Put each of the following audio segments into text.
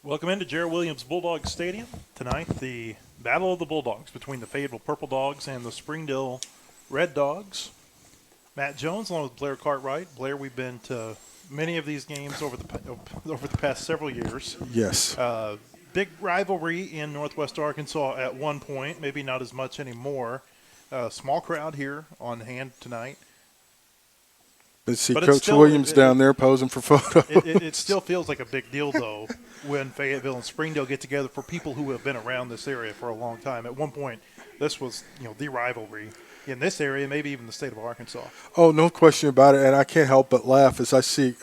Welcome into Gerald Williams Bulldog Stadium. Tonight, the Battle of the Bulldogs between the Fayetteville Purple Dogs and the Springdale Red Dogs. Matt Jones along with Blair Cartwright. Blair, we've been to many of these games over the past several years. Yes. Big rivalry in Northwest Arkansas at one point, maybe not as much anymore. Small crowd here on hand tonight. But Coach Williams down there posing for photos. It still feels like a big deal, though, when Fayetteville and Springdale get together for people who have been around this area for a long time. At one point, this was the rivalry in this area, maybe even the state of Arkansas. Oh, no question about it, and I can't help but laugh as I see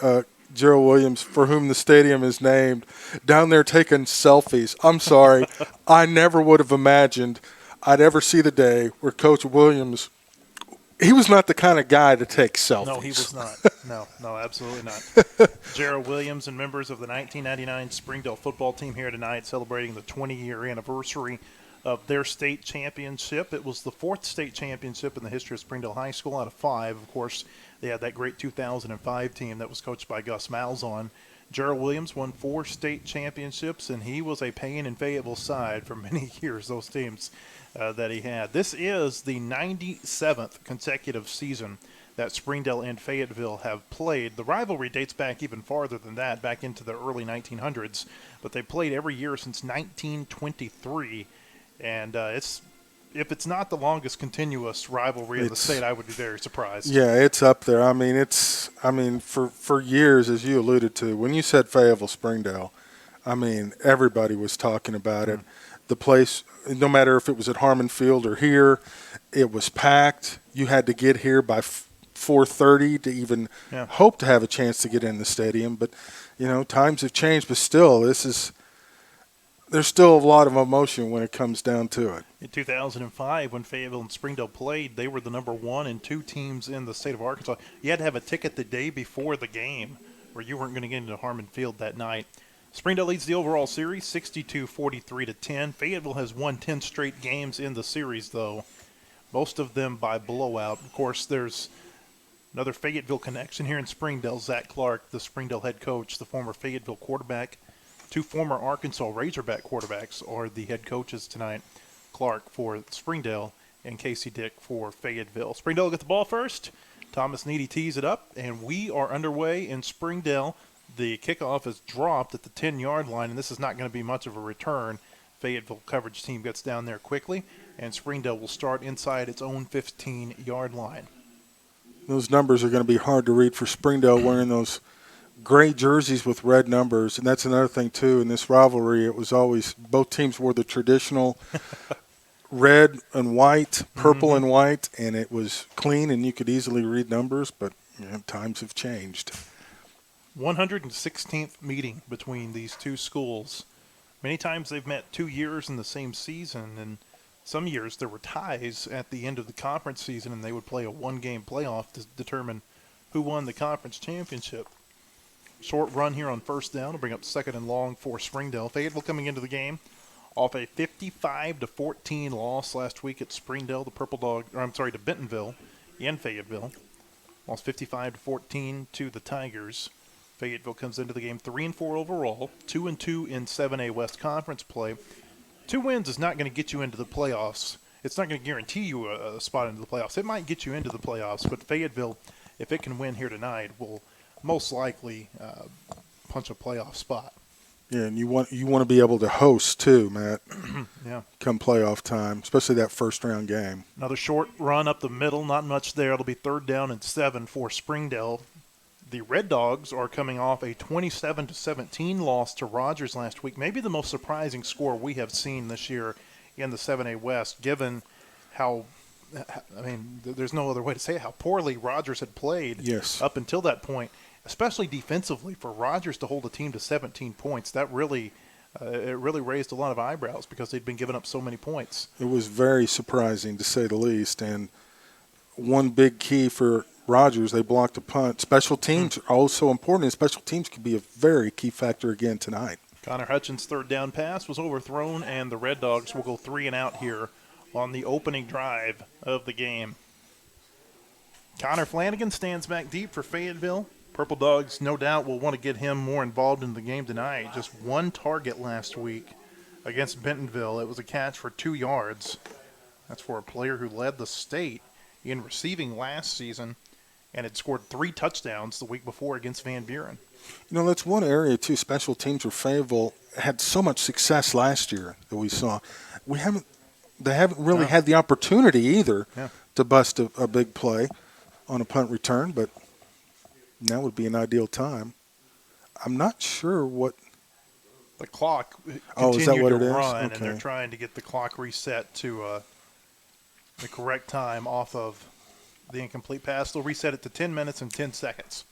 Gerald Williams, for whom the stadium is named, down there taking selfies. I'm sorry. I never would have imagined I'd ever see the day where Coach Williams – he was not the kind of guy to take selfies. No, he was not. No, absolutely not. Gerald Williams and members of the 1999 Springdale football team here tonight celebrating the 20-year anniversary of their state championship. It was the fourth state championship in the history of Springdale High School out of five. Of course, they had that great 2005 team that was coached by Gus Malzahn. Gerald Williams won 4 state championships, and he was a pain in Fayetteville's side for many years, those teams that he had. This is the 97th consecutive season that Springdale and Fayetteville have played. The rivalry dates back even farther than that, back into the early 1900s, but they played every year since 1923, and if it's not the longest continuous rivalry in the state, I would be very surprised. Yeah, it's up there. For years, as you alluded to, when you said Fayetteville Springdale, everybody was talking about it. The place, no matter if it was at Harmon Field or here, it was packed. You had to get here by 4:30 to even hope to have a chance to get in the stadium. But, times have changed. But still, there's still a lot of emotion when it comes down to it. In 2005, when Fayetteville and Springdale played, they were the number 1 and 2 teams in the state of Arkansas. You had to have a ticket the day before the game, or you weren't going to get into Harmon Field that night. Springdale leads the overall series 62-43-10. Fayetteville has won 10 straight games in the series, though, most of them by blowout. Of course, there's another Fayetteville connection here in Springdale. Zach Clark, the Springdale head coach, the former Fayetteville quarterback. 2 former Arkansas Razorback quarterbacks are the head coaches tonight. Clark for Springdale and Casey Dick for Fayetteville. Springdale get the ball first. Thomas Needy tees it up, and we are underway in Springdale. The kickoff is dropped at the 10-yard line, and this is not going to be much of a return. Fayetteville coverage team gets down there quickly, and Springdale will start inside its own 15-yard line. Those numbers are going to be hard to read for Springdale wearing those gray jerseys with red numbers, and that's another thing, too. In this rivalry, it was always both teams wore the traditional red and white, purple and white, and it was clean, and you could easily read numbers, but times have changed. 116th meeting between these two schools. Many times they've met 2 years in the same season, and some years there were ties at the end of the conference season, and they would play a one-game playoff to determine who won the conference championship. Short run here on first down to bring up 2nd and long for Springdale. Fayetteville coming into the game off a 55-14 loss last week at Springdale. To Bentonville in Fayetteville. Lost 55-14 to the Tigers. Fayetteville comes into the game 3-4 overall, 2-2 in 7A West Conference play. 2 wins is not going to get you into the playoffs. It's not going to guarantee you a spot into the playoffs. It might get you into the playoffs, but Fayetteville, if it can win here tonight, will most likely punch a playoff spot. Yeah, and you want to be able to host too, Matt. Yeah. Come playoff time, especially that first round game. Another short run up the middle, not much there. It'll be 3rd down and 7 for Springdale. The Red Dogs are coming off a 27-17 loss to Rogers last week. Maybe the most surprising score we have seen this year in the 7A West, given how, there's no other way to say it, how poorly Rogers had played up until that point, especially defensively. For Rogers to hold a team to 17 points, that really it really raised a lot of eyebrows because they'd been giving up so many points. It was very surprising, to say the least, and one big key for Rogers, they blocked a punt. Special teams are also important, and special teams could be a very key factor again tonight. Connor Hutchins' 3rd down pass was overthrown, and the Red Dogs will go 3 and out here on the opening drive of the game. Connor Flanagan stands back deep for Fayetteville. Purple Dogs, no doubt, will want to get him more involved in the game tonight. Just one target last week against Bentonville. It was a catch for 2 yards. That's for a player who led the state in receiving last season and had scored 3 touchdowns the week before against Van Buren. You know, that's one area, too, special teams where Fayetteville had so much success last year that we saw. They haven't really had the opportunity either to bust a big play on a punt return, but now would be an ideal time. I'm not sure what the clock is that what continued it to is? run, Okay. and they're trying to get the clock reset to the correct time off of the incomplete pass. They'll reset it to 10 minutes and 10 seconds.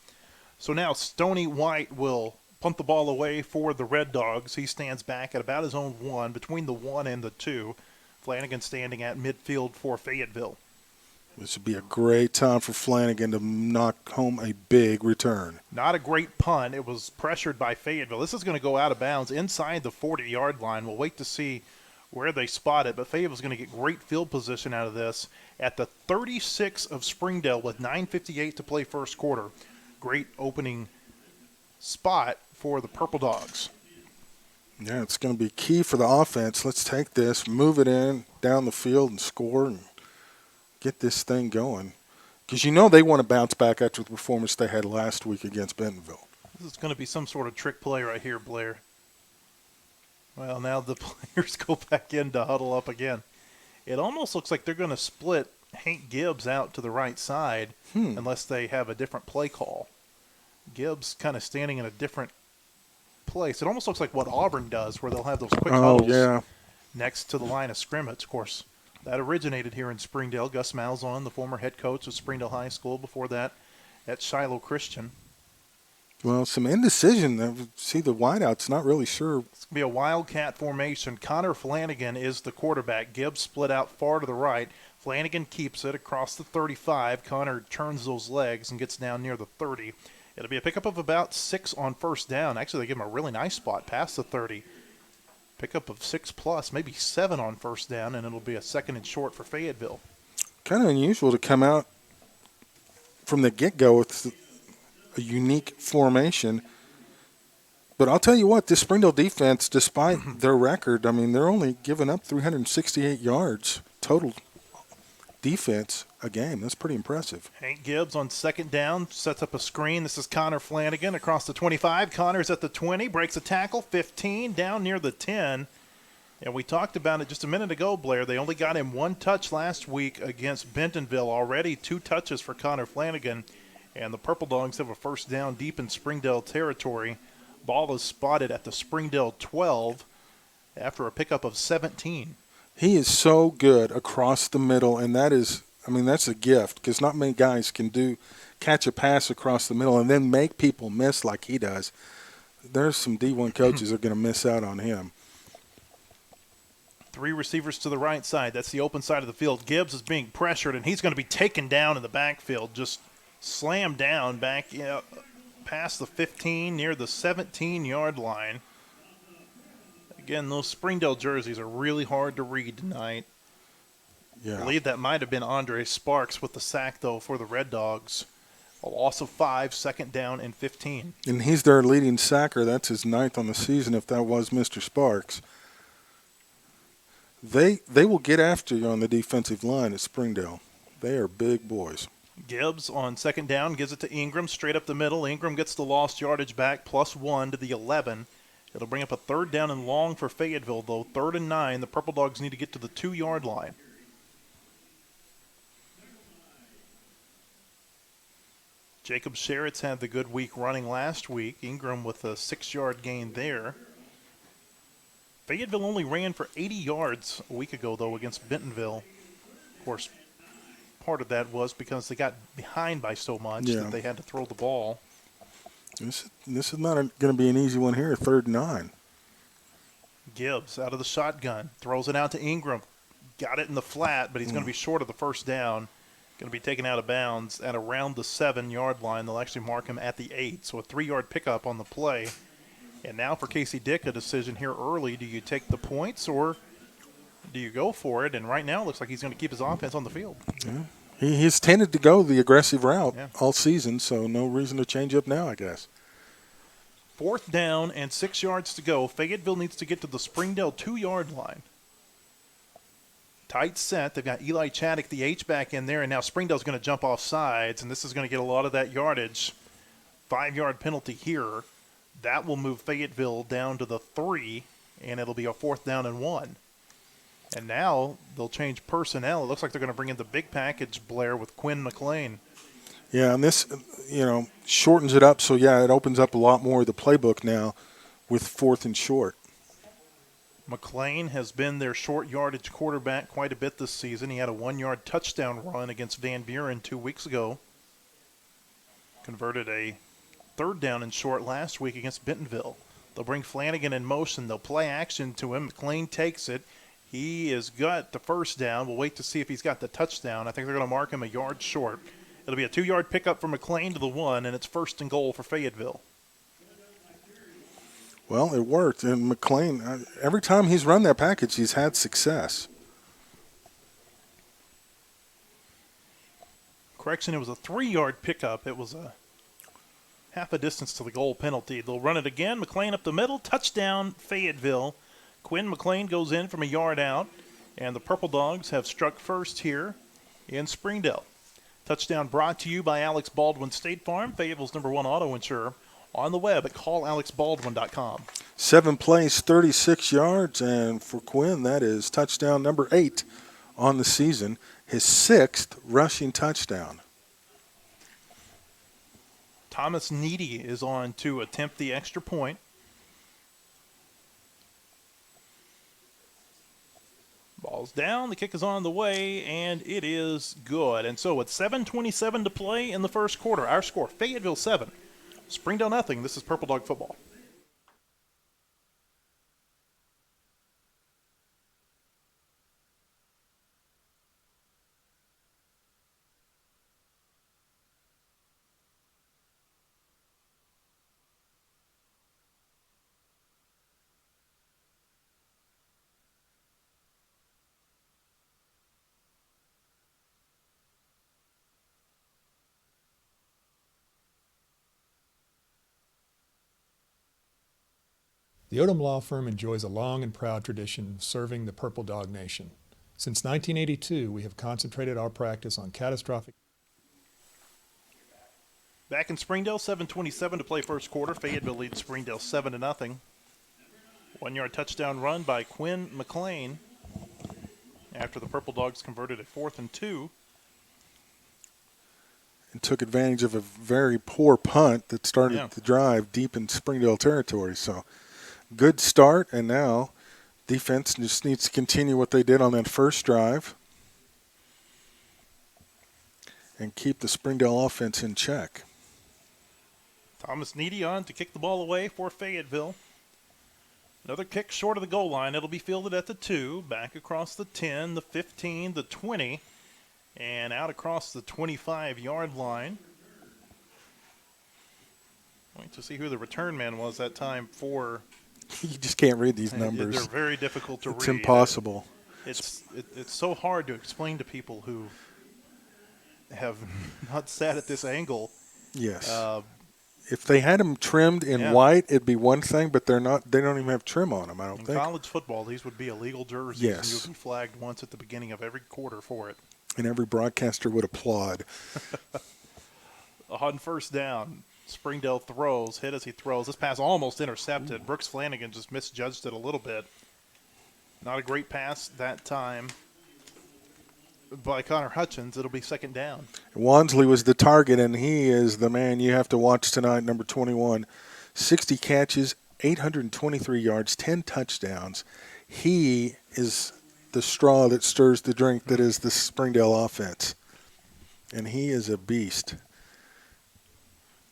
So now Stoney White will punt the ball away for the Red Dogs. He stands back at about his own 1, between the 1 and the 2. Flanagan standing at midfield for Fayetteville. This would be a great time for Flanagan to knock home a big return. Not a great punt. It was pressured by Fayetteville. This is going to go out of bounds inside the 40-yard line. We'll wait to see where they spot it, but Fayetteville's going to get great field position out of this at the 36 of Springdale with 9:58 to play first quarter. Great opening spot for the Purple Dogs. Yeah, it's going to be key for the offense. Let's take this, move it in, down the field, and score and get this thing going. Because you know they want to bounce back after the performance they had last week against Bentonville. This is going to be some sort of trick play right here, Blair. Well, now the players go back in to huddle up again. It almost looks like they're going to split Hank Gibbs out to the right side unless they have a different play call. Gibbs kind of standing in a different place. It almost looks like what Auburn does, where they'll have those quick huddles next to the line of scrimmage. Of course, that originated here in Springdale. Gus Malzahn, the former head coach of Springdale High School, before that at Shiloh Christian. Well, some indecision. See, the wideout's not really sure. It's going to be a wildcat formation. Connor Flanagan is the quarterback. Gibbs split out far to the right. Flanagan keeps it across the 35. Connor turns those legs and gets down near the 30. It'll be a pickup of about 6 on first down. Actually, they give him a really nice spot past the 30. Pickup of 6+, maybe 7 on first down, and it'll be a 2nd and short for Fayetteville. Kind of unusual to come out from the get-go with a unique formation. But I'll tell you what, this Springdale defense, despite their record, I mean, they're only giving up 368 yards total defense a game. That's pretty impressive. Hank Gibbs on 2nd down sets up a screen. This is Connor Flanagan across the 25. Connor's at the 20, breaks a tackle, 15, down near the 10. And we talked about it just a minute ago, Blair. They only got him 1 touch last week against Bentonville. Already 2 touches for Connor Flanagan. And the Purple Dogs have a first down deep in Springdale territory. Ball is spotted at the Springdale 12 after a pickup of 17. He is so good across the middle, and that's a gift because not many guys can catch a pass across the middle and then make people miss like he does. There's some D1 coaches that are going to miss out on him. 3 receivers to the right side. That's the open side of the field. Gibbs is being pressured, and he's going to be taken down in the backfield, just slammed down back past the 15 near the 17-yard line. Again, those Springdale jerseys are really hard to read tonight. Yeah. I believe that might have been Andre Sparks with the sack, though, for the Red Dogs. A loss of 5, 2nd down and 15. And he's their leading sacker. That's his 9th on the season if that was Mr. Sparks. They will get after you on the defensive line at Springdale. They are big boys. Gibbs on 2nd down gives it to Ingram straight up the middle. Ingram gets the lost yardage back, +1 to the 11. It'll bring up a 3rd down and long for Fayetteville, though. 3rd and 9. The Purple Dogs need to get to the 2-yard line. Jacob Sherritt's had the good week running last week. Ingram with a 6-yard gain there. Fayetteville only ran for 80 yards a week ago, though, against Bentonville. Of course, part of that was because they got behind by so much that they had to throw the ball. This is not going to be an easy one here, 3rd and 9. Gibbs out of the shotgun, throws it out to Ingram. Got it in the flat, but he's going to be short of the first down. Going to be taken out of bounds at around the 7-yard line. They'll actually mark him at the 8, so a 3-yard pickup on the play. And now for Casey Dick, a decision here early. Do you take the points or do you go for it? And right now it looks like he's going to keep his offense on the field. Yeah. He's tended to go the aggressive route Yeah. all season, so no reason to change up now, I guess. 4th down and 6 yards to go. Fayetteville needs to get to the Springdale 2-yard line. Tight set. They've got Eli Chaddock, the H-back, in there, and now Springdale's going to jump off sides, and this is going to get a lot of that yardage. 5-yard penalty here. That will move Fayetteville down to the 3, and it'll be a 4th down and 1. And now they'll change personnel. It looks like they're going to bring in the big package, Blair, with Quinn McLean. Yeah, and this, shortens it up. So, yeah, it opens up a lot more of the playbook now with 4th and short. McLean has been their short yardage quarterback quite a bit this season. He had a 1-yard touchdown run against Van Buren 2 weeks ago. Converted a 3rd down and short last week against Bentonville. They'll bring Flanagan in motion. They'll play action to him. McLean takes it. He has got the 1st down. We'll wait to see if he's got the touchdown. I think they're going to mark him a yard short. It'll be a 2-yard pickup for McLean to the 1, and it's 1st and goal for Fayetteville. Well, it worked. And McLean, every time he's run that package, he's had success. Correction, it was a 3-yard pickup. It was a half a distance to the goal penalty. They'll run it again. McLean up the middle. Touchdown, Fayetteville. Quinn McLean goes in from a yard out, and the Purple Dogs have struck first here in Springdale. Touchdown brought to you by Alex Baldwin State Farm, Fayetteville's #1 auto insurer. On the web at callalexbaldwin.com. 7 plays, 36 yards, and for Quinn, that is touchdown number 8 on the season, his 6th rushing touchdown. Thomas Needy is on to attempt the extra point. Ball's down, the kick is on the way, and it is good. And so with 7:27 to play in the first quarter, our score, Fayetteville 7, Springdale nothing. This is Purple Dog football. The Odom Law Firm enjoys a long and proud tradition of serving the Purple Dog Nation. Since 1982, we have concentrated our practice on catastrophic. Back in Springdale, 7:27 to play first quarter. Fayetteville leads Springdale 7-0. 1-yard touchdown run by Quinn McLean after the Purple Dogs converted a 4th and 2. And took advantage of a very poor punt that started the drive deep in Springdale territory. So good start, and now defense just needs to continue what they did on that first drive and keep the Springdale offense in check. Thomas Needy on to kick the ball away for Fayetteville. Another kick short of the goal line. It'll be fielded at the 2, back across the 10, the 15, the 20, and out across the 25-yard line. Wait to see who the return man was that time for. You just can't read these numbers. They're very difficult to read. It's impossible. It's so hard to explain to people who have not sat at this angle. Yes. If they had them trimmed in white, it'd be one thing, but they're not. They don't even have trim on them, I don't think. In college football, these would be illegal jerseys, yes. And you would be flagged once at the beginning of every quarter for it. And every broadcaster would applaud. On 1st down, Springdale throws, hit as he throws. This pass almost intercepted. Ooh. Brooks Flanagan just misjudged it a little bit. Not a great pass that time by Connor Hutchins. It'll be 2nd down. Wansley was the target, and he is the man you have to watch tonight, number 21. 60 catches, 823 yards, 10 touchdowns. He is the straw that stirs the drink that is the Springdale offense. And he is a beast.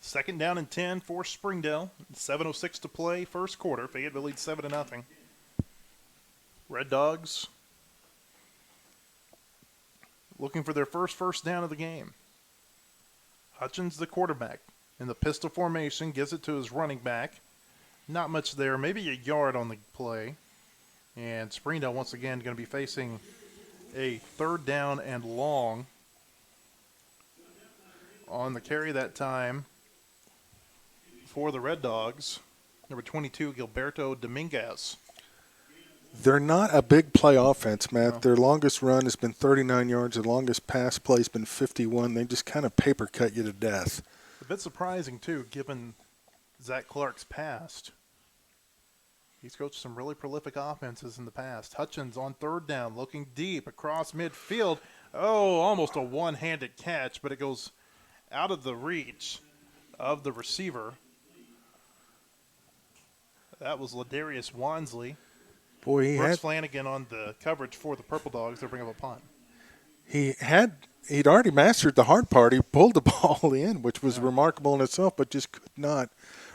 2nd down and 10 for Springdale. 7:06 to play, first quarter. Fayetteville leads 7-0. Red Dogs looking for their first down of the game. Hutchins, the quarterback, in the pistol formation, gives it to his running back. Not much there, maybe a yard on the play. And Springdale, once again, going to be facing a 3rd down and long. on the carry that time for the Red Dogs, number 22, Gilberto Dominguez. They're not a big play offense, Matt. No. Their longest run has been 39 yards. Their longest pass play has been 51. They just kind of paper cut you to death. A bit surprising, too, given Zach Clark's past. He's coached some really prolific offenses in the past. Hutchins on third down, looking deep across midfield. Oh, almost a one-handed catch, but it goes out of the reach of the receiver. That was Ladarius Wansley. Boy, he Brooks had Flanagan on the coverage for the Purple Dogs. They'll bring up a punt. he'd already mastered the hard part. He pulled the ball in, which was remarkable in itself, but just could not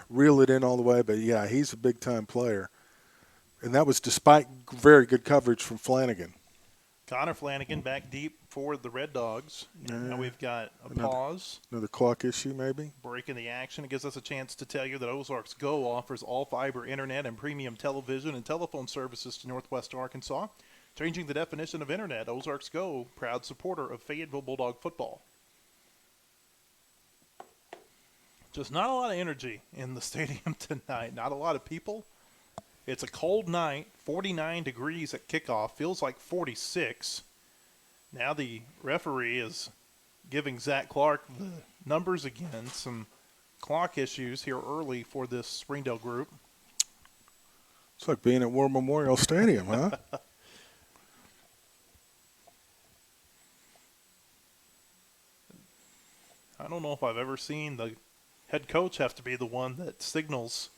reel it in all the way. But, yeah, he's a big-time player. And that was despite very good coverage from Flanagan. Connor Flanagan back deep for the Red Dogs. And now we've got a pause. Another clock issue, maybe? Break in the action. It gives us a chance to tell you that Ozarks Go offers all-fiber internet and premium television and telephone services to Northwest Arkansas. Changing the definition of internet, Ozarks Go, proud supporter of Fayetteville Bulldog football. Just not a lot of energy in the stadium tonight. Not a lot of people. It's a cold night, 49 degrees at kickoff, feels like 46. Now the referee is giving Zach Clark the numbers again. Some clock issues here early for this Springdale group. It's like being at War Memorial Stadium, huh? I don't know if I've ever seen the head coach have to be the one that signals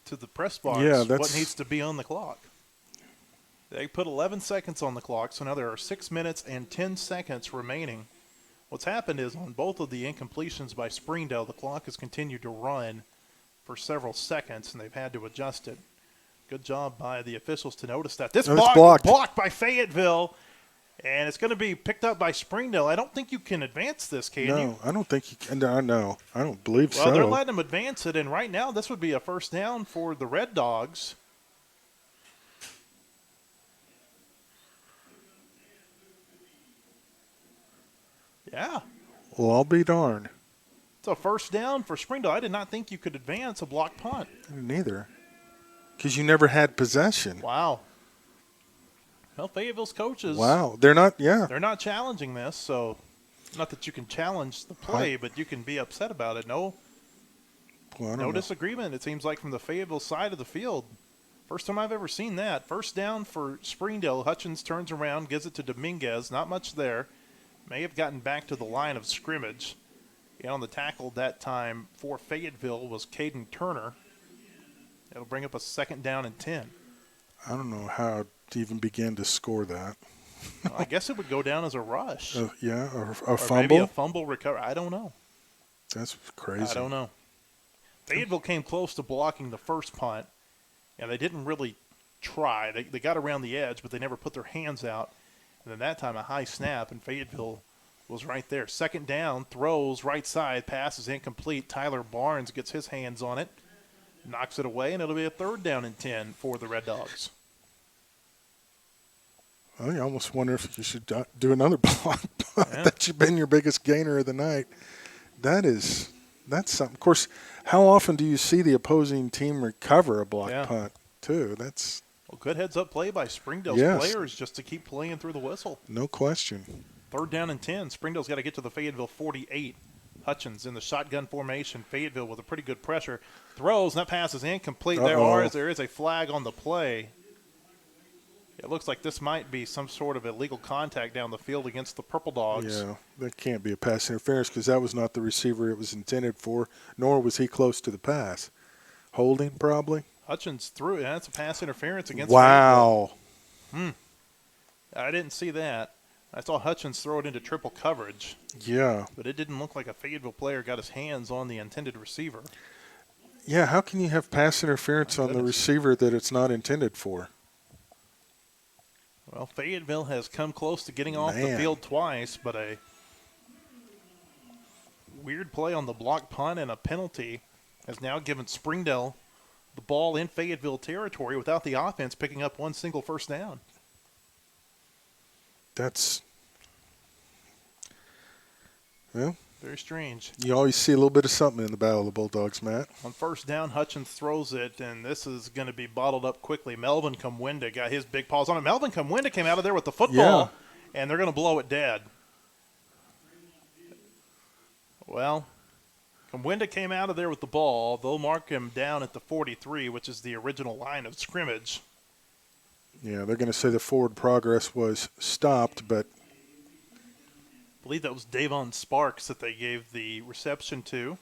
to the press box what needs to be on the clock. They put 11 seconds on the clock, so now there are 6 minutes and 10 seconds remaining. What's happened is on both of the incompletions by Springdale, the clock has continued to run for several seconds, and they've had to adjust it. Good job by the officials to notice that. This blocked by Fayetteville, and it's going to be picked up by Springdale. I don't think you can advance this, can you? No, I don't think you can. No, I don't believe so. Well, they're letting them advance it, and right now this would be a first down for the Red Dogs. Yeah. Well, I'll be darned. It's a first down for Springdale. I did not think you could advance a block punt. Neither. Because you never had possession. Wow. Well, Fayetteville's coaches. Wow. They're not, They're not challenging this, so not that you can challenge the play, but you can be upset about it. No disagreement, it seems like, from the Fayetteville side of the field. First time I've ever seen that. First down for Springdale. Hutchins turns around, gives it to Dominguez. Not much there. May have gotten back to the line of scrimmage. And on the tackle that time for Fayetteville was Caden Turner. It'll bring up a second down and 10. I don't know how to even begin to score that. Well, I guess it would go down as a rush. Or or fumble. Maybe a fumble recovery. I don't know. That's crazy. I don't know. Fayetteville came close to blocking the first punt, and they didn't really try. They got around the edge, but they never put their hands out. And then that time a high snap, and Fayetteville was right there. Second down, throws, right side, pass is incomplete. Tyler Barnes gets his hands on it, knocks it away, and it'll be a third down and 10 for the Red Dogs. I almost wonder if you should do another block punt. That should have been your biggest gainer of the night. That's something. Of course, how often do you see the opposing team recover a block punt, too? That's good heads-up play by Springdale's players just to keep playing through the whistle. No question. Third down and 10. Springdale's got to get to the Fayetteville 48. Hutchins in the shotgun formation. Fayetteville with a pretty good pressure. Throws, and that pass is incomplete. There is a flag on the play. It looks like this might be some sort of illegal contact down the field against the Purple Dogs. Yeah, that can't be a pass interference because that was not the receiver it was intended for, nor was he close to the pass. Holding, probably. Hutchins threw it. That's a pass interference against Wow. I didn't see that. I saw Hutchins throw it into triple coverage. Yeah. But it didn't look like a Fayetteville player got his hands on the intended receiver. Yeah, how can you have pass interference on the receiver that it's not intended for? Well, Fayetteville has come close to getting off the field twice, but a weird play on the block punt and a penalty has now given Springdale the ball in Fayetteville territory without the offense picking up one single first down. Well, Very strange. you always see a little bit of something in the Battle of the Bulldogs, Matt. On first down, Hutchins throws it, and this is going to be bottled up quickly. Melvin Comwinda got his big paws on it. Melvin Comwinda came out of there with the football, and they're going to blow it dead. Well, Comwinda came out of there with the ball. They'll mark him down at the 43, which is the original line of scrimmage. Yeah, they're going to say the forward progress was stopped, but I believe that was Davon Sparks that they gave the reception to.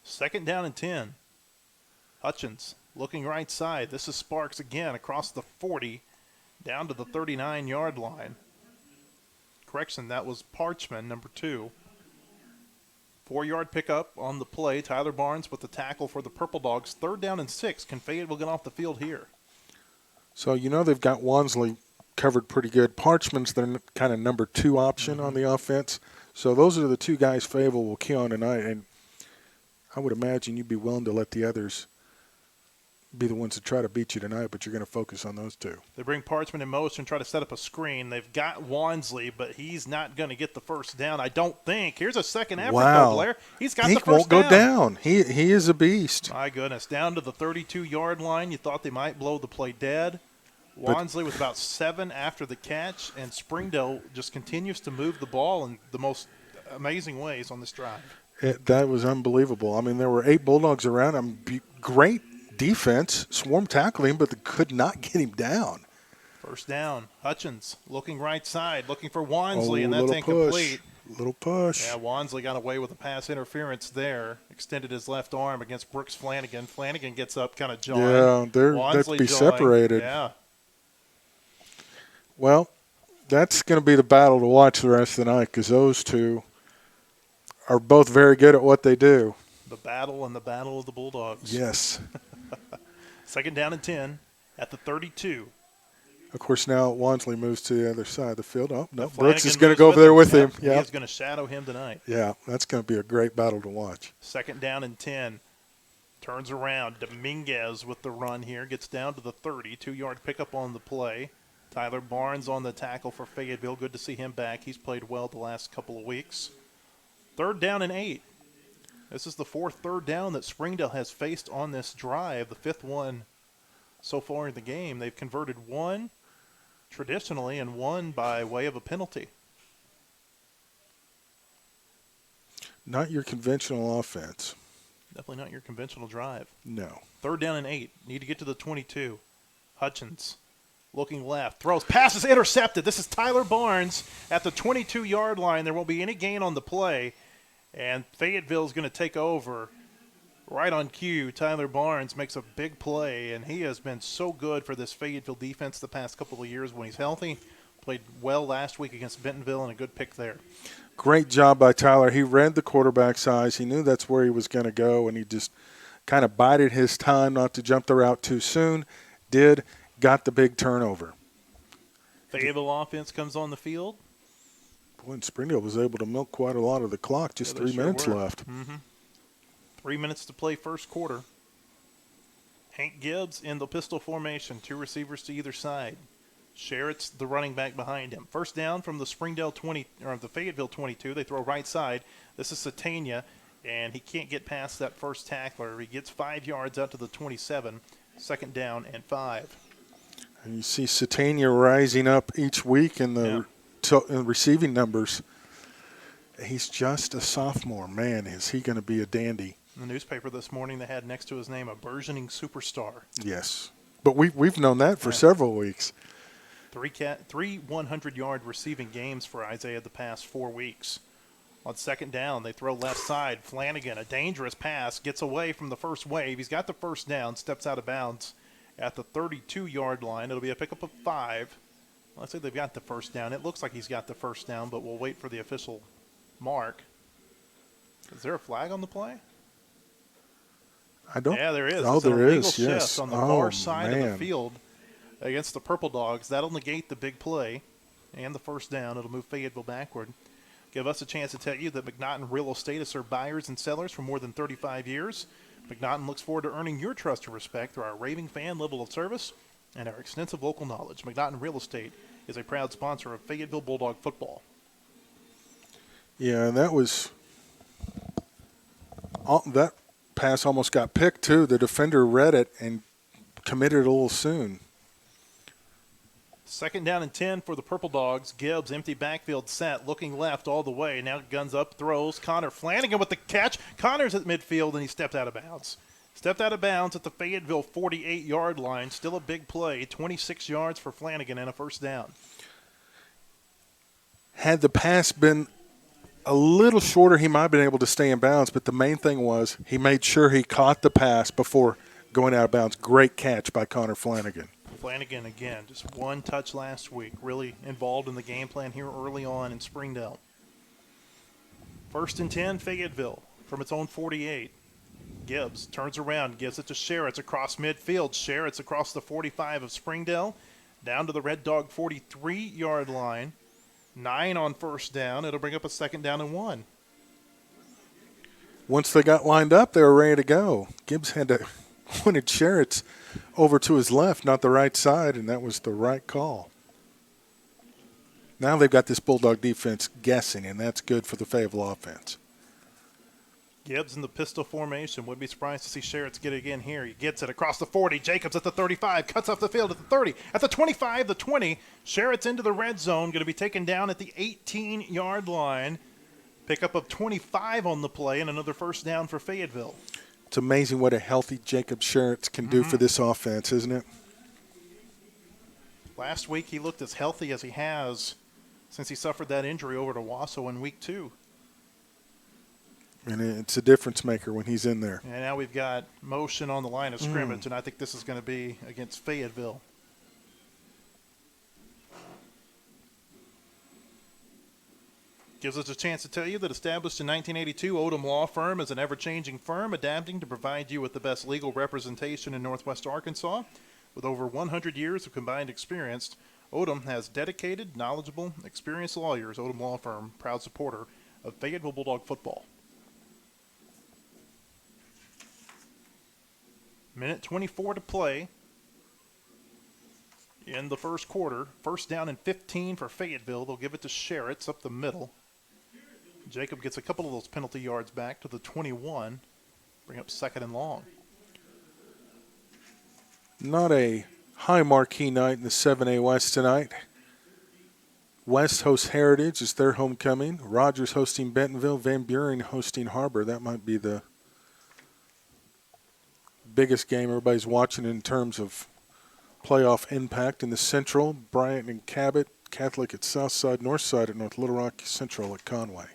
Second down and 10. Hutchins looking right side. This is Sparks again across the 40 down to the 39-yard line. Correction, that was Parchman, number 2. 4-yard pickup on the play. Tyler Barnes with the tackle for the Purple Dogs. Third down and 6. Can Fayetteville get off the field here? so they've got Wansley covered pretty good. Parchman's their kind of number 2 option on the offense. So those are the 2 guys Fayetteville will key on tonight. And I would imagine you'd be willing to let the others be the ones to try to beat you tonight, but you're going to focus on those 2. They bring Parchman in motion, try to set up a screen. They've got Wansley, but he's not going to get the first down, I don't think. Here's a second effort, though, Blair. He's got the first won't down. go down. He is a beast. My goodness, down to the 32-yard line. You thought they might blow the play dead. Wansley with about 7 after the catch, and Springdale just continues to move the ball in the most amazing ways on this drive. That was unbelievable. I mean, there were 8 Bulldogs around him. Great defense, swarm tackling, but they could not get him down. First down, Hutchins looking right side, looking for Wansley, and that's incomplete. Little push. Yeah, Wansley got away with a pass interference there. Extended his left arm against Brooks Flanagan. Flanagan gets up, kind of jawing. Yeah, they'd be separated. Yeah. Well, that's going to be the battle to watch the rest of the night because those 2 are both very good at what they do. The battle and the battle of the Bulldogs. Yes. Second down and 10 at the 32. Of course, now Wansley moves to the other side of the field. Oh, no, Flanagan Brooks is going to moves go over there with him. Yeah, Yeah, he's going to shadow him tonight. yeah, that's going to be a great battle to watch. Second down and 10. Turns around. Dominguez with the run here. Gets down to the 30. 2-yard pickup on the play. Tyler Barnes on the tackle for Fayetteville. Good to see him back. He's played well the last couple of weeks. Third down and 8. This is the 4th third down that Springdale has faced on this drive, the 5th one so far in the game. They've converted 1 traditionally and 1 by way of a penalty. Not your conventional offense. Definitely not your conventional drive. No. Third down and 8. Need to get to the 22. Hutchins looking left. Throws. Passes intercepted. This is Tyler Barnes at the 22-yard line. There won't be any gain on the play. And Fayetteville is going to take over right on cue. Tyler Barnes makes a big play, and he has been so good for this Fayetteville defense the past couple of years when he's healthy. Played well last week against Bentonville, and a good pick there. Great job by Tyler. He read the quarterback's eyes. He knew that's where he was going to go, and he just kind of bided his time not to jump the route too soon. Got the big turnover. Fayetteville offense comes on the field. Boy, and Springdale was able to milk quite a lot of the clock. Just 3 minutes left. 3 minutes to play first quarter. Hank Gibbs in the pistol formation. 2 receivers to either side. Sherritt's the running back behind him. First down from the Springdale 20 or the Fayetteville 22. They throw right side. This is Satania, and he can't get past that first tackler. He gets 5 yards out to the 27. Second down and 5. And you see Satania rising up each week in the receiving numbers. He's just a sophomore. Man, is he going to be a dandy. In the newspaper this morning, they had next to his name a burgeoning superstar. Yes. But we've known that for several weeks. 3 100-yard receiving games for Isaiah the past 4 weeks. On second down, they throw left side. Flanagan, a dangerous pass, gets away from the first wave. He's got the first down, steps out of bounds at the 32-yard line. It'll be a pickup of 5. Let's say they've got the first down. It looks like he's got the first down, but we'll wait for the official mark. Is there a flag on the play? I don't. Yeah, there is. Oh, It's an there illegal is. Yes. shift on the far side of the field against the Purple Dogs. That'll negate the big play and the first down. It'll move Fayetteville backward. Give us a chance to tell you that McNaughton Real Estate has served buyers and sellers for more than 35 years. McNaughton looks forward to earning your trust and respect through our raving fan level of service and our extensive local knowledge. McNaughton Real Estate is a proud sponsor of Fayetteville Bulldog football. Yeah, and that pass almost got picked too. The defender read it and committed a little soon. 2nd down and 10 for the Purple Dogs. Gibbs, empty backfield set, looking left all the way. Now guns up, throws. Connor Flanagan with the catch. Connor's at midfield, and he stepped out of bounds. Stepped out of bounds at the Fayetteville 48-yard line. Still a big play. 26 yards for Flanagan and a 1st down. Had the pass been a little shorter, he might have been able to stay in bounds, but the main thing was he made sure he caught the pass before going out of bounds. Great catch by Connor Flanagan. Flanagan, again, just 1 touch last week. Really involved in the game plan here early on in Springdale. 1st and 10, Fayetteville from its own 48. Gibbs turns around, gives it to Sherritts across midfield. Sherritts across the 45 of Springdale, down to the Red Dog 43-yard line. 9 on 1st down. It'll bring up a 2nd down and 1. Once they got lined up, they were ready to go. Gibbs wanted Sherritts over to his left, not the right side, and that was the right call. Now they've got this Bulldog defense guessing, and that's good for the Fayetteville offense. Gibbs in the pistol formation. Would be surprised to see Sherritts get it again here. He gets it across the 40. Jacobs at the 35. Cuts off the field at the 30. At the 25, the 20. Sherritts into the red zone. Going to be taken down at the 18-yard line. Pickup of 25 on the play and another 1st down for Fayetteville. It's amazing what a healthy Jacob Sherritts can do for this offense, isn't it? Last week he looked as healthy as he has since he suffered that injury over to Wasso in week 2. And it's a difference maker when he's in there. And now we've got motion on the line of scrimmage, and I think this is going to be against Fayetteville. Gives us a chance to tell you that established in 1982, Odom Law Firm is an ever-changing firm adapting to provide you with the best legal representation in Northwest Arkansas. With over 100 years of combined experience, Odom has dedicated, knowledgeable, experienced lawyers. Odom Law Firm, proud supporter of Fayetteville Bulldog football. Minute 24 to play in the 1st quarter. 1st down and 15 for Fayetteville. They'll give it to Sherritts up the middle. Jacob gets a couple of those penalty yards back to the 21. Bring up 2nd and long. Not a high marquee night in the 7A West tonight. West hosts Heritage. It's their homecoming. Rogers hosting Bentonville. Van Buren hosting Harbor. That might be the biggest game everybody's watching in terms of playoff impact. In the Central, Bryant and Cabot, Catholic at Southside, Northside at North Little Rock, Central at Conway.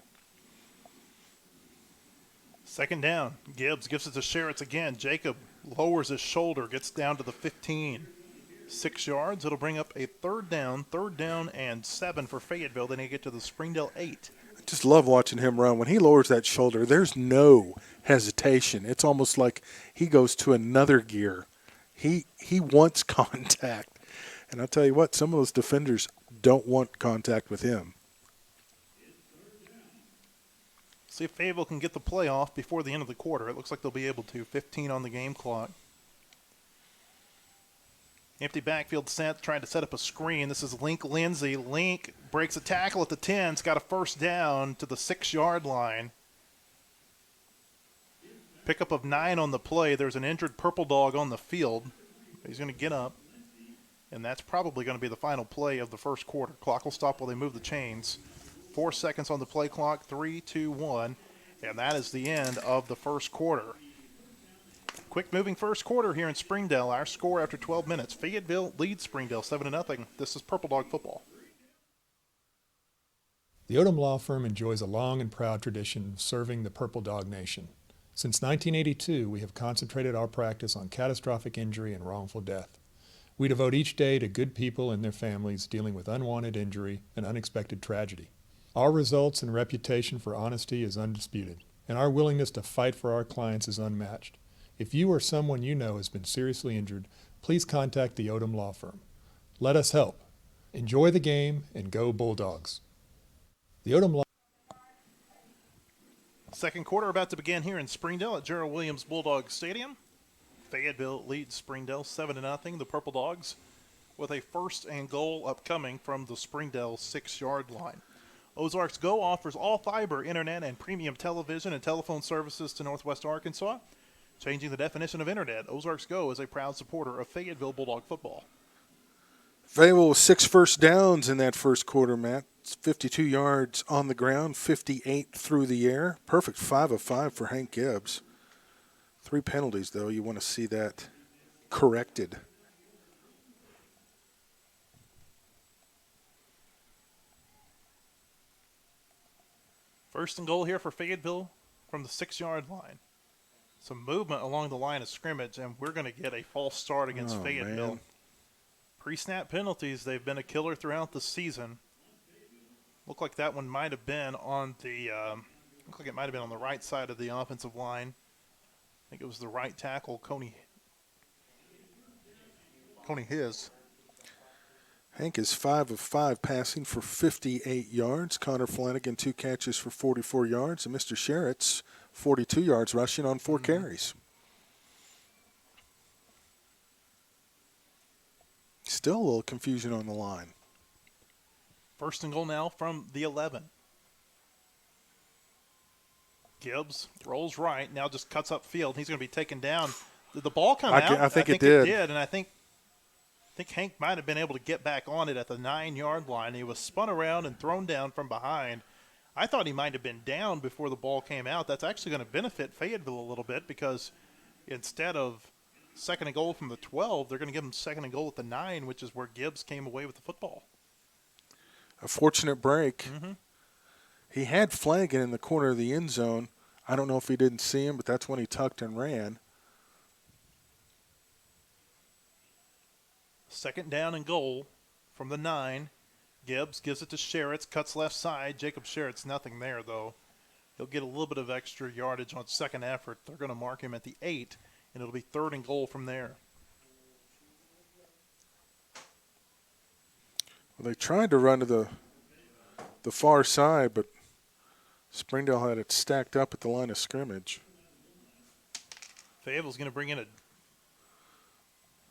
2nd down. Gibbs gives it to Sherritts again. Jacob lowers his shoulder, gets down to the 15. 6 yards. It'll bring up a 3rd down and 7 for Fayetteville. Then they get to the Springdale 8. I just love watching him run. When he lowers that shoulder, there's no hesitation. It's almost like he goes to another gear. He wants contact. And I'll tell you what, some of those defenders don't want contact with him. See if Fayetteville can get the play off before the end of the quarter. It looks like they'll be able to. 15 on the game clock. Empty backfield set, trying to set up a screen. This is Link Lindsay. Link breaks a tackle at the 10. It's got a 1st down to the 6-yard line. Pickup of 9 on the play. There's an injured Purple Dog on the field. He's going to get up. And that's probably going to be the final play of the 1st quarter. Clock will stop while they move the chains. 4 seconds on the play clock. 3, 2, 1. And that is the end of the 1st quarter. Quick moving 1st quarter here in Springdale. Our score after 12 minutes. Fayetteville leads Springdale 7-0. This is Purple Dog football. The Odom Law Firm enjoys a long and proud tradition of serving the Purple Dog Nation. Since 1982, we have concentrated our practice on catastrophic injury and wrongful death. We devote each day to good people and their families dealing with unwanted injury and unexpected tragedy. Our results and reputation for honesty is undisputed, and our willingness to fight for our clients is unmatched. If you or someone you know has been seriously injured, please contact the Odom Law Firm. Let us help. Enjoy the game and go Bulldogs. The Odom Law 2nd quarter about to begin here in Springdale at Gerald Williams Bulldog Stadium. Fayetteville leads Springdale 7-0. The Purple Dogs with a 1st and goal upcoming from the Springdale 6-yard line. Ozarks Go offers all fiber, internet, and premium television and telephone services to Northwest Arkansas. Changing the definition of internet, Ozarks Go is a proud supporter of Fayetteville Bulldog football. Fayetteville with 6 first downs in that first quarter, Matt. It's 52 yards on the ground, 58 through the air. Perfect 5 of 5 for Hank Gibbs. 3 penalties, though. You want to see that corrected. First and goal here for Fayetteville from the 6-yard line. Some movement along the line of scrimmage, and we're going to get a false start against Fayetteville. Man. Pre-snap penalties, they've been a killer throughout the season. Looked like that one might have been on the right side of the offensive line. I think it was the right tackle, Coney His. Hank is 5 of 5 passing for 58 yards. Connor Flanagan, 2 catches for 44 yards. And Mr. Sherritt's 42 yards rushing on 4 carries. Still a little confusion on the line. First and goal now from the 11. Gibbs rolls right, now just cuts up field. He's going to be taken down. Did the ball come out? I think it did. And I think Hank might have been able to get back on it at the 9-yard line. He was spun around and thrown down from behind. I thought he might have been down before the ball came out. That's actually going to benefit Fayetteville a little bit because instead of 2nd and goal from the 12, they're going to give him 2nd and goal at the 9, which is where Gibbs came away with the football. A fortunate break. He had Flanagan in the corner of the end zone. I don't know if he didn't see him, but that's when he tucked and ran. 2nd down and goal from the 9. Gibbs gives it to Sherritt, cuts left side. Jacob Sherritt's nothing there, though. He'll get a little bit of extra yardage on 2nd effort. They're going to mark him at the 8, and it'll be 3rd and goal from there. Well, they tried to run to the far side, but Springdale had it stacked up at the line of scrimmage. Fayetteville's going to bring in a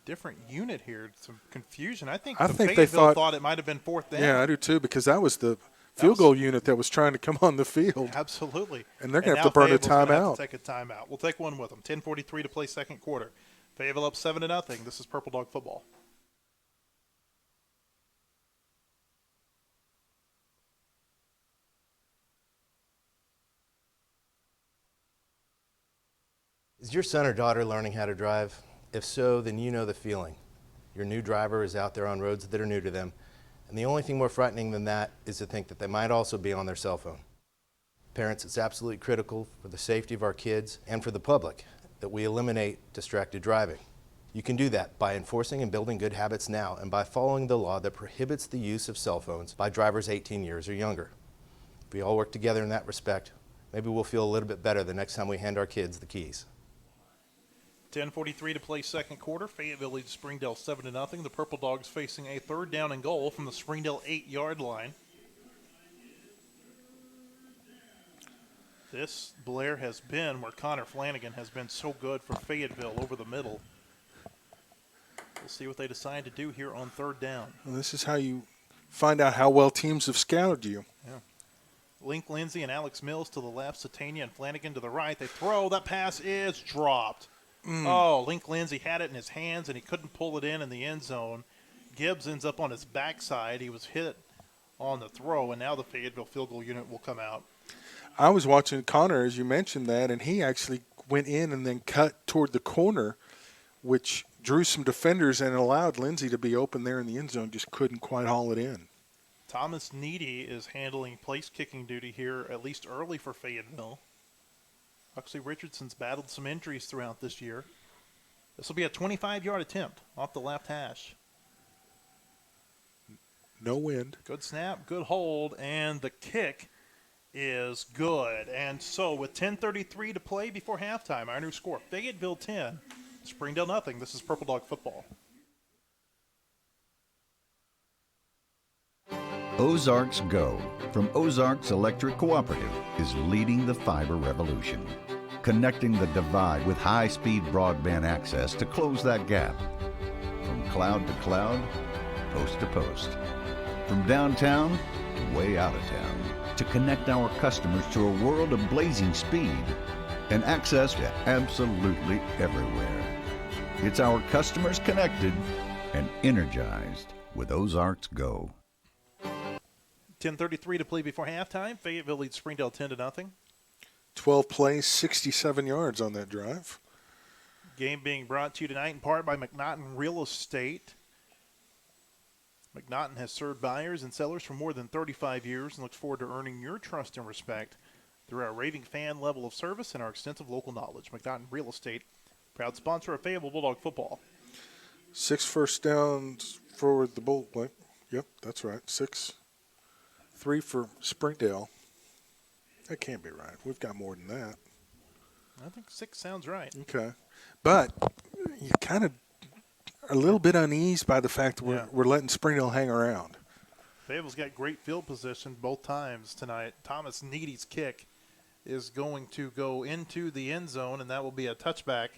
different unit here. Some confusion. I think they Fayetteville thought it might have been 4th down. Yeah, I do too, because that was the field goal unit that was trying to come on the field. Absolutely. And they're going to have to burn a timeout. Take a timeout. We'll take one with them. 10:43 to play 2nd quarter. Fayetteville up 7-0. This is Purple Dog football. Is your son or daughter learning how to drive? If so, then you know the feeling. Your new driver is out there on roads that are new to them, and the only thing more frightening than that is to think that they might also be on their cell phone. Parents, it's absolutely critical for the safety of our kids and for the public that we eliminate distracted driving. You can do that by enforcing and building good habits now and by following the law that prohibits the use of cell phones by drivers 18 years or younger. If we all work together in that respect, maybe we'll feel a little bit better the next time we hand our kids the keys. 10:43 to play 2nd quarter. Fayetteville leads Springdale 7-0. The Purple Dogs facing a 3rd down and goal from the Springdale 8-yard line. This, Blair, has been where Connor Flanagan has been so good for Fayetteville over the middle. We'll see what they decide to do here on 3rd down. Well, this is how you find out how well teams have scouted you. Yeah. Link Lindsey and Alex Mills to the left, Satania and Flanagan to the right. They throw. That pass is dropped. Oh, Link Lindsey had it in his hands, and he couldn't pull it in the end zone. Gibbs ends up on his backside. He was hit on the throw, and now the Fayetteville field goal unit will come out. I was watching Connor, as you mentioned that, and he actually went in and then cut toward the corner, which drew some defenders and allowed Lindsey to be open there in the end zone, just couldn't quite haul it in. Thomas Needy is handling place kicking duty here, at least early for Fayetteville. Huxley Richardson's battled some injuries throughout this year. This will be a 25-yard attempt off the left hash. No wind. Good snap, good hold, and the kick is good. And so with 10:33 to play before halftime, our new score, Fayetteville 10, Springdale nothing. This is Purple Dog football. Ozarks Go from Ozarks Electric Cooperative is leading the fiber revolution, connecting the divide with high-speed broadband access to close that gap. From cloud to cloud, post to post. From downtown to way out of town, to connect our customers to a world of blazing speed and access to absolutely everywhere. It's our customers connected and energized with Ozarks Go. 10:33 to play before halftime. Fayetteville leads Springdale 10-0. 12 plays, 67 yards on that drive. Game being brought to you tonight in part by McNaughton Real Estate. McNaughton has served buyers and sellers for more than 35 years and looks forward to earning your trust and respect through our raving fan level of service and our extensive local knowledge. McNaughton Real Estate, proud sponsor of Fayetteville Bulldog football. 6 first downs for the Bull. Yep, that's right. 3 for Springdale. That can't be right. We've got more than that. I think 6 sounds right. Okay. But you kind of are a little bit uneased by the fact that we're letting Springdale hang around. Fayetteville's got great field position both times tonight. Thomas Needy's kick is going to go into the end zone, and that will be a touchback.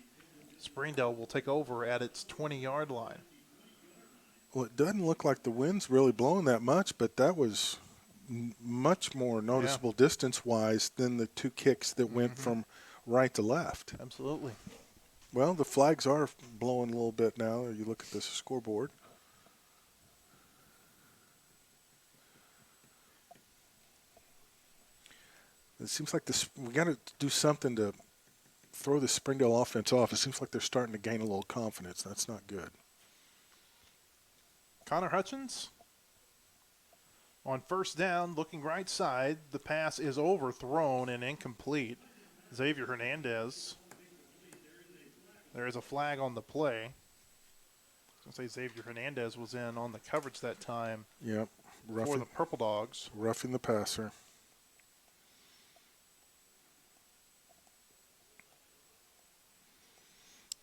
Springdale will take over at its 20-yard line. Well, it doesn't look like the wind's really blowing that much, but that was much more noticeable distance-wise than the 2 kicks that went from right to left. Absolutely. Well, the flags are blowing a little bit now. You look at the scoreboard. It seems like we got to do something to throw the Springdale offense off. It seems like they're starting to gain a little confidence. That's not good. Connor Hutchins on first down, looking right side. The pass is overthrown and incomplete. Xavier Hernandez. There is a flag on the play. I was going to say Xavier Hernandez was in on the coverage that time. Yep. For the Purple Dogs. Roughing the passer.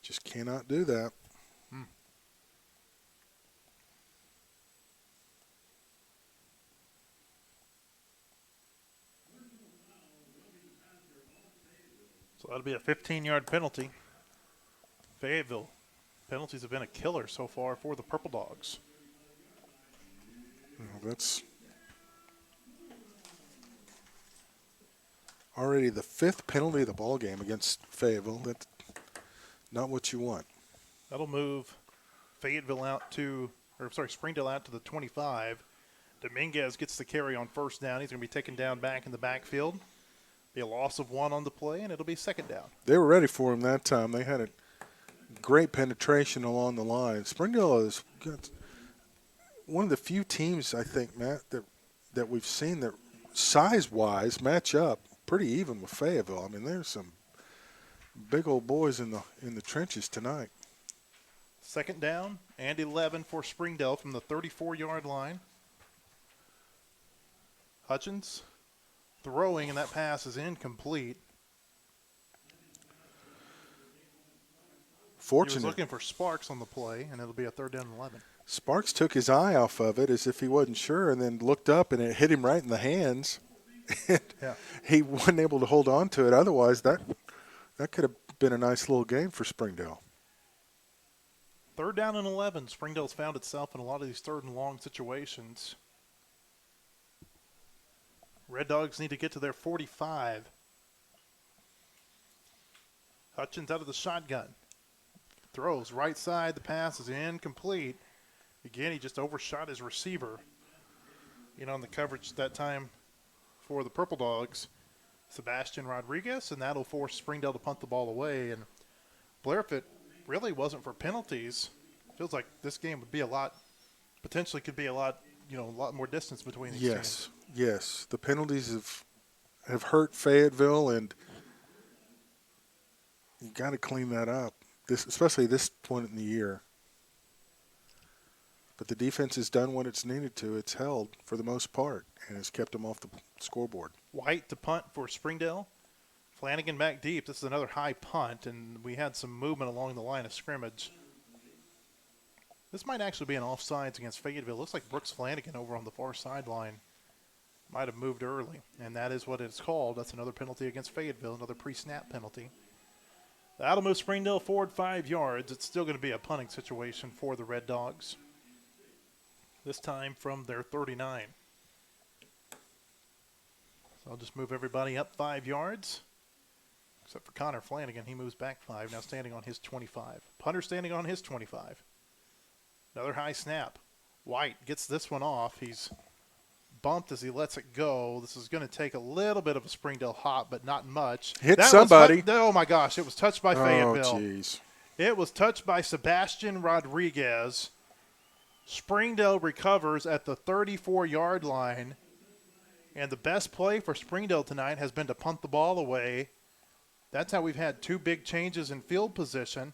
Just cannot do that. So that'll be a 15-yard penalty. Fayetteville. Penalties have been a killer so far for the Purple Dogs. That's already the 5th penalty of the ball game against Fayetteville. That's not what you want. That'll move Springdale out to the 25. Dominguez gets the carry on first down. He's going to be taken down back in the backfield. Be a loss of 1 on the play, and it'll be second down. They were ready for him that time. They had a great penetration along the line. Springdale is one of the few teams, I think, Matt, that we've seen that size-wise match up pretty even with Fayetteville. I mean, there's some big old boys in the trenches tonight. Second down and 11 for Springdale from the 34-yard line. Hutchins throwing, and that pass is incomplete. Fortunate. He was looking for Sparks on the play, and it'll be a 3rd down and 11. Sparks took his eye off of it as if he wasn't sure, and then looked up, and it hit him right in the hands. He wasn't able to hold on to it. Otherwise, that could have been a nice little game for Springdale. 3rd down and 11. Springdale's found itself in a lot of these 3rd and long situations. Red Dogs need to get to their 45. Hutchins out of the shotgun. Throws right side. The pass is incomplete. Again, he just overshot his receiver. On the coverage that time for the Purple Dogs, Sebastian Rodriguez, and that'll force Springdale to punt the ball away. And Blair, if it really wasn't for penalties, feels like this game would be a lot more distance between these teams. Yes. The penalties have hurt Fayetteville, and you got to clean that up. Especially this point in the year. But the defense has done what it's needed to. It's held for the most part and has kept them off the scoreboard. White to punt for Springdale. Flanagan back deep. This is another high punt, and we had some movement along the line of scrimmage. This might actually be an offsides against Fayetteville. Looks like Brooks Flanagan over on the far sideline might have moved early, and that is what it's called. That's another penalty against Fayetteville, another pre-snap penalty. That'll move Springdale forward 5 yards. It's still going to be a punting situation for the Red Dogs. This time from their 39. So I'll just move everybody up 5 yards. Except for Connor Flanagan. He moves back 5, now standing on his 25. Punter standing on his 25. Another high snap. White gets this one off. He's bumped as he lets it go. This is going to take a little bit of a Springdale hop, but not much. Hit somebody. Oh, my gosh. It was touched by Fayetteville. Oh, jeez. It was touched by Sebastian Rodriguez. Springdale recovers at the 34-yard line. And the best play for Springdale tonight has been to punt the ball away. That's how we've had 2 big changes in field position.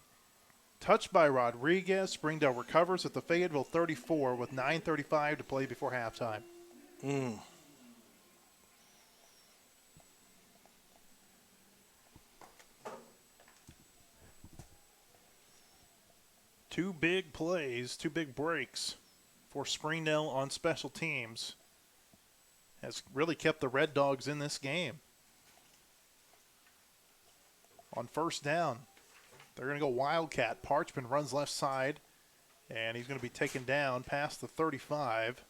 Touched by Rodriguez. Springdale recovers at the Fayetteville 34 with 9:35 to play before halftime. Two big plays, 2 big breaks for Springdale on special teams has really kept the Red Dogs in this game. On first down, they're going to go Wildcat. Parchman runs left side, and he's going to be taken down past the 35.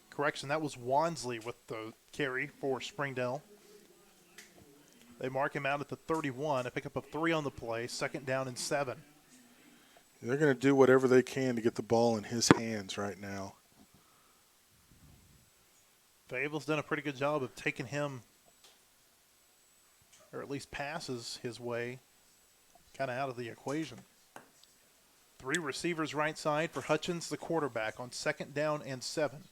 Correction, that was Wansley with the carry for Springdale. They mark him out at the 31. A pickup of 3 on the play, 2nd down and 7. They're going to do whatever they can to get the ball in his hands right now. Fayetteville's done a pretty good job of taking him, or at least passes his way, kind of out of the equation. 3 receivers right side for Hutchins, the quarterback, on 2nd down and 7.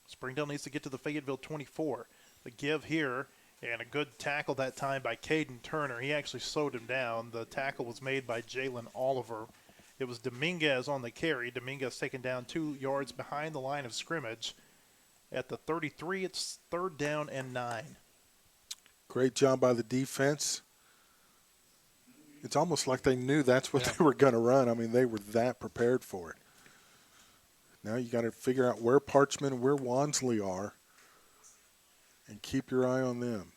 Springdale needs to get to the Fayetteville 24. The give here, and a good tackle that time by Caden Turner. He actually slowed him down. The tackle was made by Jalen Oliver. It was Dominguez on the carry. Dominguez taken down 2 yards behind the line of scrimmage. At the 33, it's 3rd down and 9. Great job by the defense. It's almost like they knew that's what they were going to run. I mean, they were that prepared for it. Now you got to figure out where Parchman and where Wansley are and keep your eye on them.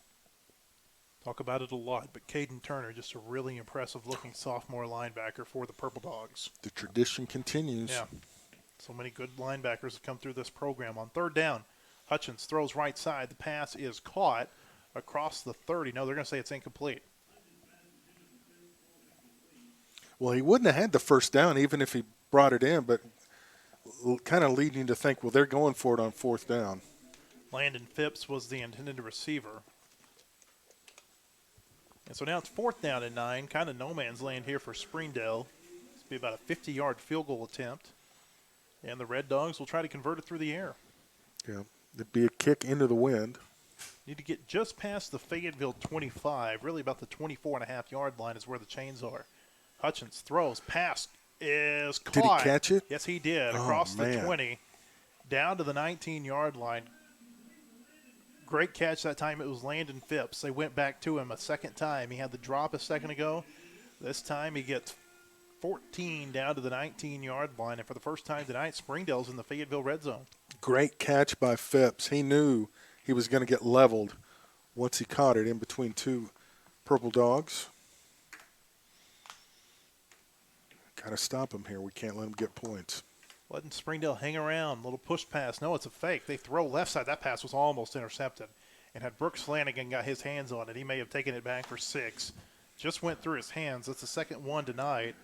Talk about it a lot, but Caden Turner, just a really impressive-looking sophomore linebacker for the Purple Dogs. The tradition continues. Yeah. So many good linebackers have come through this program. On 3rd down, Hutchins throws right side. The pass is caught across the 30. No, they're going to say it's incomplete. Well, he wouldn't have had the 1st down even if he brought it in, but kind of leading you to think, well, they're going for it on 4th down. Landon Phipps was the intended receiver. And so now it's 4th down and 9, kind of no man's land here for Springdale. This will be about a 50-yard field goal attempt. And the Red Dogs will try to convert it through the air. Yeah, it'd be a kick into the wind. Need to get just past the Fayetteville 25. Really about the 24.5-yard line is where the chains are. Hutchins throws. Pass is caught. Did he catch it? Yes, he did. Oh, Across the man. 20. Down to the 19-yard line. Great catch that time. It was Landon Phipps. They went back to him a 2nd time. He had the drop a second ago. This time he gets 14 down to the 19-yard line. And for the first time tonight, Springdale's in the Fayetteville red zone. Great catch by Phipps. He knew he was going to get leveled once he caught it in between 2 Purple Dogs. Got to stop him here. We can't let him get points. Letting Springdale hang around. Little push pass. No, it's a fake. They throw left side. That pass was almost intercepted. And had Brooks Flanagan got his hands on it, he may have taken it back for 6. Just went through his hands. That's the 2nd one tonight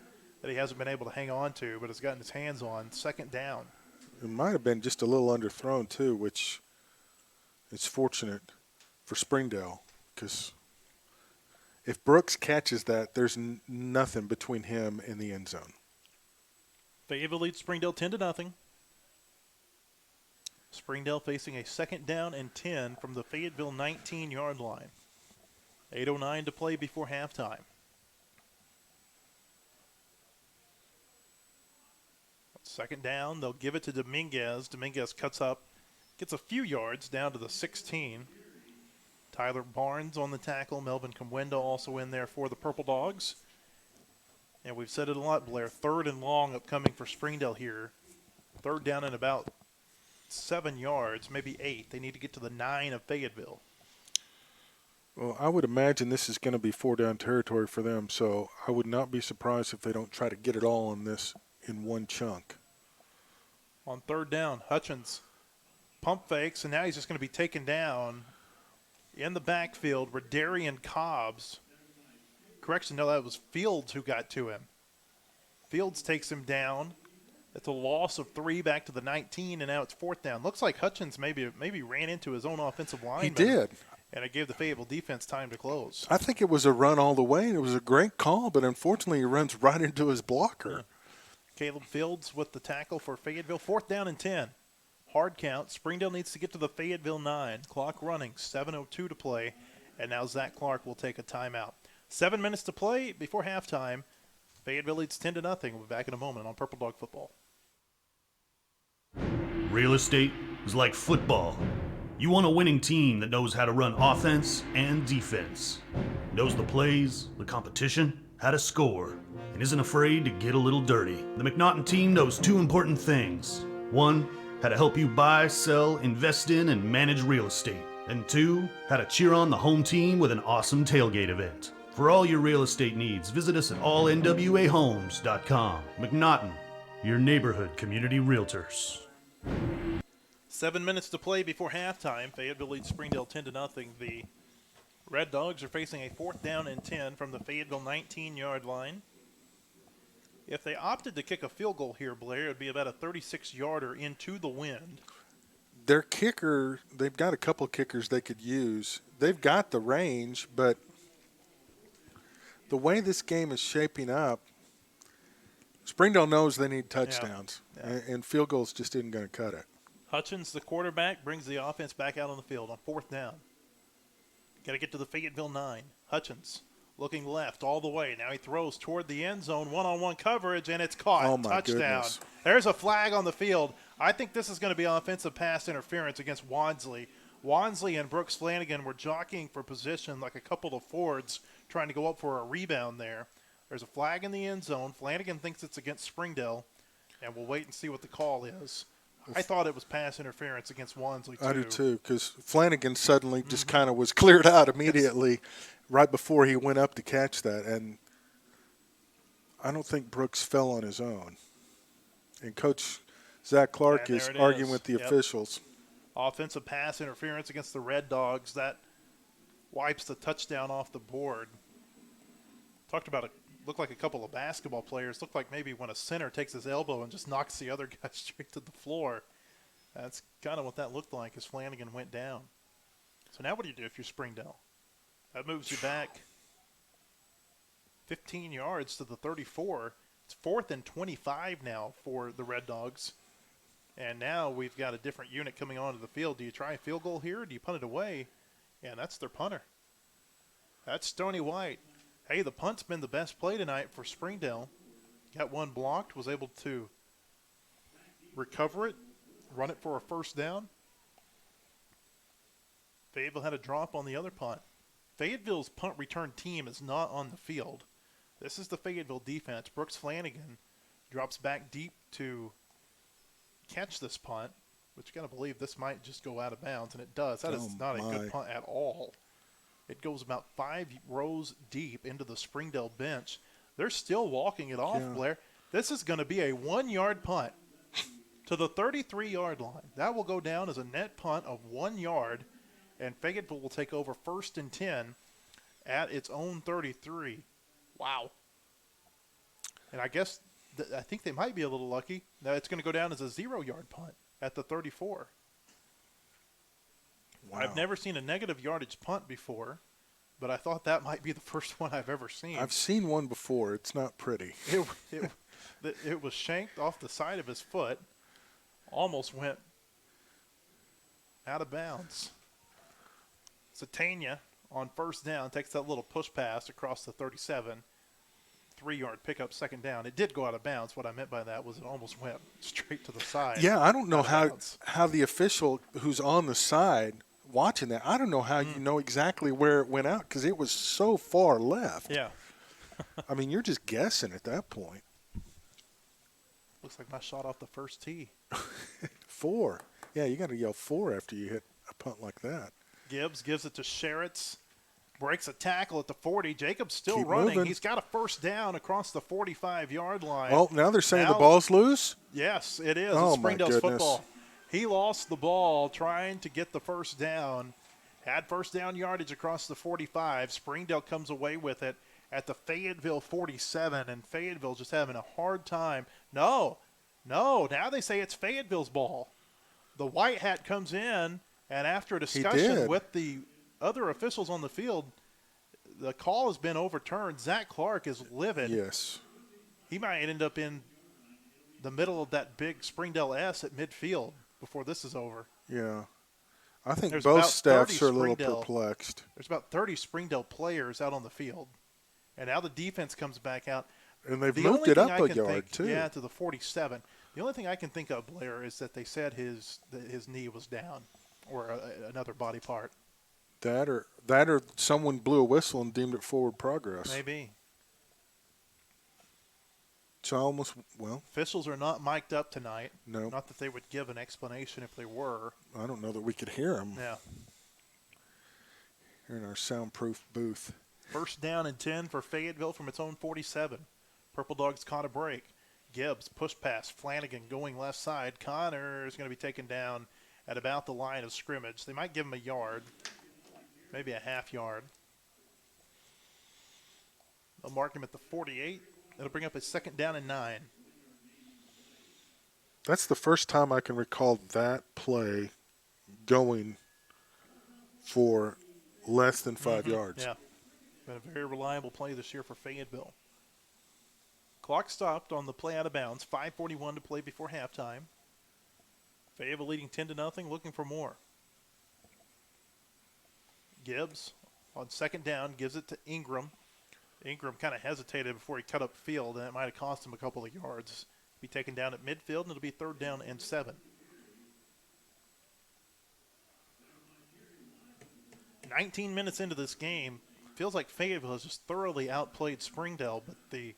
that he hasn't been able to hang on to, but has gotten his hands on. 2nd down. It might have been just a little underthrown, too, which is fortunate for Springdale because if Brooks catches that, there's nothing between him and the end zone. Fayetteville leads Springdale 10-0. Springdale facing a 2nd down and 10 from the Fayetteville 19-yard line. 8:09 to play before halftime. Second down, they'll give it to Dominguez. Dominguez cuts up, gets a few yards down to the 16. Tyler Barnes on the tackle. Melvin Comwenda also in there for the Purple Dogs. And we've said it a lot, Blair. 3rd and long upcoming for Springdale here. 3rd down and about 7 yards, maybe 8. They need to get to the 9 of Fayetteville. Well, I would imagine this is going to be 4-down territory for them, so I would not be surprised if they don't try to get it all in this in one chunk. On 3rd down, Hutchins pump fakes, and now he's just going to be taken down in the backfield where Darian Cobbs. Correction, no, that was Fields who got to him. Fields takes him down. It's a loss of 3 back to the 19, and now it's 4th down. Looks like Hutchins maybe ran into his own offensive lineman. He did. And it gave the Fayetteville defense time to close. I think it was a run all the way, and it was a great call, but unfortunately he runs right into his blocker. Yeah. Caleb Fields with the tackle for Fayetteville. 4th down and 10. Hard count. Springdale needs to get to the Fayetteville 9. Clock running. 7:02 to play. And now Zach Clark will take a timeout. 7 minutes to play before halftime. Fayetteville leads 10-0. We'll be back in a moment on Purple Dog Football. Real estate is like football. You want a winning team that knows how to run offense and defense, knows the plays, the competition, how to score, and isn't afraid to get a little dirty. The McNaughton team knows 2 important things. 1, how to help you buy, sell, invest in, and manage real estate. And 2, how to cheer on the home team with an awesome tailgate event. For all your real estate needs, visit us at allnwahomes.com. McNaughton, your neighborhood community realtors. 7 minutes to play before halftime. Fayetteville leads Springdale 10-0. The Red Dogs are facing a 4th down and 10 from the Fayetteville 19-yard line. If they opted to kick a field goal here, Blair, it would be about a 36-yarder into the wind. Their kicker, they've got a couple of kickers they could use. They've got the range, but the way this game is shaping up, Springdale knows they need touchdowns, and field goals just isn't going to cut it. Hutchins, the quarterback, brings the offense back out on the field on 4th down. Got to get to the Fayetteville 9. Hutchins looking left all the way. Now he throws toward the end zone, one-on-one coverage, and it's caught. Oh, my Touchdown. goodness. There's a flag on the field. I think this is going to be offensive pass interference against Wansley. Wansley and Brooks Flanagan were jockeying for position like a couple of Fords trying to go up for a rebound there. There's a flag in the end zone. Flanagan thinks it's against Springdale, and we'll wait and see what the call is. I thought it was pass interference against Wansley, too. I do, too, because Flanagan suddenly just kind of was cleared out immediately right before he went up to catch that. And I don't think Brooks fell on his own. And Coach Zach Clark is arguing with the officials. Offensive pass interference against the Red Dogs. That wipes the touchdown off the board. Talked about it. Looked like a couple of basketball players. Looked like maybe when a center takes his elbow and just knocks the other guy straight to the floor. That's kind of what that looked like as Flanagan went down. So now what do you do if you're Springdale? That moves you back 15 yards to the 34. It's 4th and 25 now for the Red Dogs. And now we've got a different unit coming onto the field. Do you try a field goal here or do you punt it away? And that's their punter. That's Stoney White. Hey, the punt's been the best play tonight for Springdale. Got one blocked, was able to recover it, run it for a 1st down. Fayetteville had a drop on the other punt. Fayetteville's punt return team is not on the field. This is the Fayetteville defense. Brooks Flanagan drops back deep to catch this punt, which you got to believe this might just go out of bounds, and it does. That is not a good punt at all. It goes about 5 rows deep into the Springdale bench. They're still walking it off, Blair. This is going to be a 1-yard punt to the 33-yard line. That will go down as a net punt of 1 yard, and Fayetteville will take over 1st and 10 at its own 33. Wow. And I guess I think they might be a little lucky. Now it's going to go down as a 0-yard punt at the 34. Wow. I've never seen a negative yardage punt before, but I thought that might be the first one I've ever seen. I've seen one before. It's not pretty. It was shanked off the side of his foot, almost went out of bounds. Satania on 1st down takes that little push pass across the 37. 3-yard pickup, 2nd down. It did go out of bounds. What I meant by that was it almost went straight to the side. Yeah, I don't know how the official who's on the side watching that, I don't know how you know exactly where it went out because it was so far left. Yeah. I mean, you're just guessing at that point. Looks like my shot off the first tee. 4. Yeah, you got to yell 4 after you hit a punt like that. Gibbs gives it to Sherritts. breaks a tackle at the 40. Jacobs still Keep running. moving. He's got a first down across the 45-yard line. Oh, now they're saying Now- the ball's loose? Yes, it is. Oh, It's my Springdale's goodness. football. He lost the ball trying to get the first down. Had first down yardage across the 45. Springdale comes away with it at the Fayetteville 47, and Fayetteville just having a hard time. No, now they say it's Fayetteville's ball. The white hat comes in, and after a discussion did. with the other officials on the field, the call has been overturned. Zach Clark is livid. Yes. He might end up in the middle of that big Springdale S at midfield before this is over. Yeah. I think There's both about staffs 30 are a little Springdale. perplexed. There's about 30 Springdale players out on the field. And now the defense comes back out. And they've The moved only it thing up I a can yard, think- too. Yeah, to the 47. The only thing I can think of, Blair, is that they said his knee was down or another body part. That or someone blew a whistle and deemed it forward progress. Maybe. So almost, well, Officials are not mic'd up tonight. No. Not that they would give an explanation if they were. I don't know that we could hear them Yeah. here in our soundproof booth. First down and 10 for Fayetteville from its own 47. Purple Dogs caught a break. Gibbs, push pass. Flanagan going left side. Connor is going to be taken down at about the line of scrimmage. They might give him a yard, maybe a half yard. They'll mark him at the 48. It'll bring up a second down and 9. That's the first time I can recall that play going for less than 5 yards. Yeah. Been a very reliable play this year for Fayetteville. Clock stopped on the play out of bounds. 5:41 to play before halftime. Fayetteville leading 10-0, looking for more. Gibbs on second down gives it to Ingram. Ingram kind of hesitated before he cut up field, and it might have cost him a couple of yards. Be taken down at midfield, and it'll be third down and 7. 19 minutes into this game, feels like Fayetteville has just thoroughly outplayed Springdale, but the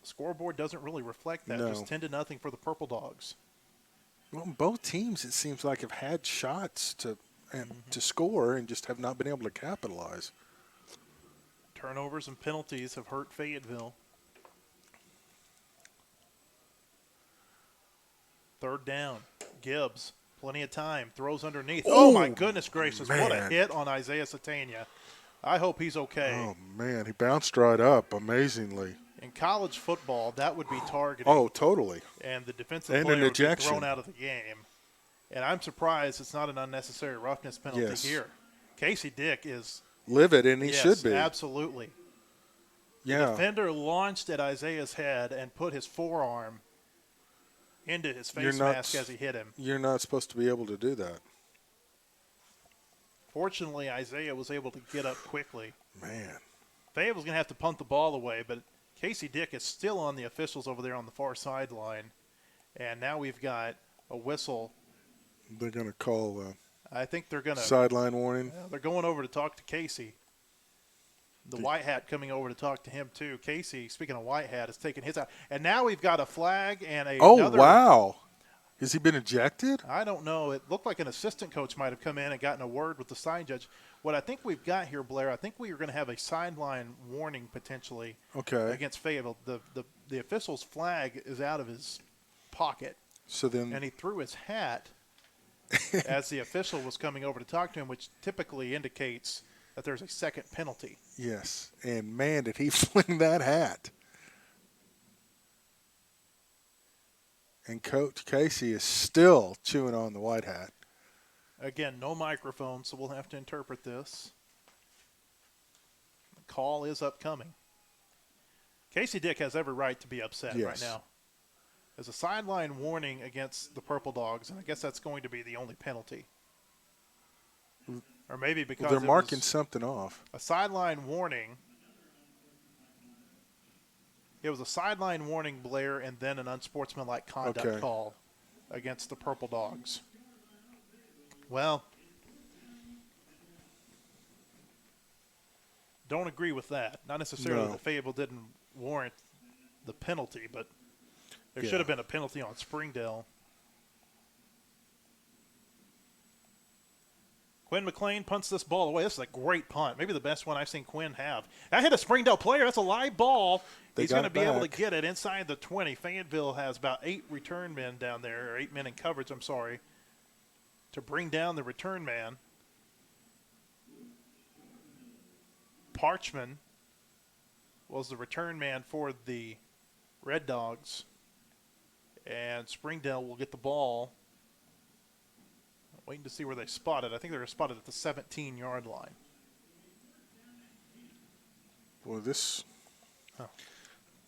scoreboard doesn't really reflect that. No. Just 10-0 for the Purple Dogs. Well, both teams, it seems like, have had shots to score and just have not been able to capitalize. Turnovers and penalties have hurt Fayetteville. Third down. Gibbs, plenty of time, throws underneath. Oh, my goodness gracious. What a man. hit on Isaiah Satania. I hope he's okay. Oh, man, he bounced right up amazingly. In college football, that would be targeting. Oh, totally. And the defensive And player an would be ejection. thrown out of the game. And I'm surprised it's not an unnecessary roughness penalty Yes. here. Casey Dick is Livid, and he yes, should be. absolutely. Yeah. Defender launched at Isaiah's head and put his forearm into his face not- mask as he hit him. You're not supposed to be able to do that. Fortunately, Isaiah was able to get up quickly. Man. Fayetteville's going to have to punt the ball away, but Casey Dick is still on the officials over there on the far sideline. And now we've got a whistle. They're going to call I think they're going to sideline warning. they're going over to talk to Casey. The white hat coming over to talk to him too. Casey, speaking of white hat, is taking his out. And now we've got a flag and another. Wow. Has he been ejected? I don't know. It looked like an assistant coach might have come in and gotten a word with the sign judge. What I think we've got here, Blair, I think we are going to have a sideline warning potentially Okay. against Fayetteville. The official's flag is out of his pocket, So then, and he threw his hat as the official was coming over to talk to him, which typically indicates that there's a second penalty. yes. And, man, did he fling that hat. And Coach Casey is still chewing on the white hat. Again, no microphone, so we'll have to interpret this. The call is upcoming. Casey Dick has every right to be upset right Yes. now. There's a sideline warning against the Purple Dogs, and I guess that's going to be the only penalty. Or maybe because They're it marking was something off. a sideline warning. It was a sideline warning, Blair, and then an unsportsmanlike conduct Okay. call against the Purple Dogs. Well, don't agree with that. Not necessarily No. that Fayetteville didn't warrant the penalty, but there Yeah. should have been a penalty on Springdale. Quinn McLean punts this ball away. This is a great punt. Maybe the best one I've seen Quinn have. That hit a Springdale player. That's a live ball. He's going to be able to get it inside the 20. Fayetteville has about 8 return men down there, or 8 men in coverage, I'm sorry, to bring down the return man. Parchman was the return man for the Red Dogs. And Springdale will get the ball. Waiting to see where they spot it. I think they were spotted at the 17-yard line. Boy, this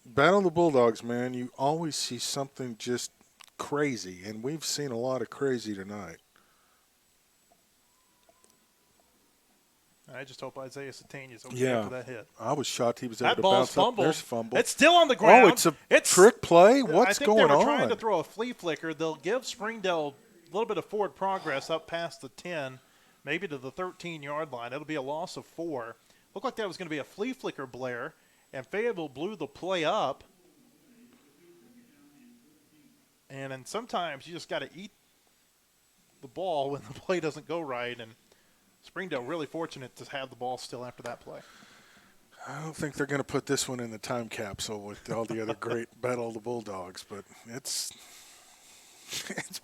Battle of the Bulldogs, man, you always see something just crazy, and we've seen a lot of crazy tonight. I just hope Isaiah Satania's okay after that hit. I was shocked he was able That to ball's bounce up. fumbled. There's fumble. It's still on the ground. Oh, it's a trick play? What's going on? I think they were trying to throw a flea flicker. They'll give Springdale a little bit of forward progress up past the 10, maybe to the 13-yard line. It'll be a loss of 4. Looked like that was going to be a flea flicker, Blair, and Fayetteville blew the play up. And then sometimes you just got to eat the ball when the play doesn't go right, and Springdale really fortunate to have the ball still after that play. I don't think they're going to put this one in the time capsule with all the other great Battle of the Bulldogs, but it's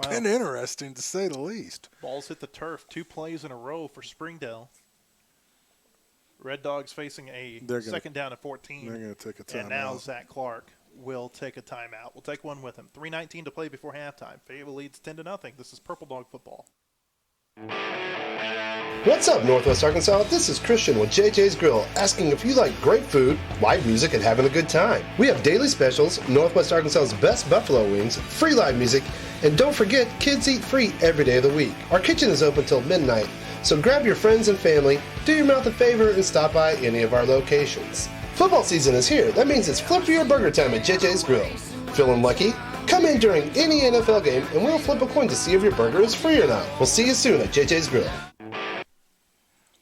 been interesting to say the least. Balls hit the turf 2 plays in a row for Springdale. Red Dogs facing a second down at 14. They're going to take a timeout. And now Zach Clark will take a timeout. We'll take one with him. 3:19 to play before halftime. Fayetteville leads 10-0. This is Purple Dog football. What's up, Northwest Arkansas? This is Christian with JJ's Grill, asking if you like great food, live music, and having a good time. We have daily specials, Northwest Arkansas's best buffalo wings, free live music, and don't forget, kids eat free every day of the week. Our kitchen is open till midnight, so grab your friends and family, do your mouth a favor, and stop by any of our locations. Football season is here. That means it's flip for your burger time at JJ's Grill. Feeling lucky? Come in during any NFL game, and we'll flip a coin to see if your burger is free or not. We'll see you soon at JJ's Grill.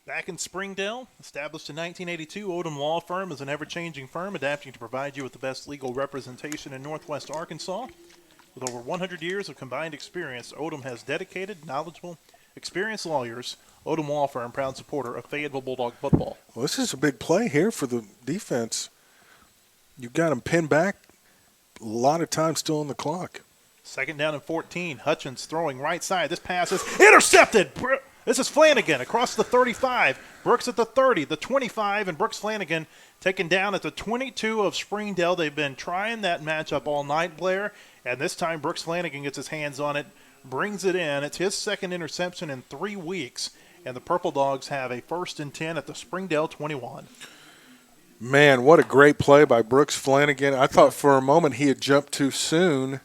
Back in Springdale, established in 1982, Odom Law Firm is an ever-changing firm adapting to provide you with the best legal representation in Northwest Arkansas. With over 100 years of combined experience, Odom has dedicated, knowledgeable, experienced lawyers. Odom Law Firm, proud supporter of Fayetteville Bulldog football. Well, this is a big play here for the defense. You've got them pinned back. A lot of time still on the clock. Second down and 14. Hutchins throwing right side. This pass is intercepted. This is Flanagan across the 35. Brooks at the 30, the 25, and Brooks Flanagan taken down at the 22 of Springdale. They've been trying that matchup all night, Blair, and this time Brooks Flanagan gets his hands on it, brings it in. It's his second interception in 3 weeks, and the Purple Dogs have a 1st and 10 at the Springdale 21. Man, what a great play by Brooks Flanagan. I thought for a moment he had jumped too soon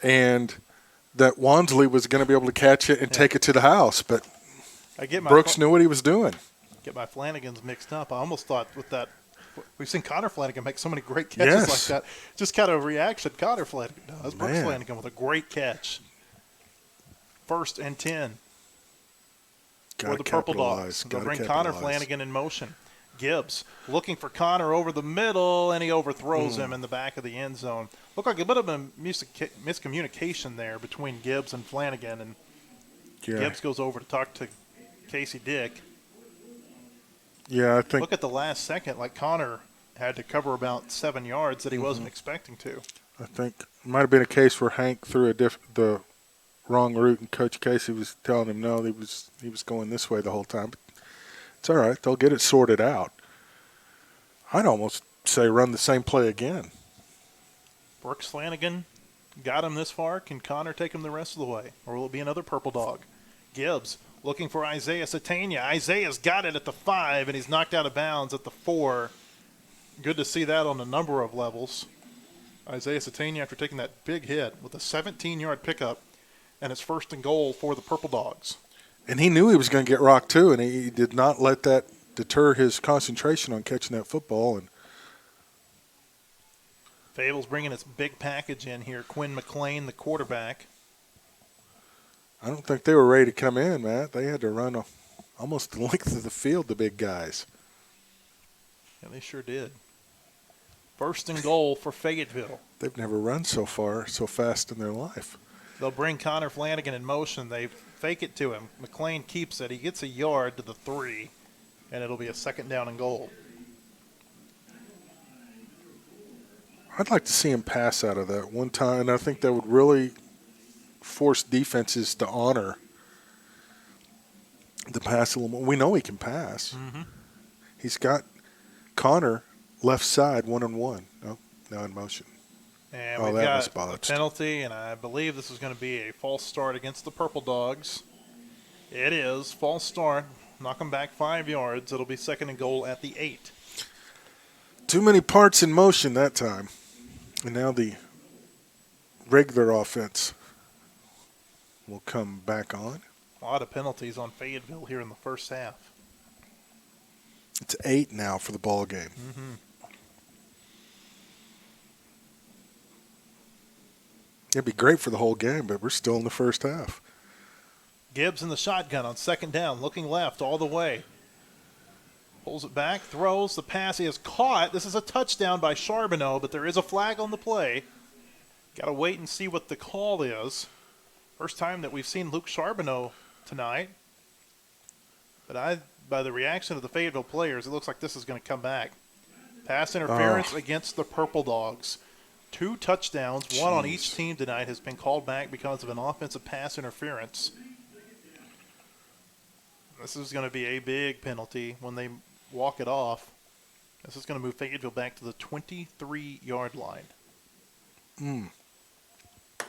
and that Wansley was going to be able to catch it and take it to the house, but Brooks knew what he was doing. Get my Flanagans mixed up. I almost thought with that, we've seen Connor Flanagan make so many great catches like that. Just kind of a reaction Connor Flanagan does. Brooks Flanagan with a great catch. 1st and 10 for the Purple Dogs. They'll bring Connor Flanagan in motion. Gibbs looking for Connor over the middle, and he overthrows him in the back of the end zone. Looked like a bit of a miscommunication there between Gibbs and Flanagan, and Gibbs goes over to talk to Casey Dick. Yeah, I think. Look at the last second, like Connor had to cover about 7 yards that he wasn't expecting to. I think it might have been a case where Hank threw the wrong route, and Coach Casey was telling him no, he was going this way the whole time. But it's all right. They'll get it sorted out. I'd almost say run the same play again. Brooks Flanagan got him this far. Can Connor take him the rest of the way? Or will it be another Purple Dog? Gibbs looking for Isaiah Satania. Isaiah's got it at the 5, and he's knocked out of bounds at the 4. Good to see that on a number of levels. Isaiah Satania, after taking that big hit with a 17-yard pickup, and it's 1st and goal for the Purple Dogs. And he knew he was going to get rocked too, and he did not let that deter his concentration on catching that football. And Fayetteville's bringing its big package in here. Quinn McLean, the quarterback. I don't think they were ready to come in, Matt. They had to run almost the length of the field, the big guys. Yeah, they sure did. 1st and goal for Fayetteville. They've never run so fast in their life. They'll bring Connor Flanagan in motion. They've fake it to him. McLean keeps it. He gets a yard to the 3, and it'll be a 2nd down and goal. I'd like to see him pass out of that one time, and I think that would really force defenses to honor the pass a little more. We know he can pass. Mm-hmm. He's got Connor left side 1-on-1. Oh, now in motion. And Oh, we've that got was a botched. penalty, and I believe this is going to be a false start against the Purple Dogs. It is. False start. Knock them back 5 yards. It'll be 2nd and goal at the 8. Too many parts in motion that time. And now the regular offense will come back on. A lot of penalties on Fayetteville here in the first half. It's 8 now for the ball game. Mm-hmm. It'd be great for the whole game, but we're still in the first half. Gibbs in the shotgun on 2nd down, looking left all the way. Pulls it back, throws, the pass he is caught. This is a touchdown by Charbonneau, but there is a flag on the play. Got to wait and see what the call is. First time that we've seen Luke Charbonneau tonight. But by the reaction of the Fayetteville players, it looks like this is going to come back. Pass interference against the Purple Dogs. 2 touchdowns, one on each team tonight, has been called back because of an offensive pass interference. This is going to be a big penalty when they walk it off. This is going to move Fayetteville back to the 23-yard line.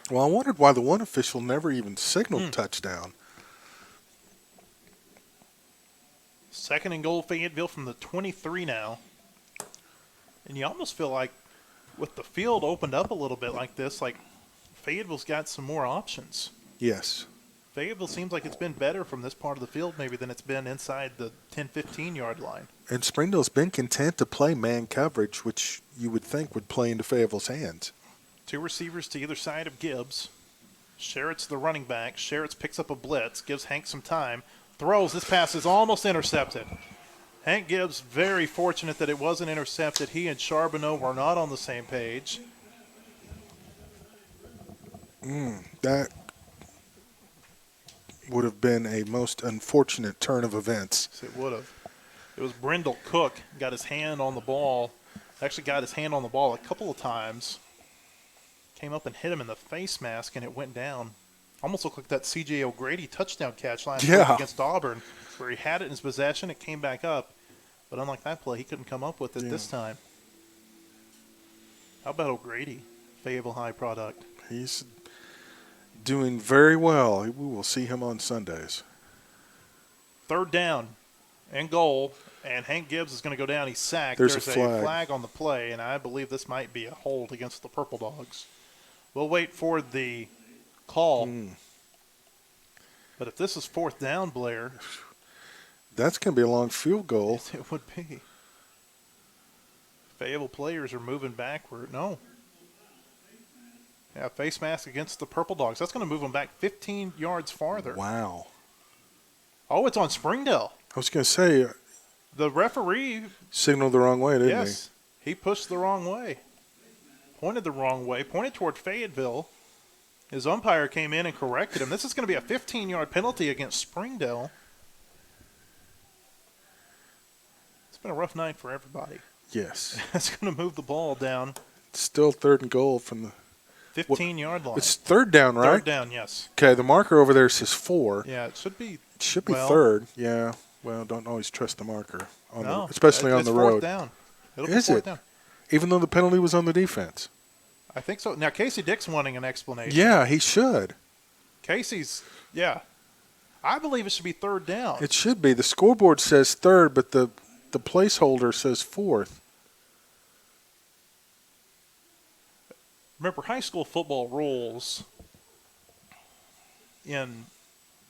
Well, I wondered why the one official never even signaled touchdown. 2nd and goal, Fayetteville from the 23 now. And you almost feel like with the field opened up a little bit like this, like Fayetteville's got some more options. Yes. Fayetteville seems like it's been better from this part of the field maybe than it's been inside the 10, 15-yard line. And Springdale's been content to play man coverage, which you would think would play into Fayetteville's hands. 2 receivers to either side of Gibbs. Sherritt's the running back. Sherritt picks up a blitz, gives Hank some time, throws. This pass is almost intercepted. Hank Gibbs very fortunate that it wasn't intercepted. He and Charbonneau were not on the same page. That would have been a most unfortunate turn of events. Yes, it would have. It was Brendel Cook got his hand on the ball. Actually got his hand on the ball a couple of times. Came up and hit him in the face mask, and it went down. Almost looked like that C.J. O'Grady touchdown catch last week against Auburn, where he had it in his possession. It came back up. But unlike that play, he couldn't come up with it this time. How about O'Grady, Fayetteville High product? He's doing very well. We will see him on Sundays. 3rd down and goal, and Hank Gibbs is going to go down. He's sacked. There's a flag. flag on the play, and I believe this might be a hold against the Purple Dogs. We'll wait for the call. But if this is 4th down, Blair, that's going to be a long field goal. yes, it would be. Fayetteville players are moving backward. No. Yeah, face mask against the Purple Dogs. That's going to move them back 15 yards farther. Wow. Oh, it's on Springdale. I was going to say, The referee, signaled the wrong way, didn't yes, he pushed the wrong way. Pointed the wrong way, pointed toward Fayetteville. His umpire came in and corrected him. This is going to be a 15-yard penalty against Springdale. It's been a rough night for everybody. he? Yes. It's going to move the ball down Still 3rd and goal from the 15-yard line. It's 3rd down, right? 3rd down, yes. Okay, the marker over there says 4. Yeah, it should be. It should be well, 3rd. Yeah. Well, don't always trust the marker, No, especially on it's the 4th road. down. It'll Is be 4th it? down. Even though the penalty was on the defense. I think so. Now, Casey Dick's wanting an explanation. Yeah, he should. Casey's, yeah. I believe it should be 3rd down. It should be. The scoreboard says 3rd, but the placeholder says 4th. Remember, high school football rules in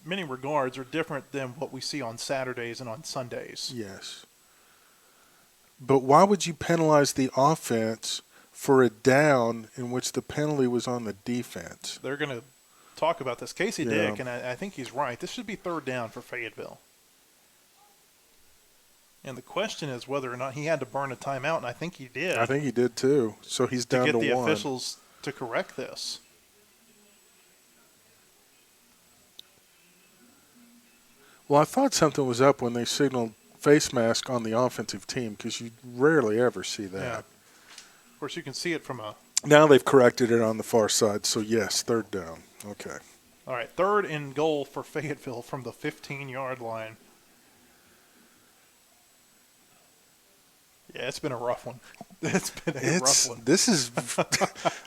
many regards are different than what we see on Saturdays and on Sundays. Yes. But why would you penalize the offense for a down in which the penalty was on the defense? They're going to talk about this. Casey Yeah. Dick, and I think he's right, this should be 3rd down for Fayetteville. And the question is whether or not he had to burn a timeout, and I think he did. I think he did too. So he's down to to get the 1. officials to correct this. Well, I thought something was up when they signaled face mask on the offensive team because you rarely ever see that. Yeah. Of course, you can see it from a. Now they've corrected it on the far side, so yes, third down. Okay. All right, 3rd and goal for Fayetteville from the 15-yard line. Yeah, it's been a rough one. It's been a rough one. This is,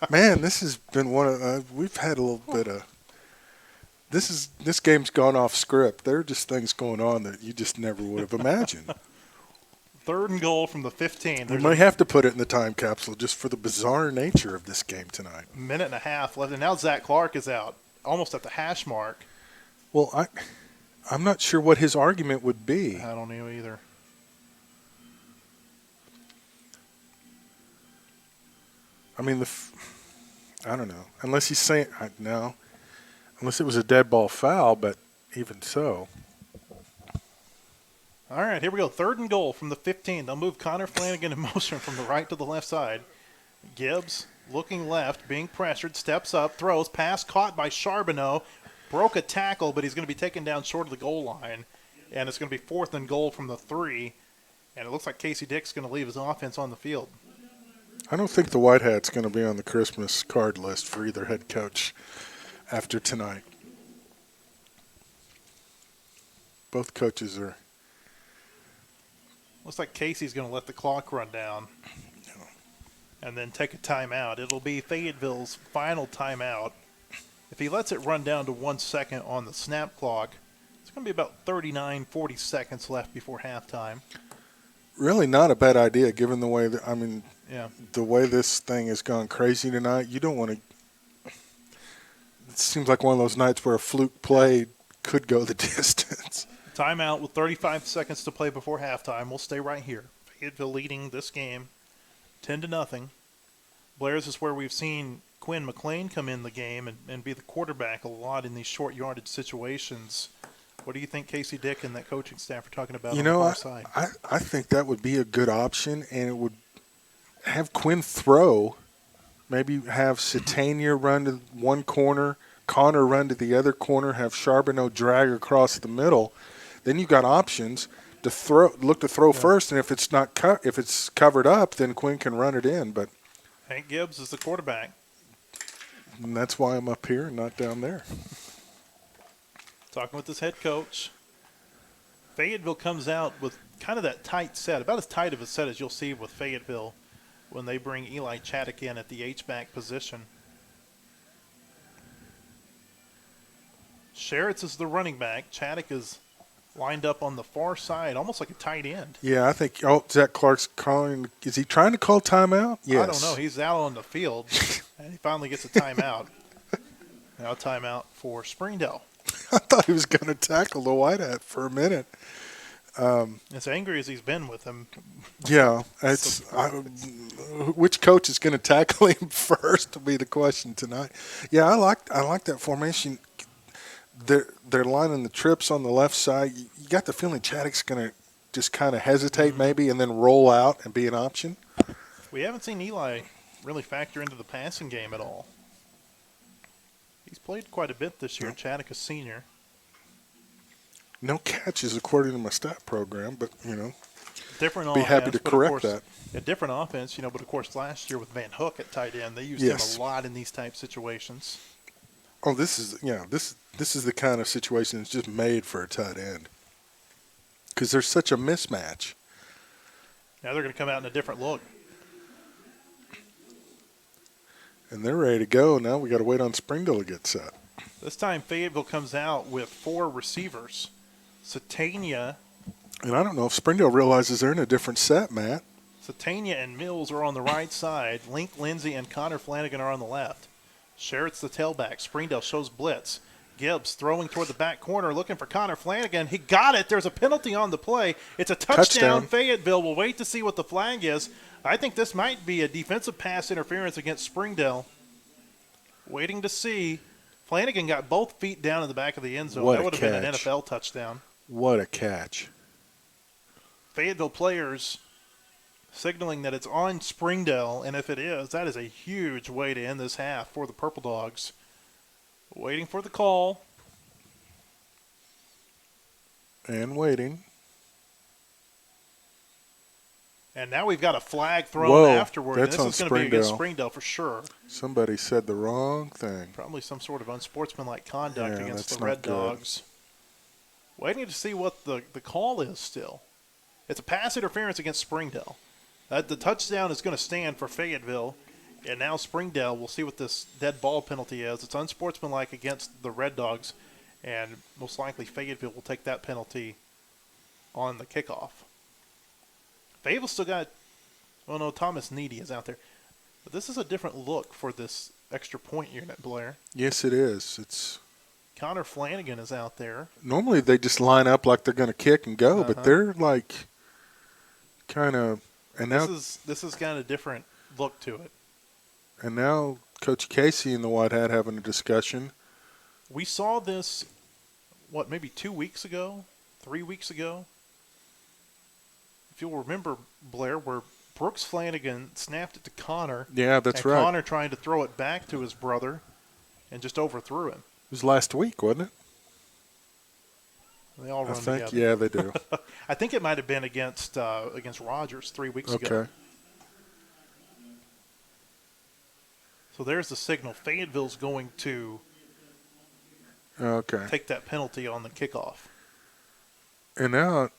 man, this has been one of, we've had a little bit of, this game's gone off script. There are just things going on that you just never would have imagined. 3rd and goal from the 15. We might have to put it in the time capsule just for the bizarre nature of this game tonight. Minute and a half left, and now Zach Clark is out, almost at the hash mark. Well, I'm not sure what his argument would be. I don't know either. I mean, I don't know. Unless he's saying no, unless it was a dead ball foul, but even so. All right, here we go. 3rd and goal from the 15. They'll move Connor Flanagan in motion from the right to the left side. Gibbs looking left, being pressured, steps up, throws, pass caught by Charbonneau. Broke a tackle, but he's going to be taken down short of the goal line. And it's going to be 4th and goal from the 3. And it looks like Casey Dick's going to leave his offense on the field. I don't think the White Hat's going to be on the Christmas card list for either head coach after tonight. Both coaches are. Looks like Casey's going to let the clock run down and then take a timeout. It'll be Fayetteville's final timeout. If he lets it run down to 1 second on the snap clock, it's going to be about 39, 40 seconds left before halftime. Really not a bad idea given the way that, Yeah. the way this thing has gone crazy tonight. You don't want to. It seems like one of those nights where a fluke play could go the distance. Timeout with 35 seconds to play before halftime. We'll stay right here. Fayetteville leading this game 10-0. Blair's is where we've seen Quinn McLean come in the game and be the quarterback a lot in these short yardage situations. What do you think Casey Dick and that coaching staff are talking about on the far side? I think that would be a good option, and it would have Quinn throw, maybe have Satania run to one corner, Connor run to the other corner, have Charbonneau drag across the middle. Then you've got options to throw first, and if it's not if it's covered up, then Quinn can run it in. But Hank Gibbs is the quarterback. And that's why I'm up here and not down there. Talking with his head coach. Fayetteville comes out with kind of that tight set, about as tight of a set as you'll see with Fayetteville when they bring Eli Chaddock in at the H-back position. Sherritts is the running back. Chaddock is lined up on the far side, almost like a tight end. Yeah, I think Zach Clark's calling. Is he trying to call timeout? Yes. I don't know. He's out on the field, and he finally gets a timeout. Now a timeout for Springdale. I thought he was going to tackle the White Hat for a minute. As angry as he's been with him. Yeah, which coach is going to tackle him first will be the question tonight. Yeah, I like that formation. They're lining the trips on the left side. You got the feeling Chaddock's going to just kind of hesitate maybe and then roll out and be an option. We haven't seen Eli really factor into the passing game at all. He's played quite a bit this year. Chaddock, a senior. No catches according to my stat program, but, Different be offense, happy to but correct of course, that. A different offense, but of course last year with Van Hook at tight end, they used Yes. him a lot in these type situations. Oh, this is the kind of situation that's just made for a tight end because there's such a mismatch. Now they're going to come out in a different look. And they're ready to go. Now we got to wait on Springdale to get set. This time Fayetteville comes out with 4 receivers. Satania. And I don't know if Springdale realizes they're in a different set, Matt. Satania and Mills are on the right side. Link Lindsay and Connor Flanagan are on the left. Sherritt's the tailback. Springdale shows blitz. Gibbs throwing toward the back corner, looking for Connor Flanagan. He got it. There's a penalty on the play. It's a touchdown. Fayetteville. We'll wait to see what the flag is. I think this might be a defensive pass interference against Springdale. Waiting to see. Flanagan got both feet down in the back of the end zone. What That would a have been an catch. NFL touchdown. What a catch. Fayetteville players signaling that it's on Springdale, and if it is, that is a huge way to end this half for the Purple Dogs. Waiting for the call. And waiting. And now we've got a flag thrown Whoa, afterward. that's This on is going to be against Springdale. Springdale for sure. Somebody said the wrong thing. Probably some sort of unsportsmanlike conduct Yeah, against that's the Red not good. Dogs. Waiting to see what the call is still. It's a pass interference against Springdale. The touchdown is going to stand for Fayetteville, and now Springdale, we'll see what this dead ball penalty is. It's unsportsmanlike against the Red Dogs, and most likely Fayetteville will take that penalty on the kickoff. Fayetteville still got, oh no, Thomas Needy is out there. But this is a different look for this extra point unit, Blair. Yes, it is. It's Connor Flanagan is out there. normally they just line up like they're going to kick and go, but they're like kind of. And now, This is kind of a different look to it. and now Coach Casey and the White Hat having a discussion. We saw this, maybe 2 weeks ago, 3 weeks ago? If you'll remember, Blair, where Brooks Flanagan snapped it to Connor. Yeah, that's and right. Connor trying to throw it back to his brother and just overthrew him. It was last week, wasn't it? They all I run think. together. Yeah, they do. I think it might have been against Rogers 3 weeks ago. Okay. So there's the signal. Fayetteville's going to Okay. take that penalty on the kickoff. And now,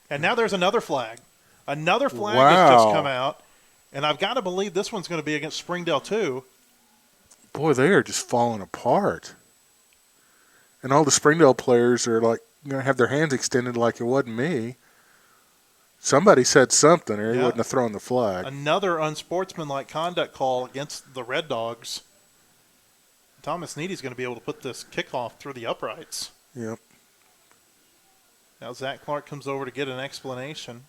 And now there's another flag. Another flag has just Wow. come out. And I've got to believe this one's going to be against Springdale too. boy, they are just falling apart. And all the Springdale players are like going to have their hands extended like it wasn't me. Somebody said something, or he Yeah. wouldn't have thrown the flag. Another unsportsmanlike conduct call against the Red Dogs. Thomas Needy's going to be able to put this kickoff through the uprights. Yep. Now Zach Clark comes over to get an explanation.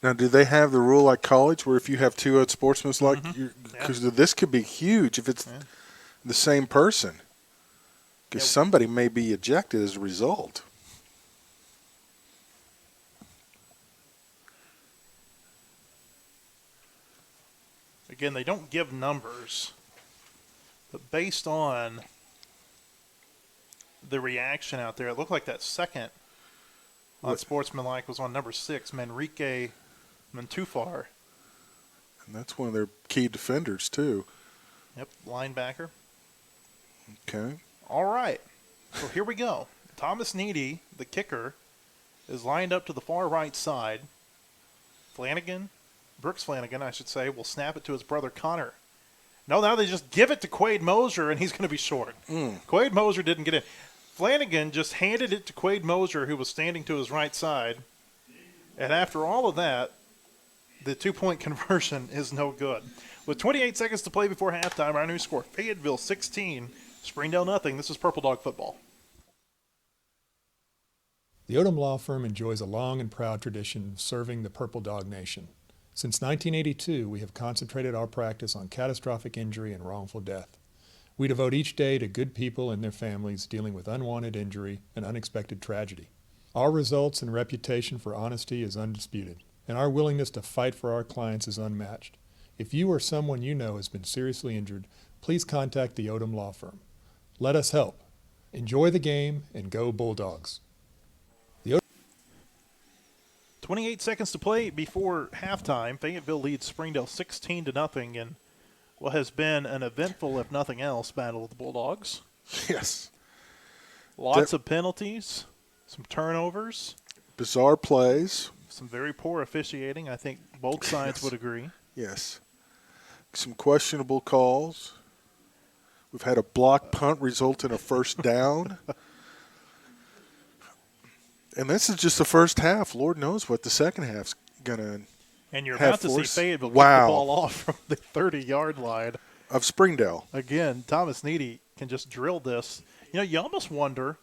Now, do they have the rule like college where if you have two unsportsmanlike, because this could be huge if it's the same person, because Yeah. somebody may be ejected as a result. Again, they don't give numbers, but based on the reaction out there, it looked like that second unsportsmanlike was on number 6, Manrique Mantufar. And that's one of their key defenders, too. Yep, linebacker. Okay. All right, so here we go. Thomas Needy, the kicker, is lined up to the far right side. Brooks Flanagan, I should say, will snap it to his brother Connor. No, now they just give it to Quade Mosier, and he's going to be short. Quade Mosier didn't get in. Flanagan just handed it to Quade Mosier, who was standing to his right side. And after all of that, the two-point conversion is no good. With 28 seconds to play before halftime, our new score, Fayetteville 16, Springdale nothing. This is Purple Dog Football. The Odom Law Firm enjoys a long and proud tradition of serving the Purple Dog Nation. Since 1982, we have concentrated our practice on catastrophic injury and wrongful death. We devote each day to good people and their families dealing with unwanted injury and unexpected tragedy. Our results and reputation for honesty is undisputed, and our willingness to fight for our clients is unmatched. If you or someone you know has been seriously injured, please contact the Odom Law Firm. Let us help. Enjoy the game and go Bulldogs. 28 seconds to play before halftime. Fayetteville leads Springdale 16-0 in what has been an eventful, if nothing else, battle of the Bulldogs. Yes. Lots of penalties, some turnovers, Bizarre plays. some very poor officiating. I think both sides would agree. Yes. Some questionable calls. We've had a block punt result in a first down. And this is just the first half. Lord knows what the second half's going to And you're have about to see force. Fayetteville kick Wow. the ball off from the 30-yard line. of Springdale. Again, Thomas Needy can just drill this. You know, you almost wonder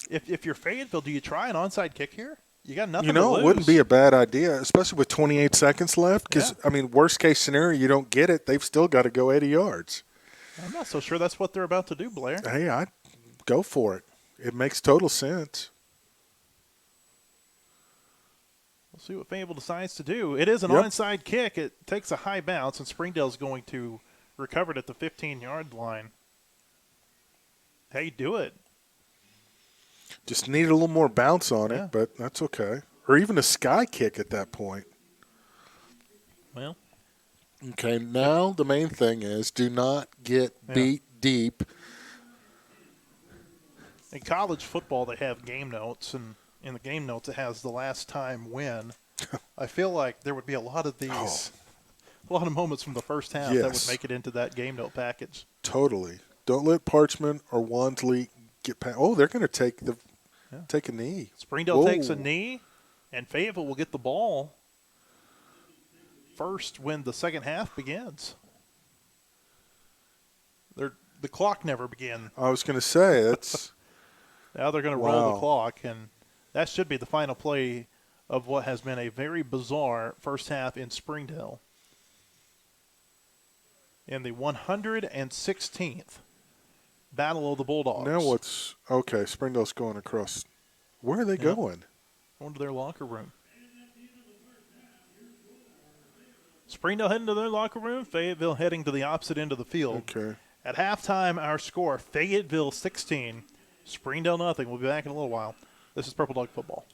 if you're Fayetteville, do you try an onside kick here? You got nothing You to know, lose. it wouldn't be a bad idea, especially with 28 seconds left. Because, Yeah. I mean, worst case scenario, you don't get it. They've still got to go 80 yards. I'm not so sure that's what they're about to do, Blair. Hey, I'd go for it. It makes total sense. We'll see what Fayetteville decides to do. It is an Yep. onside kick. It takes a high bounce, and Springdale's going to recover it at the 15-yard line. Hey, do it. Just needed a little more bounce on Yeah. it, but that's okay. Or even a sky kick at that point. Well, Okay, now the main thing is do not get Yeah. beat deep. in college football, they have game notes, and in the game notes, it has the last time win. I feel like there would be a lot of these, a lot of moments from the first half that would Yes. make it into that game note package. Totally. Don't let Parchment or Wansley get past. Oh, they're going to take a knee. Springdale takes a Whoa. knee, and Fayetteville will get the ball first when the second half begins. The clock never began. I was going to say, that's Now they're going to roll the Wow. clock, and that should be the final play of what has been a very bizarre first half in Springdale. In the 116th Battle of the Bulldogs. now what's okay. Springdale's going across. Where are they Yeah. going? Going to their locker room. Springdale heading to their locker room. Fayetteville heading to the opposite end of the field. Okay. At halftime, our score, Fayetteville 16, Springdale nothing. We'll be back in a little while. This is Purple Dog Football.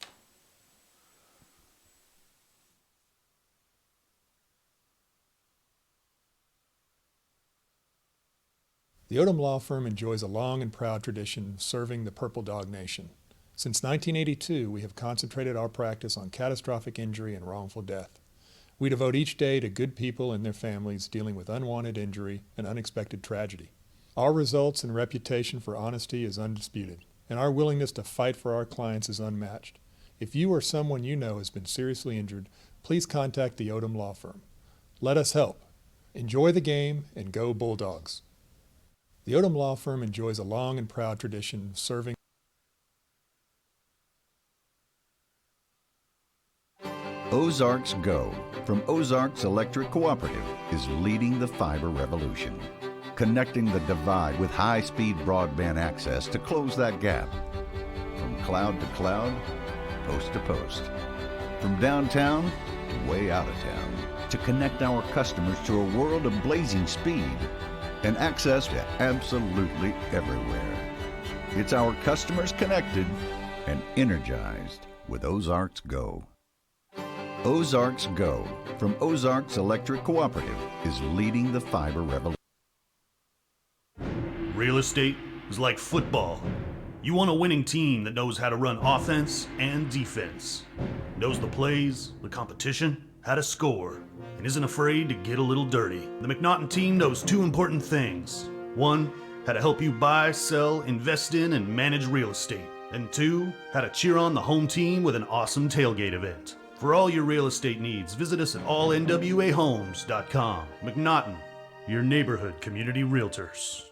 The Odom Law Firm enjoys a long and proud tradition of serving the Purple Dog Nation. Since 1982, we have concentrated our practice on catastrophic injury and wrongful death. We devote each day to good people and their families dealing with unwanted injury and unexpected tragedy. Our results and reputation for honesty is undisputed, and our willingness to fight for our clients is unmatched. If you or someone you know has been seriously injured, please contact the Odom Law Firm. Let us help. Enjoy the game and go Bulldogs. The Odom Law Firm enjoys a long and proud tradition of serving. Ozarks Go from Ozarks Electric Cooperative is leading the fiber revolution, connecting the divide with high-speed broadband access to close that gap. From cloud to cloud, post to post. From downtown to way out of town, to connect our customers to a world of blazing speed and access to absolutely everywhere. It's our customers connected and energized with Ozarks Go. Ozarks Go from Ozarks Electric Cooperative is leading the fiber revolution. Real estate is like football. You want a winning team that knows how to run offense and defense, knows the plays, the competition, how to score, and isn't afraid to get a little dirty. The McNaughton team knows two important things. One, how to help you buy, sell, invest in, and manage real estate. And two, how to cheer on the home team with an awesome tailgate event. For all your real estate needs, visit us at allnwahomes.com. McNaughton, your neighborhood community realtors.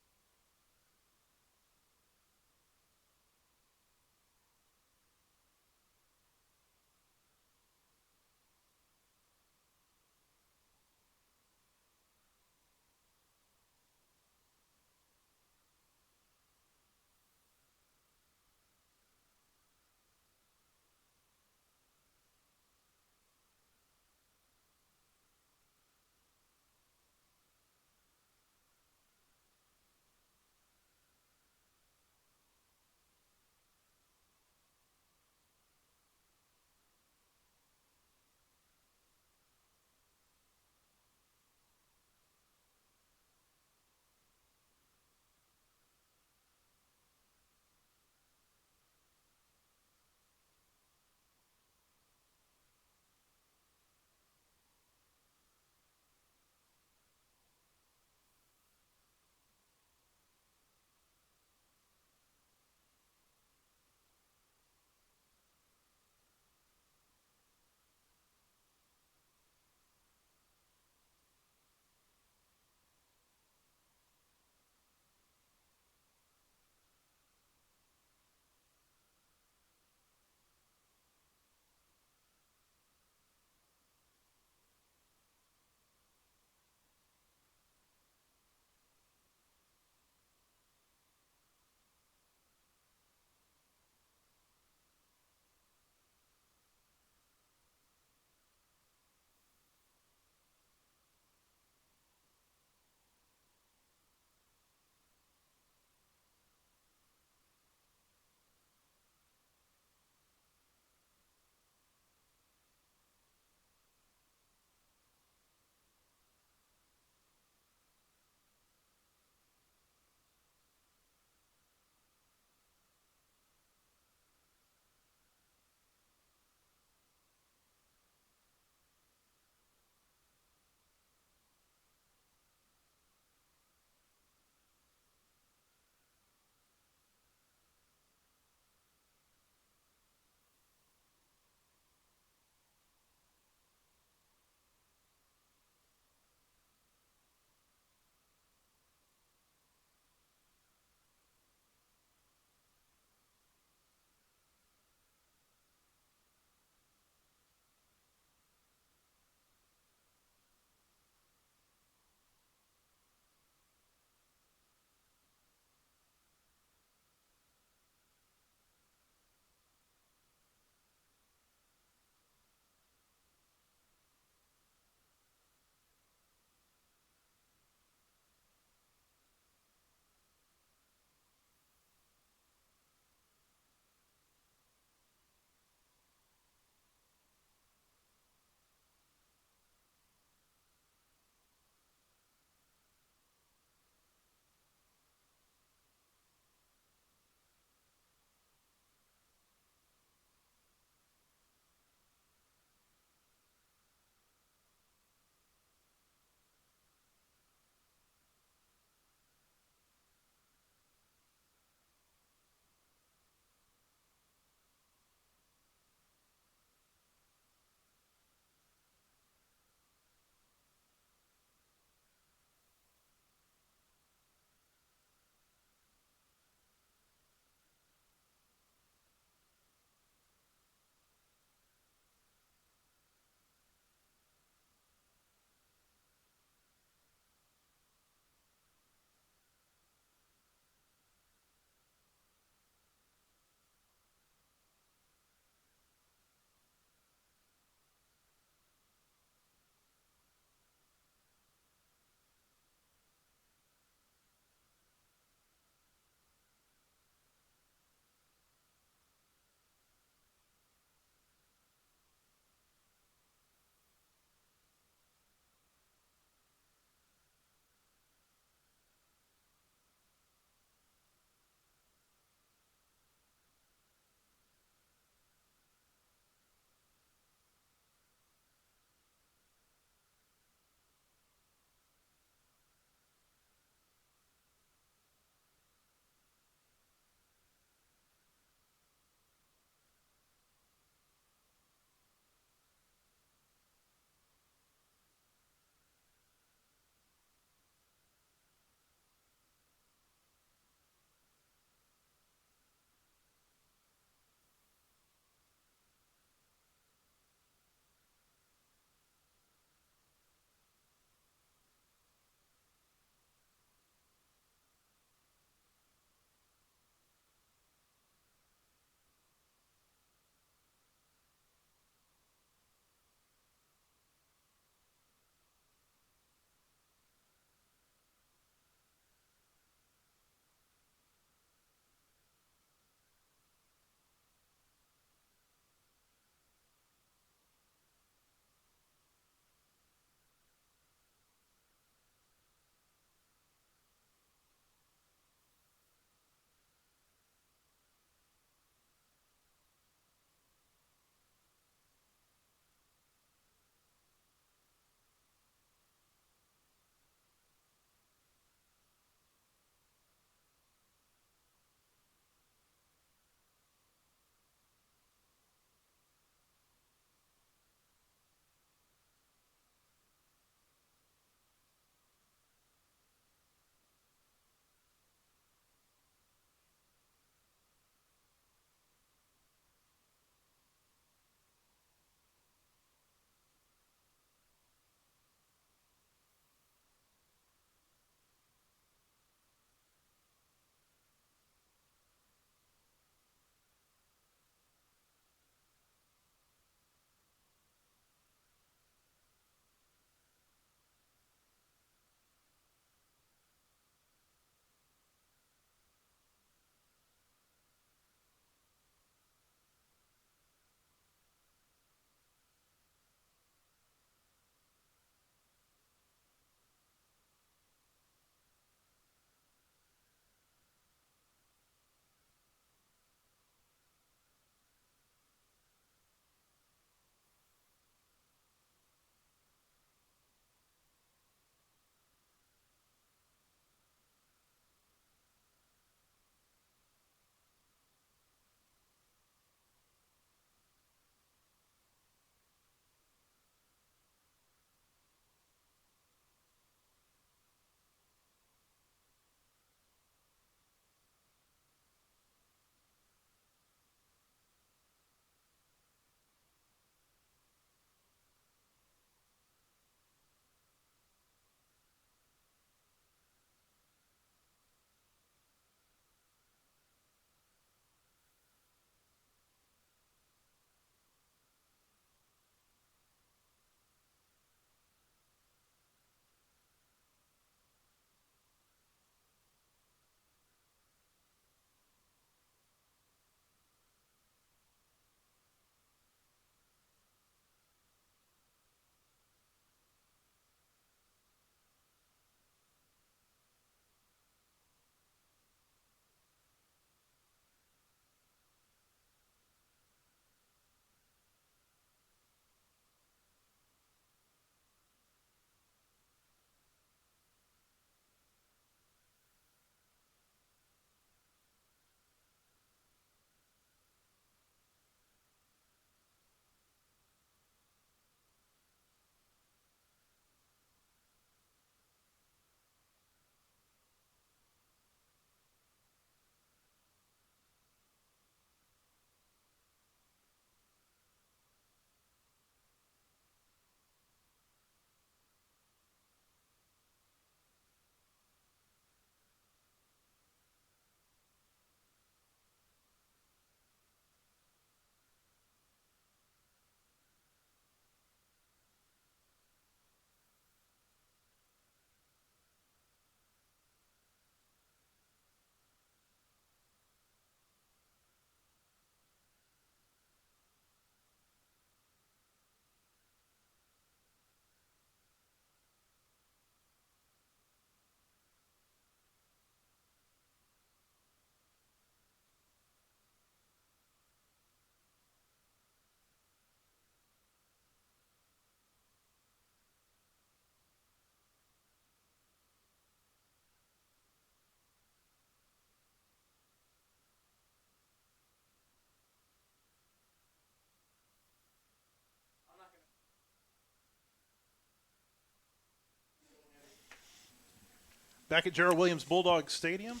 Back at Gerald Williams Bulldog Stadium,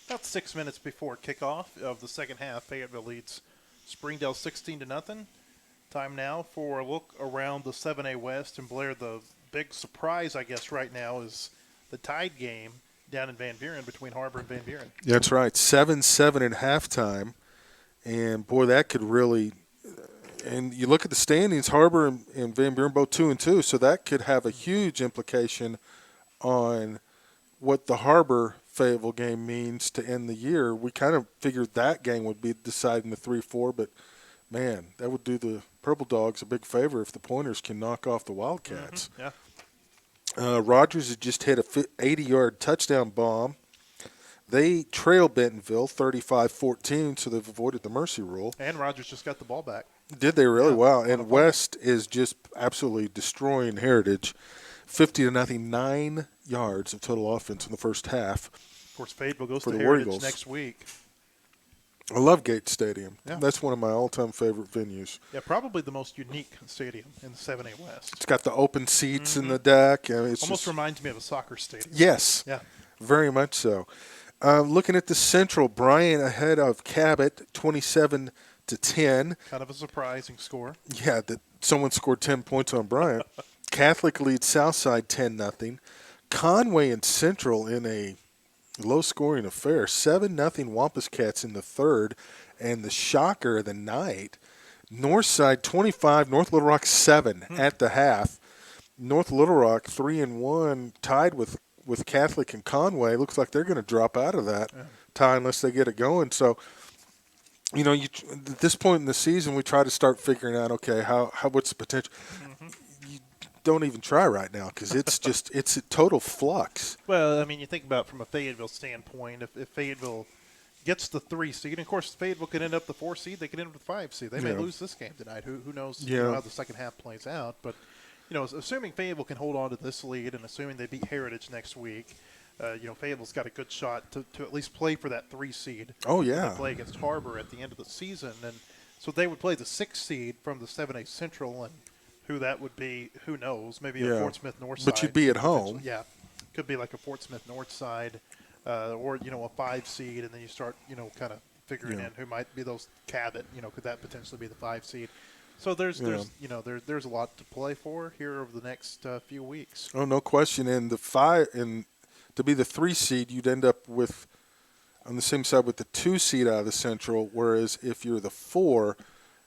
about 6 minutes before kickoff of the second half, Fayetteville leads Springdale 16-0. Time now for a look around the 7A West. And Blair, the big surprise, I guess, right now is the tied game down in Van Buren between Harbor and Van Buren. That's right, 7-7 at halftime. And, boy, that could really – and you look at the standings, Harbor and Van Buren both 2-2, so that could have a huge implication on what the Harbor Fayetteville game means to end the year. We kind of figured that game would be deciding the 3-4, but, man, that would do the Purple Dogs a big favor if the Pointers can knock off the Wildcats. Mm-hmm. Yeah. Rogers had just hit a 80-yard touchdown bomb. They trail Bentonville 35-14, so they've avoided the mercy rule. And Rogers just got the ball back. Did they really? Wow. And West is just absolutely destroying Heritage. 50-0, 9 yards of total offense in the first half. Of course, Fayetteville goes for to the War Heritage Eagles next week. I love Gate Stadium. Yeah. That's one of my all-time favorite venues. Yeah, probably the most unique stadium in the 7A West. It's got the open seats in the deck. I mean, it's Almost just, reminds me of a soccer stadium. yes. Yeah. Very much so. Looking at the Central, Bryant ahead of Cabot, 27-10. Kind of a surprising score. Yeah, that someone scored 10 points on Bryant. Catholic leads Southside 10-0. Conway and Central in a low-scoring affair, 7-0 Wampus Cats in the third, and the shocker of the night, Northside 25, North Little Rock 7 at the half. North Little Rock 3-1, tied with Catholic and Conway. Looks like they're going to drop out of that tie unless they get it going. So, you know, at this point in the season, we try to start figuring out, okay, how what's the potential. You don't even try right now because it's a total flux. Well, I mean, you think about it from a Fayetteville standpoint. If Fayetteville gets the 3 seed, and of course Fayetteville could end up the 4 seed, they could end up the 5 seed. They may lose this game tonight. Who knows how the second half plays out. But, you know, assuming Fayetteville can hold on to this lead and assuming they beat Heritage next week, you know, Fayetteville's got a good shot to at least play for that 3 seed. Oh, yeah. They play against Harbor at the end of the season. And so they would play the 6 seed from the 7A Central, and who that would be, who knows? Maybe a Fort Smith North side. But you'd be at home. Yeah. Could be like a Fort Smith North side or, you know, a 5 seed, and then you start, you know, kind of figuring in who might be those Cabot, you know, could that potentially be the 5 seed? So there's you know, there's a lot to play for here over the next few weeks. Oh, no question. And the 5 and to be the 3 seed, you'd end up with on the same side with the 2 seed out of the Central. Whereas if you're the 4,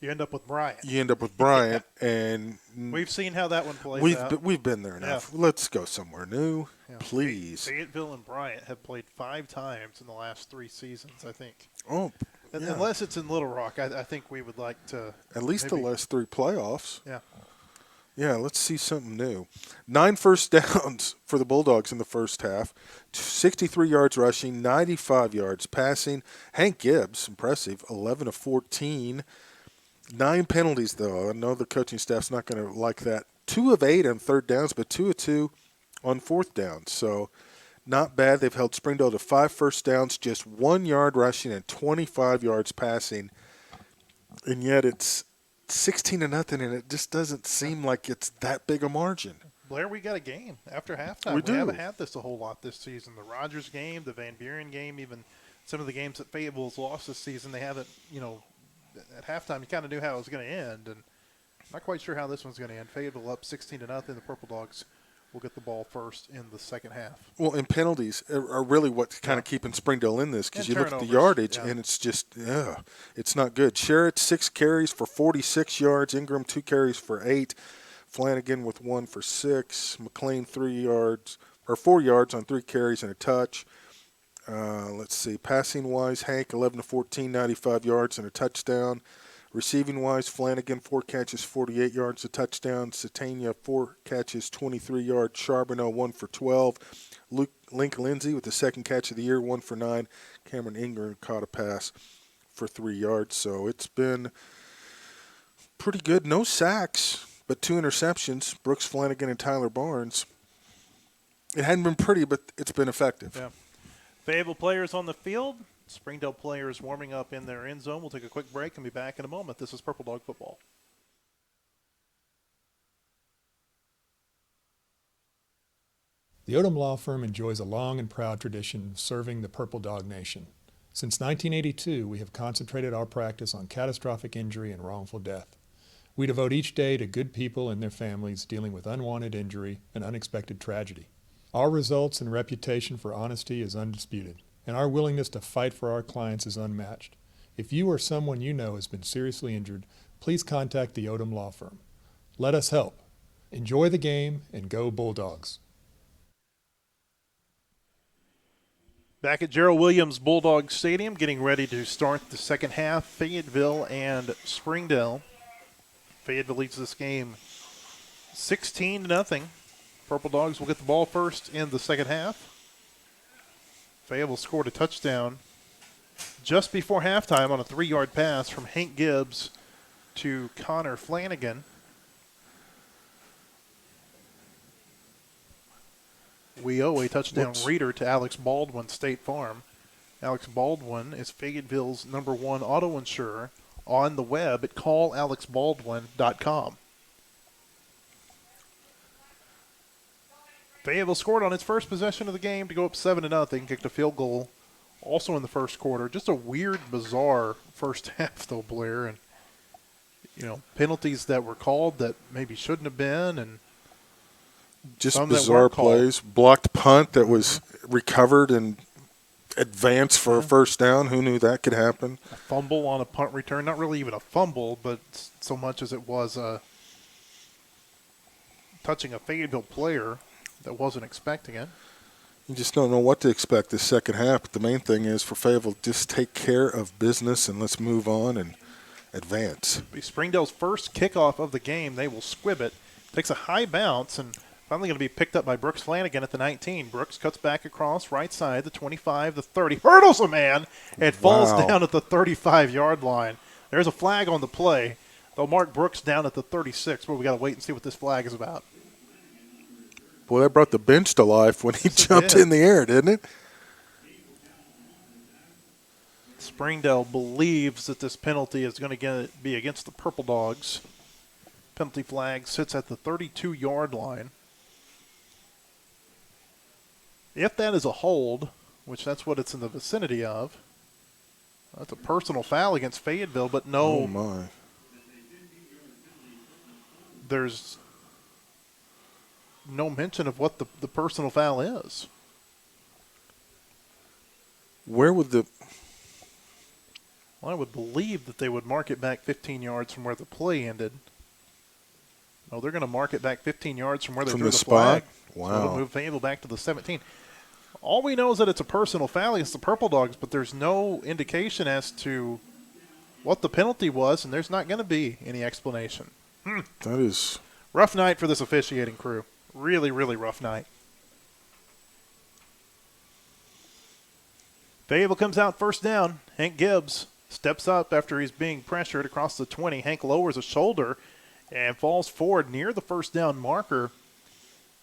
you end up with Bryant. And we've seen how that one plays out. We've been there enough. Yeah. Let's go somewhere new, please. Fayetteville and Bryant have played 5 times in the last 3 seasons, I think. Oh. Unless it's in Little Rock, I think we would like to. At least the last 3 playoffs. Yeah. Yeah, let's see something new. 9 first downs for the Bulldogs in the first half. 63 yards rushing, 95 yards passing. Hank Gibbs, impressive, 11 of 14. 9 penalties, though. I know the coaching staff's not going to like that. 2 of 8 on third downs, but 2 of 2 on fourth downs. So not bad. They've held Springdale to 5 first downs, just 1 yard rushing and 25 yards passing. And yet it's 16-0, and it just doesn't seem like it's that big a margin. Blair, we got a game after halftime. We haven't had this a whole lot this season. The Rogers game, the Van Buren game, even some of the games that Fayetteville's lost this season, they haven't, you know, at halftime you kind of knew how it was going to end, and not quite sure how this one's going to end. Fayetteville up 16-0. The Purple Dogs will get the ball first in the second half. Well, and penalties are really what's kind of keeping Springdale in this, because you look at the yardage, and it's just, it's not good. Sherritt, 6 carries for 46 yards. Ingram, 2 carries for 8. Flanagan with 1 for 6. McLean, 4 yards on 3 carries and a touch. Let's see. Passing-wise, Hank, 11 of 14, 95 yards and a touchdown. Receiving-wise, Flanagan, 4 catches, 48 yards, a touchdown. Satania, 4 catches, 23 yards. Charbonneau, 1 for 12. Link Lindsay with the 2nd catch of the year, 1 for 9. Cameron Ingram caught a pass for 3 yards. So it's been pretty good. No sacks, but 2 interceptions. Brooks Flanagan and Tyler Barnes. It hadn't been pretty, but it's been effective. Yeah. Fayetteville players on the field. Springdale players warming up in their end zone. We'll take a quick break and be back in a moment. This is Purple Dog Football. The Odom Law Firm enjoys a long and proud tradition of serving the Purple Dog Nation. Since 1982, we have concentrated our practice on catastrophic injury and wrongful death. We devote each day to good people and their families dealing with unwanted injury and unexpected tragedy. Our results and reputation for honesty is undisputed, and our willingness to fight for our clients is unmatched. If you or someone you know has been seriously injured, please contact the Odom Law Firm. Let us help. Enjoy the game and go Bulldogs. Back at Gerald Williams Bulldog Stadium, getting ready to start the second half, Fayetteville and Springdale. Fayetteville leads this game 16-0. Purple Dogs will get the ball first in the second half. Fayetteville scored a touchdown just before halftime on a 3-yard pass from Hank Gibbs to Connor Flanagan. We owe a touchdown reader to Alex Baldwin, State Farm. Alex Baldwin is Fayetteville's #1 auto insurer on the web at callalexbaldwin.com. Fayetteville scored on its first possession of the game to go up 7-0, kicked a field goal also in the first quarter. Just a weird, bizarre first half, though, Blair. And, penalties that were called that maybe shouldn't have been, and just bizarre plays. Blocked punt that was recovered and advanced for a first down. Who knew that could happen? A fumble on a punt return. Not really even a fumble, but so much as it was touching a Fayetteville player that wasn't expecting it. You just don't know what to expect this second half. But the main thing is for Fayetteville, just take care of business and let's move on and advance. It'll be Springdale's first kickoff of the game. They will squib it. Takes a high bounce and finally going to be picked up by Brooks Flanagan at the 19. Brooks cuts back across right side, the 25, the 30. Hurdles a man and falls down at the 35-yard line. There's a flag on the play. They'll mark Brooks down at the 36, but we got to wait and see what this flag is about. Boy, that brought the bench to life when he jumped in the air, didn't it? Springdale believes that this penalty is going to be against the Purple Dogs. Penalty flag sits at the 32-yard line. If that is a hold, which that's what it's in the vicinity of, that's a personal foul against Fayetteville, but no. Oh, my. There's no mention of what the personal foul is. Where would the... Well, I would believe that they would mark it back 15 yards from where the play ended. No, they're going to mark it back 15 yards from where they threw the flag. Wow. So it'll move Fayetteville back to the 17. All we know is that it's a personal foul against the Purple Dogs, but there's no indication as to what the penalty was, and there's not going to be any explanation. That is... Rough night for this officiating crew. Really, really rough night. Fayetteville comes out first down. Hank Gibbs steps up after he's being pressured across the 20. Hank lowers a shoulder and falls forward near the first down marker.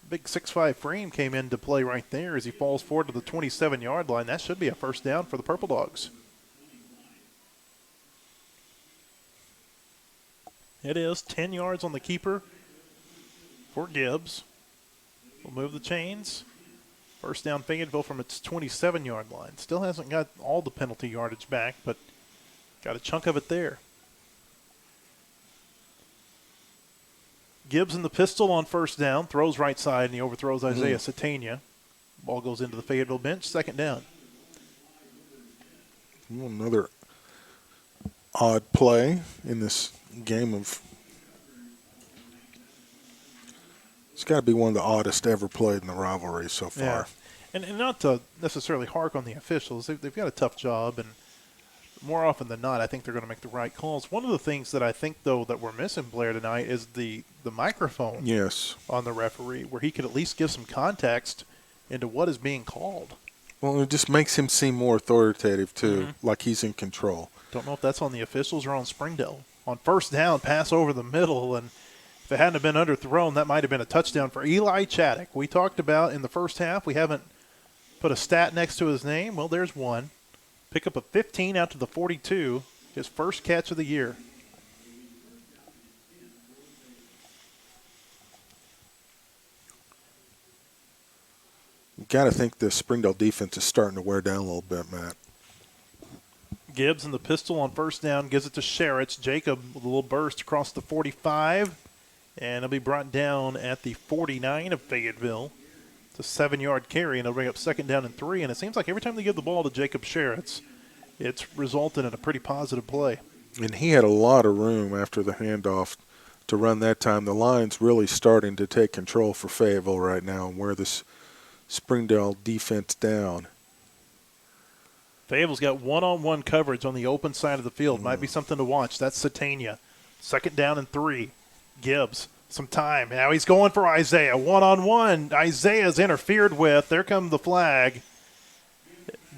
Big 6'5" frame came into play right there as he falls forward to the 27-yard line. That should be a first down for the Purple Dogs. It is 10 yards on the keeper for Gibbs. We'll move the chains. First down Fayetteville from its 27-yard line. Still hasn't got all the penalty yardage back, but got a chunk of it there. Gibbs in the pistol on first down, throws right side, and he overthrows Isaiah Satania. Ball goes into the Fayetteville bench, second down. Another odd play in this game of... It's got to be one of the oddest ever played in the rivalry so far. Yeah. And not to necessarily hark on the officials. They've got a tough job, and more often than not, I think they're going to make the right calls. One of the things that I think, though, that we're missing, Blair, tonight is the microphone on the referee, where he could at least give some context into what is being called. Well, it just makes him seem more authoritative, too, like he's in control. Don't know if that's on the officials or on Springdale. On first down, pass over the middle, and if it hadn't have been underthrown, that might have been a touchdown for Eli Chaddock. We talked about in the first half, we haven't put a stat next to his name. Well, there's one. Pick up a 15 out to the 42, his first catch of the year. You got to think the Springdale defense is starting to wear down a little bit, Matt. Gibbs in the pistol on first down, gives it to Sherritts. Jacob with a little burst across the 45, and it'll be brought down at the 49 of Fayetteville. It's a 7-yard carry, and it'll bring up second down and 3. And it seems like every time they give the ball to Jacob Sherritts, it's resulted in a pretty positive play. And he had a lot of room after the handoff to run that time. The line's really starting to take control for Fayetteville right now and wear this Springdale defense down. Fayetteville's got one-on-one coverage on the open side of the field. Might be something to watch. That's Satania. Second down and 3. Gibbs, some time. Now he's going for Isaiah. One-on-one. Isaiah's interfered with. There comes the flag.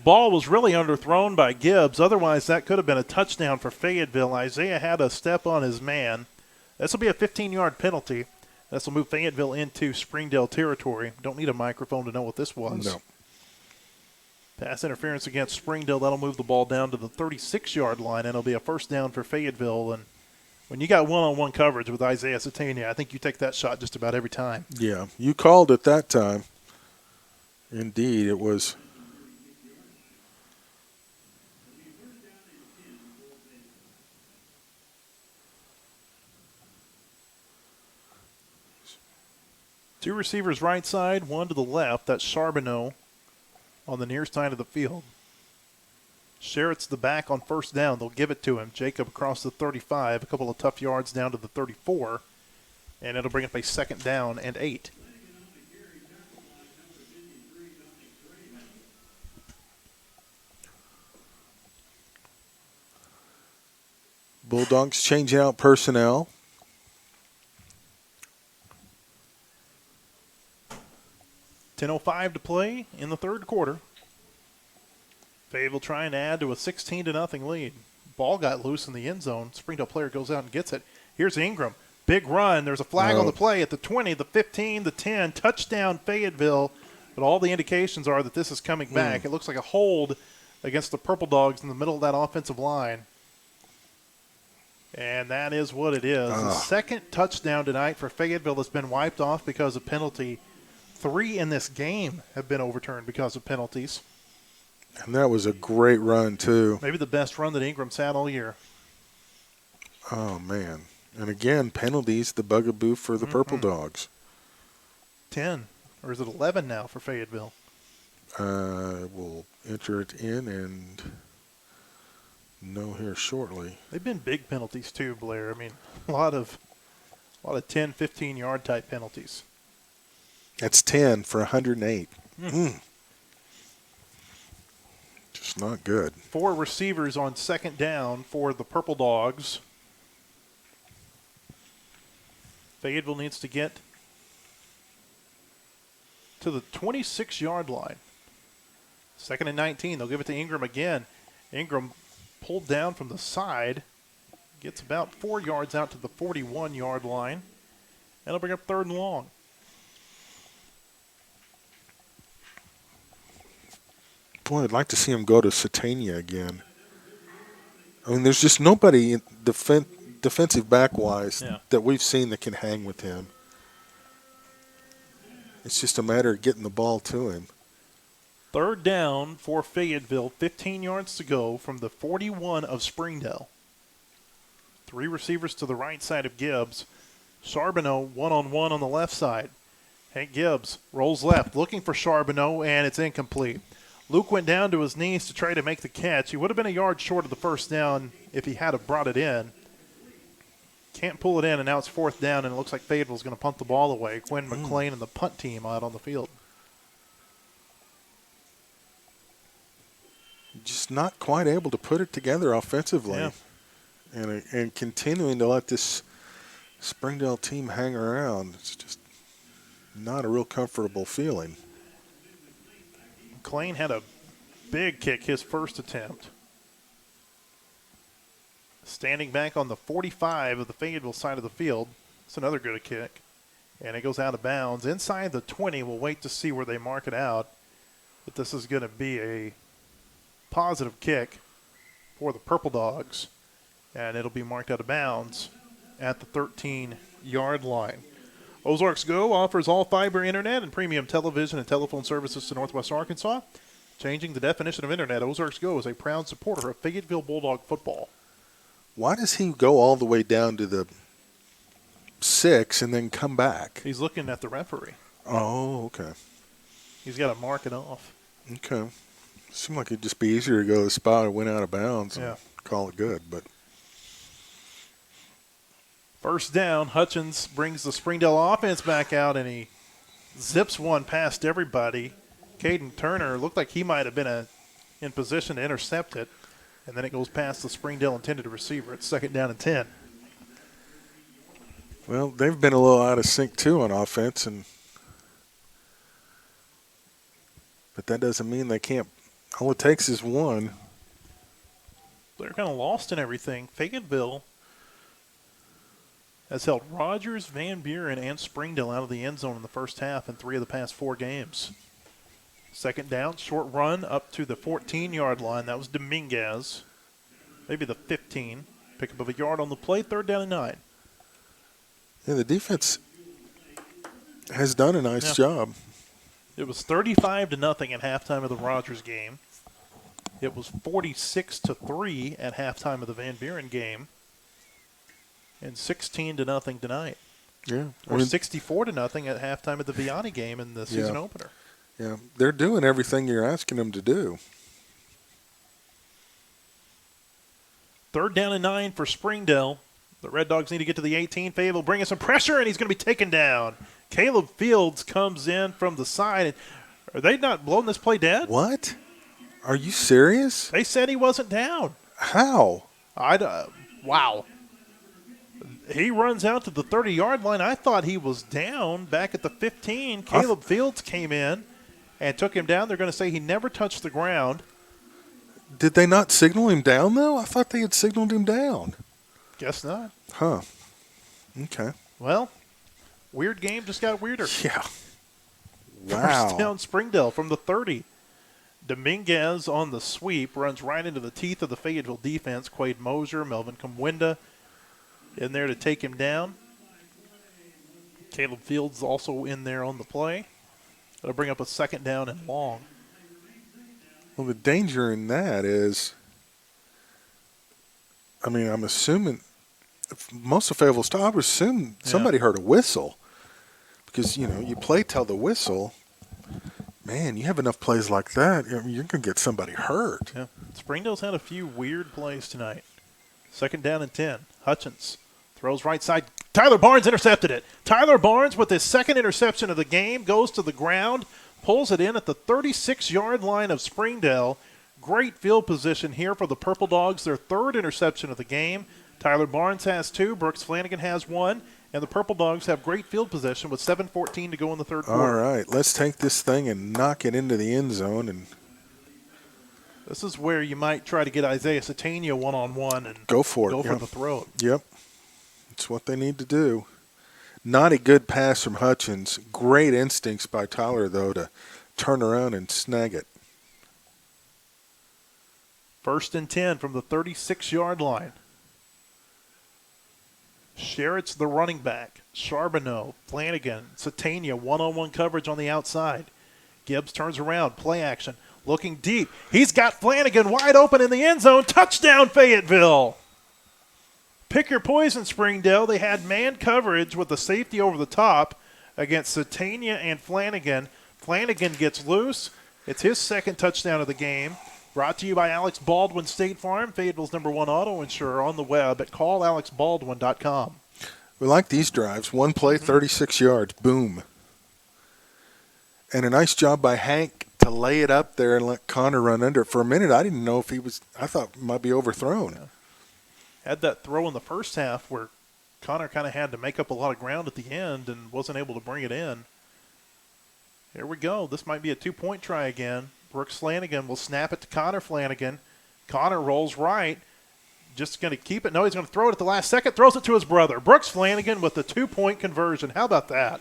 Ball was really underthrown by Gibbs. Otherwise, that could have been a touchdown for Fayetteville. Isaiah had a step on his man. This will be a 15-yard penalty. This will move Fayetteville into Springdale territory. Don't need a microphone to know what this was. No. Pass interference against Springdale. That'll move the ball down to the 36-yard line, and it'll be a first down for Fayetteville. And when you got one-on-one coverage with Isaiah Satania, I think you take that shot just about every time. Yeah, you called it that time. Indeed, it was. Two receivers right side, one to the left. That's Charbonneau on the near side of the field. Sherritt's the back on first down. They'll give it to him. Jacob across the 35, a couple of tough yards down to the 34, and it'll bring up a second down and 8. Bulldogs changing out personnel. .05 to play in the third quarter. Fayetteville trying to add to a 16-0 lead. Ball got loose in the end zone. Springdale player goes out and gets it. Here's Ingram. Big run. There's a flag on the play at the 20, the 15, the 10. Touchdown Fayetteville. But all the indications are that this is coming back. It looks like a hold against the Purple Dogs in the middle of that offensive line. And that is what it is. The second touchdown tonight for Fayetteville that's been wiped off because of penalty. 3 in this game have been overturned because of penalties. And that was a great run, too. Maybe the best run that Ingram's had all year. Oh, man. And again, penalties, the bugaboo for the Purple Dogs. 10, or is it 11 now for Fayetteville? We'll enter it in and know here shortly. They've been big penalties too, Blair. I mean, a lot of 10, 15-yard type penalties. That's 10 for 108. Just not good. 4 receivers on second down for the Purple Dogs. Fayetteville needs to get to the 26-yard line. Second and 19. They'll give it to Ingram again. Ingram pulled down from the side. Gets about 4 yards out to the 41-yard line. That'll bring up third and long. Boy, I'd like to see him go to Satania again. I mean, there's just nobody in defensive back-wise that we've seen that can hang with him. It's just a matter of getting the ball to him. Third down for Fayetteville, 15 yards to go from the 41 of Springdale. 3 receivers to the right side of Gibbs. Charbonneau one-on-one on the left side. Hank Gibbs rolls left, looking for Charbonneau, and it's incomplete. Luke went down to his knees to try to make the catch. He would have been a yard short of the first down if he had have brought it in. Can't pull it in, and now it's fourth down, and it looks like Fayetteville's going to punt the ball away. Quinn McLean and the punt team out on the field. Just not quite able to put it together offensively. Yeah. And continuing to let this Springdale team hang around. It's just not a real comfortable feeling. McLean had a big kick his first attempt. Standing back on the 45 of the Fayetteville side of the field. It's another good kick. And it goes out of bounds. Inside the 20, we'll wait to see where they mark it out. But this is going to be a positive kick for the Purple Dogs. And it'll be marked out of bounds at the 13-yard line. Ozarks Go offers all fiber internet and premium television and telephone services to Northwest Arkansas. Changing the definition of internet, Ozarks Go is a proud supporter of Fayetteville Bulldog football. Why does he go all the way down to the 6 and then come back? He's looking at the referee. Oh, okay. He's got to mark it off. Okay. Seemed like it'd just be easier to go to the spot and went out of bounds and Yeah. call it good, but First down, Hutchins brings the Springdale offense back out, and he zips one past everybody. Caden Turner looked like he might have been in position to intercept it, and then it goes past the Springdale intended receiver. It's 2nd down and 10. well, they've been a little out of sync too on offense, but that doesn't mean they can't. All it takes is one. They're kind of lost in everything. Fayetteville has held Rogers, Van Buren, and Springdale out of the end zone in the first half in 3 of the past 4 games. 2nd down, short run up to the 14-yard line. That was Dominguez. Maybe the 15. Pickup of a yard on the play, 3rd down and 9. Yeah, the defense has done a nice job. It was 35-0 at halftime of the Rogers game. It was 46-3 at halftime of the Van Buren game. And 16-0 tonight. Yeah. Or 64-0 at halftime of the Vianney game in the season opener. Yeah, they're doing everything you're asking them to do. 3rd down and 9 for Springdale. The Red Dogs need to get to the 18. Fayetteville bringing some pressure, and he's going to be taken down. Caleb Fields comes in from the side. Are they not blowing this play dead? What? Are you serious? They said he wasn't down. How? Wow. He runs out to the 30-yard line. I thought he was down back at the 15. Caleb Fields came in and took him down. They're going to say he never touched the ground. Did they not signal him down, though? I thought they had signaled him down. Guess not. Huh. Okay. Well, weird game just got weirder. Yeah. Wow. First down Springdale from the 30. Dominguez on the sweep runs right into the teeth of the Fayetteville defense. Quade Mosier, Melvin Comwinda in there to take him down. Caleb Fields also in there on the play. That'll bring up a 2nd down and long. Well, the danger in that is, I mean, I'm assuming most of Fayetteville's time, I would assume somebody heard a whistle because, you know, you play till the whistle. Man, you have enough plays like that, I mean, you're going to get somebody hurt. Yeah. Springdale's had a few weird plays tonight. 2nd down and 10. Hutchins throws right side. Tyler Barnes intercepted it. Tyler Barnes with his 2nd interception of the game goes to the ground, pulls it in at the 36-yard line of Springdale. Great field position here for the Purple Dogs, their 3rd interception of the game. Tyler Barnes has 2, Brooks Flanagan has 1, and the Purple Dogs have great field position with 7:14 to go in the 3rd quarter. All right, let's take this thing and knock it into the end zone. And this is where you might try to get Isaiah Satania one-on-one and go for it. Go for the throat. Yep. It's what they need to do. Not a good pass from Hutchins. Great instincts by Tyler, though, to turn around and snag it. 1st and 10 from the 36-yard line. Sherritt's the running back. Charbonneau, Flanagan, Satania, one-on-one coverage on the outside. Gibbs turns around, play action, looking deep. He's got Flanagan wide open in the end zone. Touchdown, Fayetteville! Pick your poison, Springdale. They had man coverage with the safety over the top against Satania and Flanagan. Flanagan gets loose. It's his 2nd touchdown of the game. Brought to you by Alex Baldwin State Farm, Fayetteville's #1 auto insurer, on the web at callalexbaldwin.com. We like these drives. One play, 36 yards. Boom. And a nice job by Hank to lay it up there and let Connor run under it. For a minute, I didn't know if he was – I thought it might be overthrown. Yeah. Had that throw in the first half where Connor kind of had to make up a lot of ground at the end and wasn't able to bring it in. Here we go. This might be a 2-point try again. Brooks Flanagan will snap it to Connor Flanagan. Connor rolls right. Just going to keep it. No, he's going to throw it at the last second. Throws it to his brother. Brooks Flanagan with the 2-point conversion. How about that?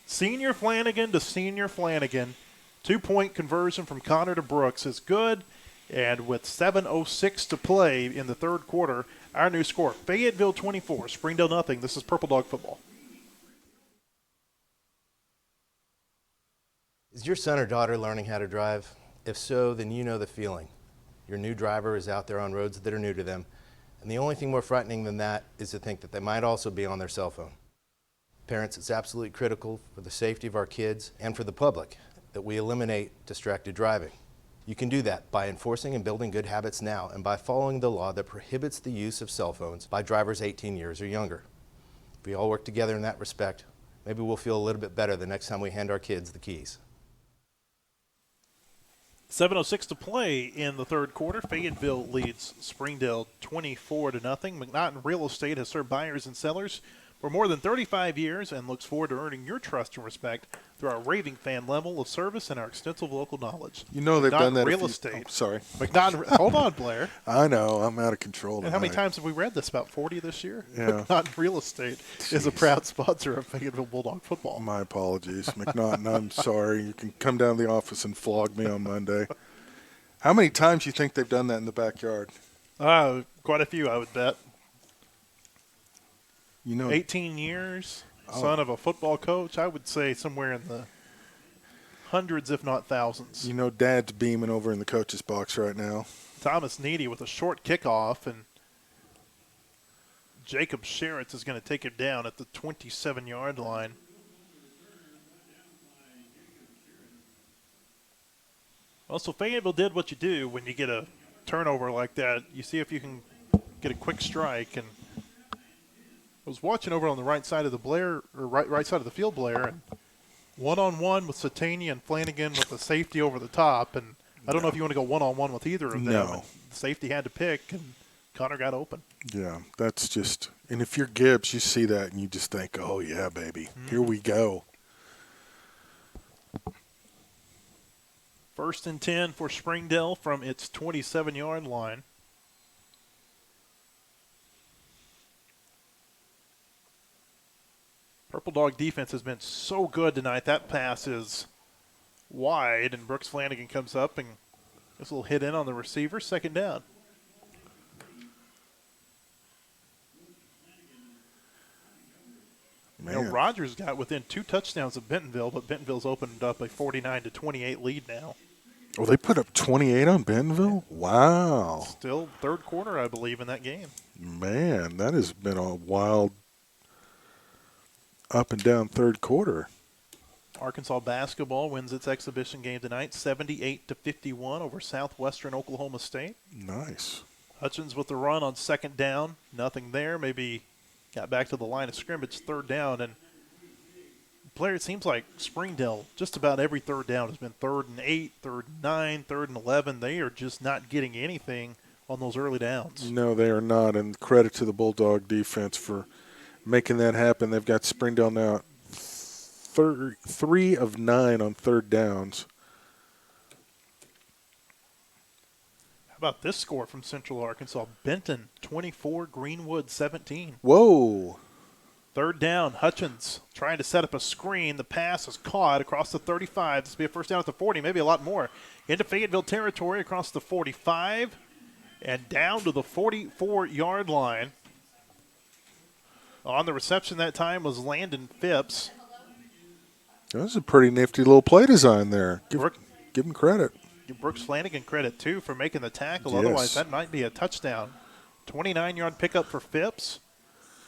Senior Flanagan to senior Flanagan. 2-point conversion from Connor to Brooks is good. And with 7:06 to play in the 3rd quarter, our new score, Fayetteville 24, Springdale nothing. This is Purple Dog Football. Is your son or daughter learning how to drive? If so, then you know the feeling. Your new driver is out there on roads that are new to them, and the only thing more frightening than that is to think that they might also be on their cell phone. Parents, it's absolutely critical for the safety of our kids and for the public that we eliminate distracted driving. You can do that by enforcing and building good habits now and by following the law that prohibits the use of cell phones by drivers 18 years or younger. If we all work together in that respect, maybe we'll feel a little bit better the next time we hand our kids the keys. 7:06 to play in the third quarter. Fayetteville leads Springdale 24-0. McNaughton Real Estate has served buyers and sellers for more than 35 years and looks forward to earning your trust and respect through our raving fan level of service and our extensive local knowledge. You know they've done that. Real estate. Oh, sorry. McNaughton. Hold on, Blair. I know. I'm out of control And tonight. how many times have we read this? About 40 this year? Yeah. McNaughton Real Estate is a proud sponsor of Fayetteville Bulldog football. My apologies. McNaughton, I'm sorry. You can come down to the office and flog me on Monday. How many times do you think they've done that in the backyard? Quite a few, I would bet. You know, 18 years, son of a football coach. I would say somewhere in the hundreds, if not thousands. you know, Dad's beaming over in the coach's box right now. Thomas Needy with a short kickoff, and Jacob Sheritz is going to take him down at the 27-yard line. Also, Fayetteville did what you do when you get a turnover like that. You see if you can get a quick strike. And I was watching over on the right side of the Blair, or right side of the field, Blair, and one-on-one with Satania and Flanagan with the safety over the top. And I don't know if you want to go one-on-one with either of them. No. And the safety had to pick, and Connor got open. Yeah, that's just – and if you're Gibbs, you see that and you just think, oh, yeah, baby, here we go. 1st and 10 for Springdale from its 27-yard line. Purple Dog defense has been so good tonight. That pass is wide, and Brooks Flanagan comes up and gets a little hit in on the receiver. 2nd down. Man. You know, Rogers got within 2 touchdowns of Bentonville, but Bentonville's opened up a 49-28 lead now. Oh, they put up 28 on Bentonville? Wow. Still third quarter, I believe, in that game. Man, that has been a wild up and down third quarter. Arkansas basketball wins its exhibition game tonight, 78-51 over Southwestern Oklahoma State. Nice. Hutchins with the run on 2nd down. Nothing there. Maybe got back to the line of scrimmage, 3rd down. And Blair, it seems like Springdale, just about every 3rd down has been 3rd and 8, 3rd and 9, 3rd and 11. They are just not getting anything on those early downs. No, they are not. And credit to the Bulldog defense for making that happen. They've got Springdale now 3 of 9 on 3rd downs. How about this score from Central Arkansas? Benton 24, Greenwood 17. Whoa. 3rd down, Hutchins trying to set up a screen. The pass is caught across the 35. This will be a 1st down at the 40, maybe a lot more. Into Fayetteville territory across the 45 and down to the 44-yard line. On the reception that time was Landon Phipps. That was a pretty nifty little play design there. Give him credit. Give Brooks Flanagan credit, too, for making the tackle. Yes. Otherwise, that might be a touchdown. 29-yard pickup for Phipps.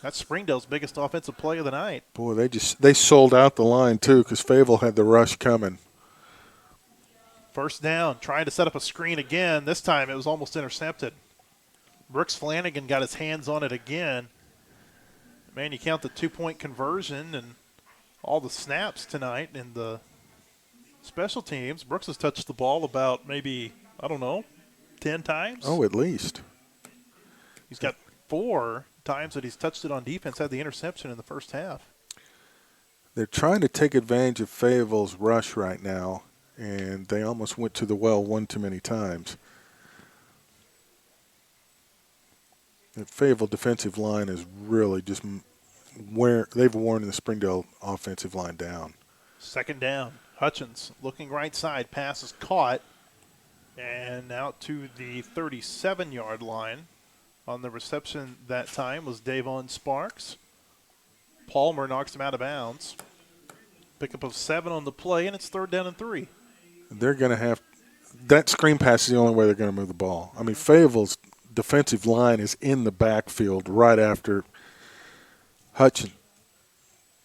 That's Springdale's biggest offensive play of the night. Boy, they sold out the line, too, because Fayetteville had the rush coming. 1st down, trying to set up a screen again. This time it was almost intercepted. Brooks Flanagan got his hands on it again. Man, you count the 2-point conversion and all the snaps tonight in the special teams. Brooks has touched the ball about maybe, 10 times. Oh, at least. He's got 4 times that he's touched it on defense, had the interception in the first half. They're trying to take advantage of Fayetteville's rush right now, and they almost went to the well one too many times. The Fayetteville defensive line is really just they've worn the Springdale offensive line down. 2nd down, Hutchins looking right side, pass is caught, and out to the 37-yard line. On the reception that time was Davon Sparks. Palmer knocks him out of bounds. Pickup of 7 on the play, and it's 3rd down and 3. They're going to have – that screen pass is the only way they're going to move the ball. I mean, Fayetteville's defensive line is in the backfield right after Hutchins.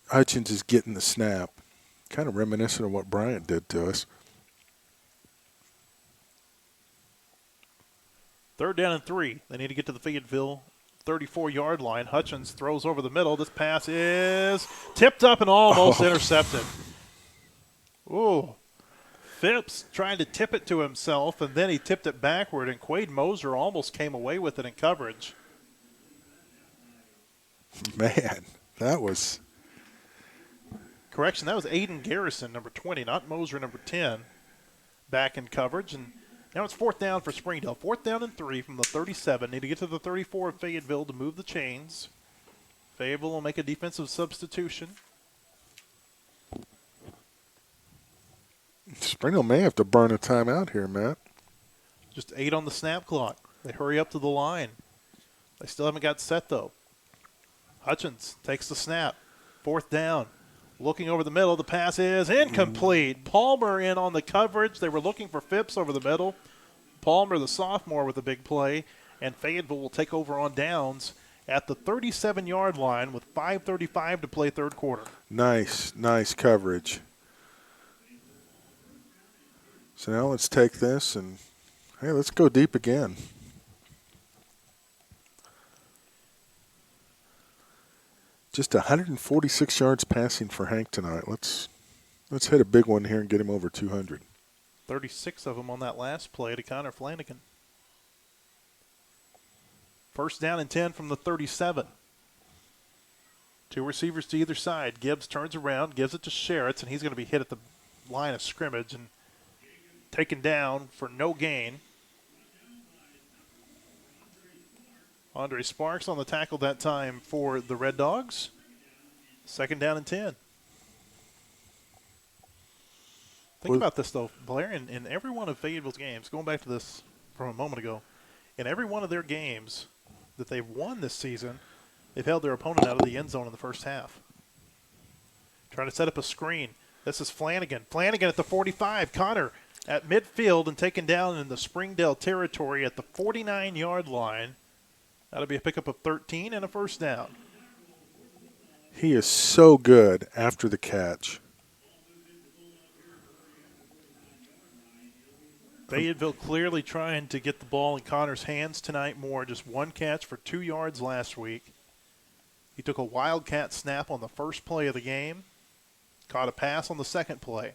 Hutchins is getting the snap. Kind of reminiscent of what Bryant did to us. 3rd down and 3. They need to get to the Fayetteville 34-yard line. Hutchins throws over the middle. This pass is tipped up and almost intercepted. Ooh. Phipps trying to tip it to himself, and then he tipped it backward, and Quade Moser almost came away with it in coverage. Man, that was – Correction, that was Aiden Garrison, number 20, not Moser, number 10, back in coverage. And now it's 4th down for Springdale. 4th down and 3 from the 37. Need to get to the 34 of Fayetteville to move the chains. Fayetteville will make a defensive substitution. Springdale may have to burn a timeout here, Matt. Just 8 on the snap clock. They hurry up to the line. They still haven't got set, though. Hutchins takes the snap. 4th down. Looking over the middle. The pass is incomplete. Palmer in on the coverage. They were looking for Phipps over the middle. Palmer, the sophomore, with a big play. And Fayetteville will take over on downs at the 37-yard line with 5:35 to play 3rd quarter. Nice coverage. So now let's take this and, hey, let's go deep again. Just 146 yards passing for Hank tonight. Let's hit a big one here and get him over 200. 36 of them on that last play to Connor Flanagan. 1st down and 10 from the 37. 2 receivers to either side. Gibbs turns around, gives it to Sherritts, and he's going to be hit at the line of scrimmage and taken down for no gain. Andre Sparks on the tackle that time for the Red Dogs. 2nd down and 10. Think about this, though, Blair. In every one of Fayetteville's games, going back to this from a moment ago, in every one of their games that they've won this season, they've held their opponent out of the end zone in the first half. Trying to set up a screen. This is Flanagan. Flanagan at the 45. Connor at midfield and taken down in the Springdale territory at the 49-yard line. That'll be a pickup of 13 and a 1st down. He is so good after the catch. Fayetteville clearly trying to get the ball in Connor's hands tonight more. Just 1 catch for 2 yards last week. He took a wildcat snap on the first play of the game. Caught a pass on the second play. And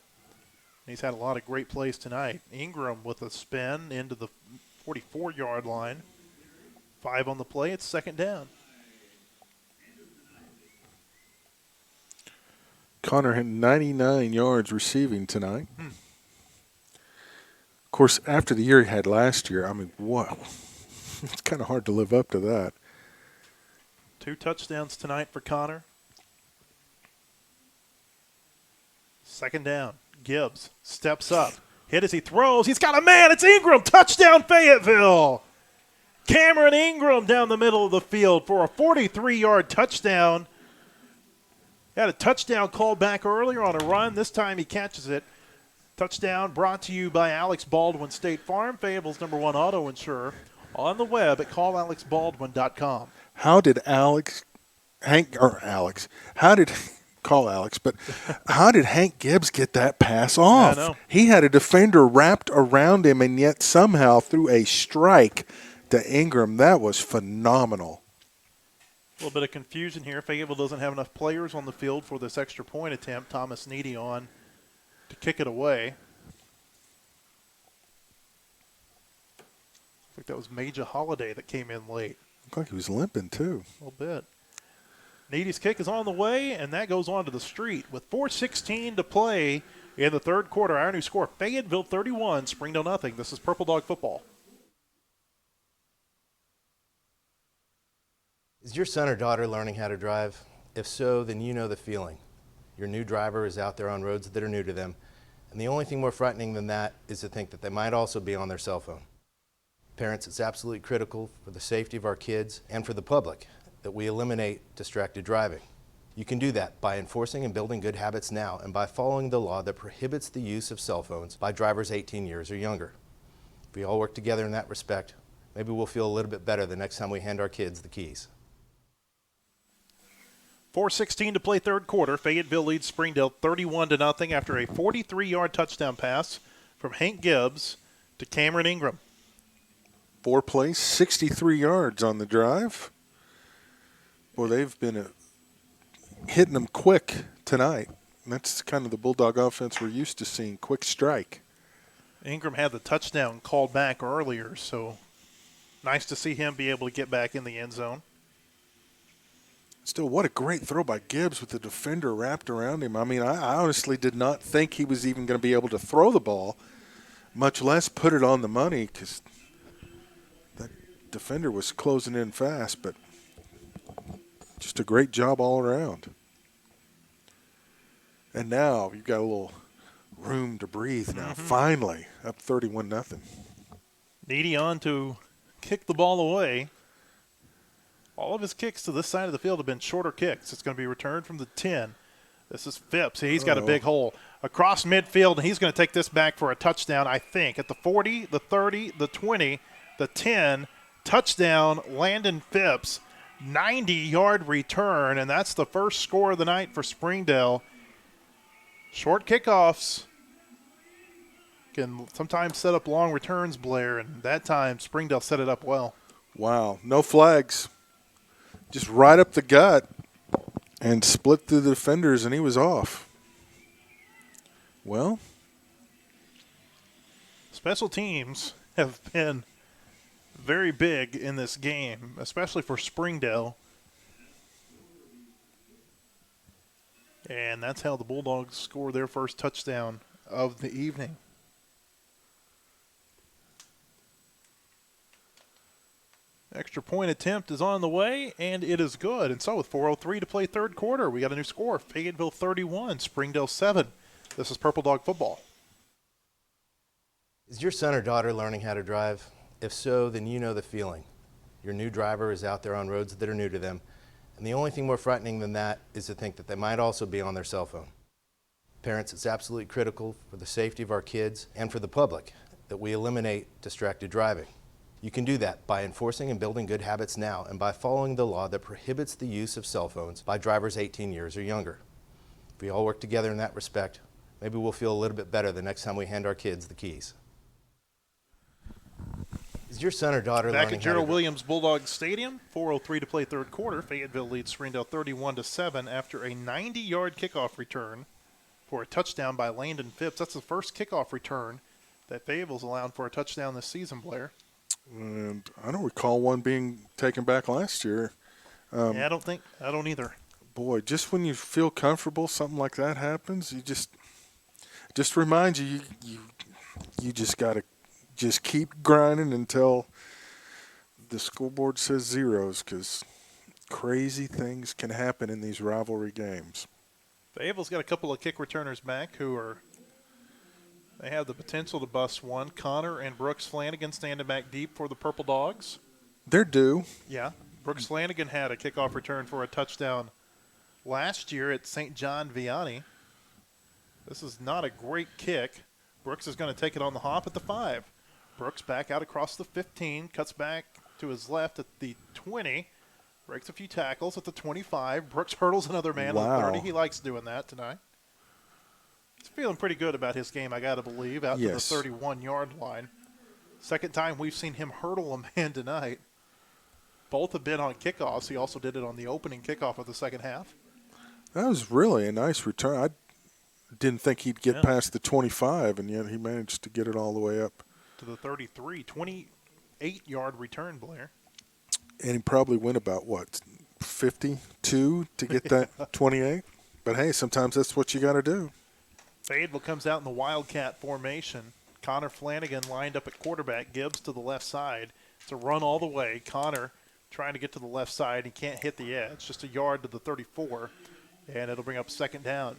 he's had a lot of great plays tonight. Ingram with a spin into the 44-yard line. 5 on the play. It's 2nd down. Connor had 99 yards receiving tonight. Of course, after the year he had last year, I mean, wow. It's kind of hard to live up to that. 2 touchdowns tonight for Connor. 2nd down. Gibbs steps up. Hit as he throws. He's got a man. It's Ingram. Touchdown, Fayetteville. Cameron Ingram down the middle of the field for a 43-yard touchdown. Had a touchdown called back earlier on a run. This time he catches it. Touchdown brought to you by Alex Baldwin State Farm, Fayetteville's #1 auto insurer. On the web at callalexbaldwin.com. How did Hank Gibbs get that pass off? I know. He had a defender wrapped around him and yet somehow threw a strike to Ingram. That was phenomenal. A little bit of confusion here. Fayetteville doesn't have enough players on the field for this extra point attempt. Thomas Needy on to kick it away. I think that was Major Holiday that came in late. Looked like he was limping too. A little bit. Needy's kick is on the way, and that goes onto the street with 4:16 to play in the 3rd quarter. Our new score, Fayetteville 31, Springdale nothing. This is Purple Dog football. Is your son or daughter learning how to drive? If so, then you know the feeling. Your new driver is out there on roads that are new to them, and the only thing more frightening than that is to think that they might also be on their cell phone. Parents, it's absolutely critical for the safety of our kids and for the public that we eliminate distracted driving. You can do that by enforcing and building good habits now and by following the law that prohibits the use of cell phones by drivers 18 years or younger. If we all work together in that respect, maybe we'll feel a little bit better the next time we hand our kids the keys. 4:16 to play third quarter. Fayetteville leads Springdale 31-0 after a 43-yard touchdown pass from Hank Gibbs to Cameron Ingram. 4 plays, 63 yards on the drive. Boy, they've been hitting them quick tonight. And that's kind of the Bulldog offense we're used to seeing, quick strike. Ingram had the touchdown called back earlier, so nice to see him be able to get back in the end zone. Still, what a great throw by Gibbs with the defender wrapped around him. I mean, I honestly did not think he was even going to be able to throw the ball, much less put it on the money, because that defender was closing in fast, but just a great job all around. And now you've got a little room to breathe now, finally, up 31-0. Needy on to kick the ball away. All of his kicks to this side of the field have been shorter kicks. It's going to be returned from the 10. This is Phipps. He's got a big hole across midfield, and he's going to take this back for a touchdown, I think. At the 40, the 30, the 20, the 10, touchdown, Landon Phipps, 90-yard return, and that's the first score of the night for Springdale. Short kickoffs can sometimes set up long returns, Blair, and that time Springdale set it up well. Wow, no flags. Just right up the gut and split through the defenders, and he was off. Well, special teams have been very big in this game, especially for Springdale. And that's how the Bulldogs score their first touchdown of the evening. Extra point attempt is on the way, and it is good. And so with 4:03 to play third quarter, we got a new score. Fayetteville 31, Springdale 7. This is Purple Dog Football. Is your son or daughter learning how to drive? If so, then you know the feeling. Your new driver is out there on roads that are new to them, and the only thing more frightening than that is to think that they might also be on their cell phone. Parents, it's absolutely critical for the safety of our kids and for the public that we eliminate distracted driving. You can do that by enforcing and building good habits now and by following the law that prohibits the use of cell phones by drivers 18 years or younger. If we all work together in that respect, maybe we'll feel a little bit better the next time we hand our kids the keys. Is your son or daughter Back learning at how to Gerald Williams Bulldog Stadium, 4:03 to play third quarter. Fayetteville leads Springdale 31-7 after a 90-yard kickoff return for a touchdown by Landon Phipps. That's the first kickoff return that Fayetteville's allowed for a touchdown this season, Blair. and I don't recall one being taken back last year. Yeah, I don't either. Boy, just when you feel comfortable, something like that happens. You just reminds you just got to just keep grinding until the school board says zeros, because crazy things can happen in these rivalry games. Fayetteville's got a couple of kick returners back they have the potential to bust one. Connor and Brooks Flanagan standing back deep for the Purple Dogs. They're due. Yeah. Brooks Flanagan had a kickoff return for a touchdown last year at St. John Vianney. This is not a great kick. Brooks is going to take it on the hop at the 5. Brooks back out across the 15, cuts back to his left at the 20, breaks a few tackles at the 25. Brooks hurdles another man at the 30. He likes doing that tonight. He's feeling pretty good about his game, I got to believe, out to the 31-yard line. Second time we've seen him hurdle a man tonight. Both have been on kickoffs. He also did it on the opening kickoff of the second half. That was really a nice return. I didn't think he'd get past the 25, and yet he managed to get it all the way up to the 33. 28-yard return, Blair. And he probably went about, 52 to get that 28? But, hey, sometimes that's what you got to do. Fayetteville comes out in the Wildcat formation. Connor Flanagan lined up at quarterback. Gibbs to the left side. It's a run all the way. Connor trying to get to the left side. He can't hit the edge. Just a yard to the 34, and it'll bring up second down.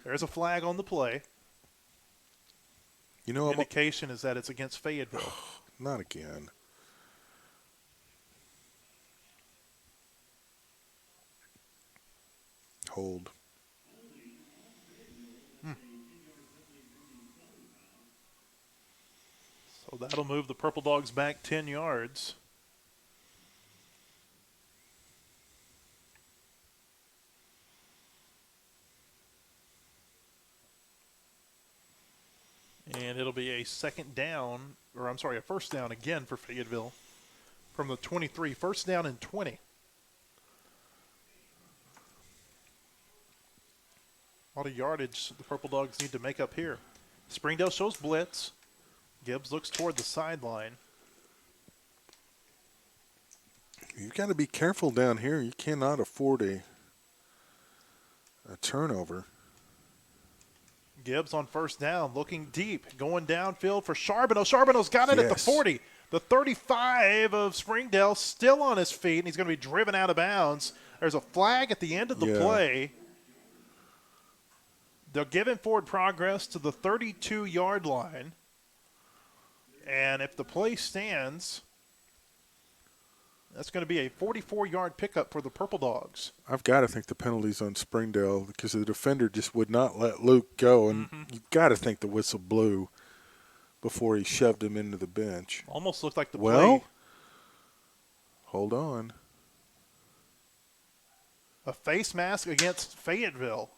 There's a flag on the play. You know, indication is that it's against Fayetteville. Not again. hold. So that'll move the Purple Dogs back 10 yards. And it'll be a a first down again for Fayetteville from the 23. First down and 20. A lot of yardage the Purple Dogs need to make up here. Springdale shows blitz. Gibbs looks toward the sideline. You've got to be careful down here. You cannot afford a turnover. Gibbs on first down, looking deep, going downfield for Charbonneau. Charbonneau's got it at the 40. The 35 of Springdale still on his feet, and he's going to be driven out of bounds. There's a flag at the end of the play. They're giving forward progress to the 32-yard line. And if the play stands, that's going to be a 44-yard pickup for the Purple Dogs. I've got to think the penalty's on Springdale because the defender just would not let Luke go, and you've got to think the whistle blew before he shoved him into the bench. Almost looked like the Well, play. Hold on. A face mask against Fayetteville.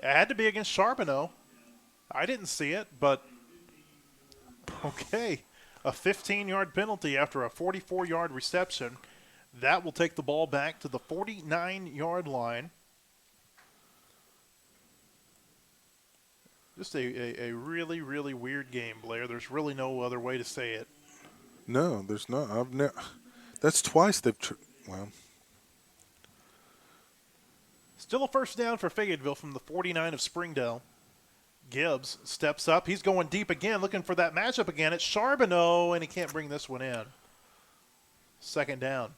It had to be against Charbonneau. I didn't see it, but okay. A 15-yard penalty after a 44-yard reception. That will take the ball back to the 49-yard line. Just a really, really weird game, Blair. There's really no other way to say it. No, there's not. That's twice they've Still a first down for Fayetteville from the 49 of Springdale. Gibbs steps up. He's going deep again, looking for that matchup again. It's Charbonneau, and he can't bring this one in. Second down.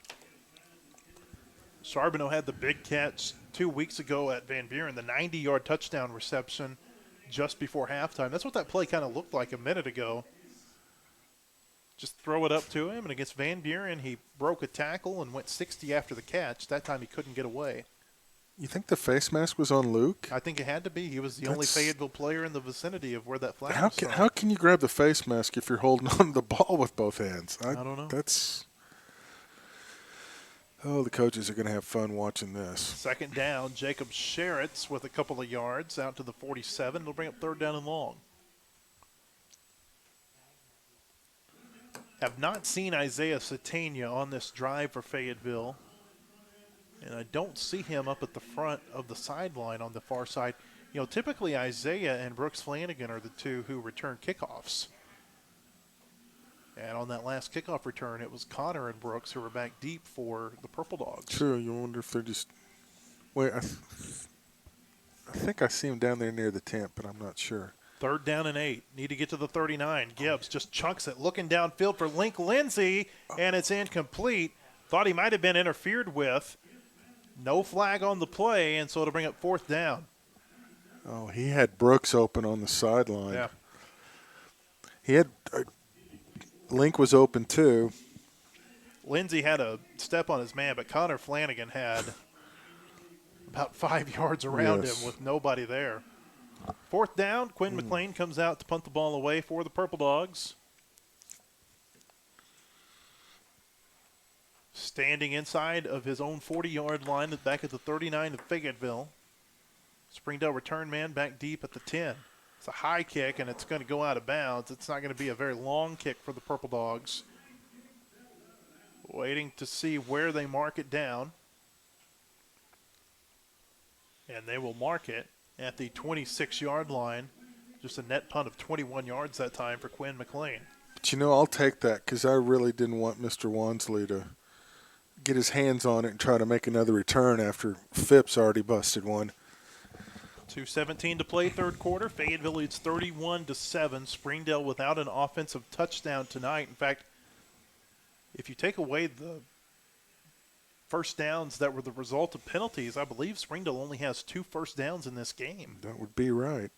Charbonneau had the big catch 2 weeks ago at Van Buren, the 90-yard touchdown reception just before halftime. That's what that play kind of looked like a minute ago. Just throw it up to him, and against Van Buren, he broke a tackle and went 60 after the catch. That time he couldn't get away. You think the face mask was on Luke? I think it had to be. He was the only Fayetteville player in the vicinity of where that flag was. How can you grab the face mask if you're holding on to the ball with both hands? I don't know. The coaches are going to have fun watching this. Second down, Jacob Sherritts with a couple of yards out to the 47. It'll bring up third down and long. Have not seen Isaiah Satania on this drive for Fayetteville. And I don't see him up at the front of the sideline on the far side. You know, typically Isaiah and Brooks Flanagan are the two who return kickoffs. And on that last kickoff return, it was Connor and Brooks who were back deep for the Purple Dogs. True. You wonder if they're just – wait, I think I see him down there near the tent, but I'm not sure. Third down and 8. Need to get to the 39. Gibbs just chunks it, looking downfield for Link Lindsey, and it's incomplete. Thought he might have been interfered with. No flag on the play, and so it'll bring up fourth down. Oh, he had Brooks open on the sideline. Yeah. He had Link was open too. Lindsey had a step on his man, but Connor Flanagan had about 5 yards around him with nobody there. Fourth down, Quinn McLean comes out to punt the ball away for the Purple Dogs. Standing inside of his own 40-yard line back at the 39 of Fayetteville. Springdale return man back deep at the 10. It's a high kick, and it's going to go out of bounds. It's not going to be a very long kick for the Purple Dogs. Waiting to see where they mark it down. And they will mark it at the 26-yard line. Just a net punt of 21 yards that time for Quinn McLean. But, I'll take that because I really didn't want Mr. Wansley to get his hands on it and try to make another return after Phipps already busted one. 2:17 to play, third quarter. Fayetteville leads 31-7. Springdale without an offensive touchdown tonight. In fact, if you take away the first downs that were the result of penalties, I believe Springdale only has 2 first downs in this game. That would be right.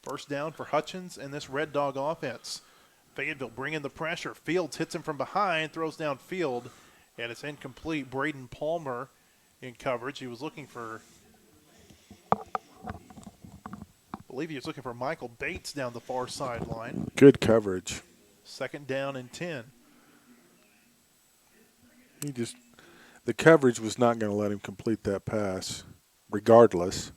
First down for Hutchins and this Red Dog offense. Fayetteville bringing the pressure. Fields hits him from behind, throws downfield, and it's incomplete. Braden Palmer in coverage. He was looking for believe he was looking for Michael Bates down the far sideline. Good coverage. 2nd down and 10. The coverage was not going to let him complete that pass, regardless.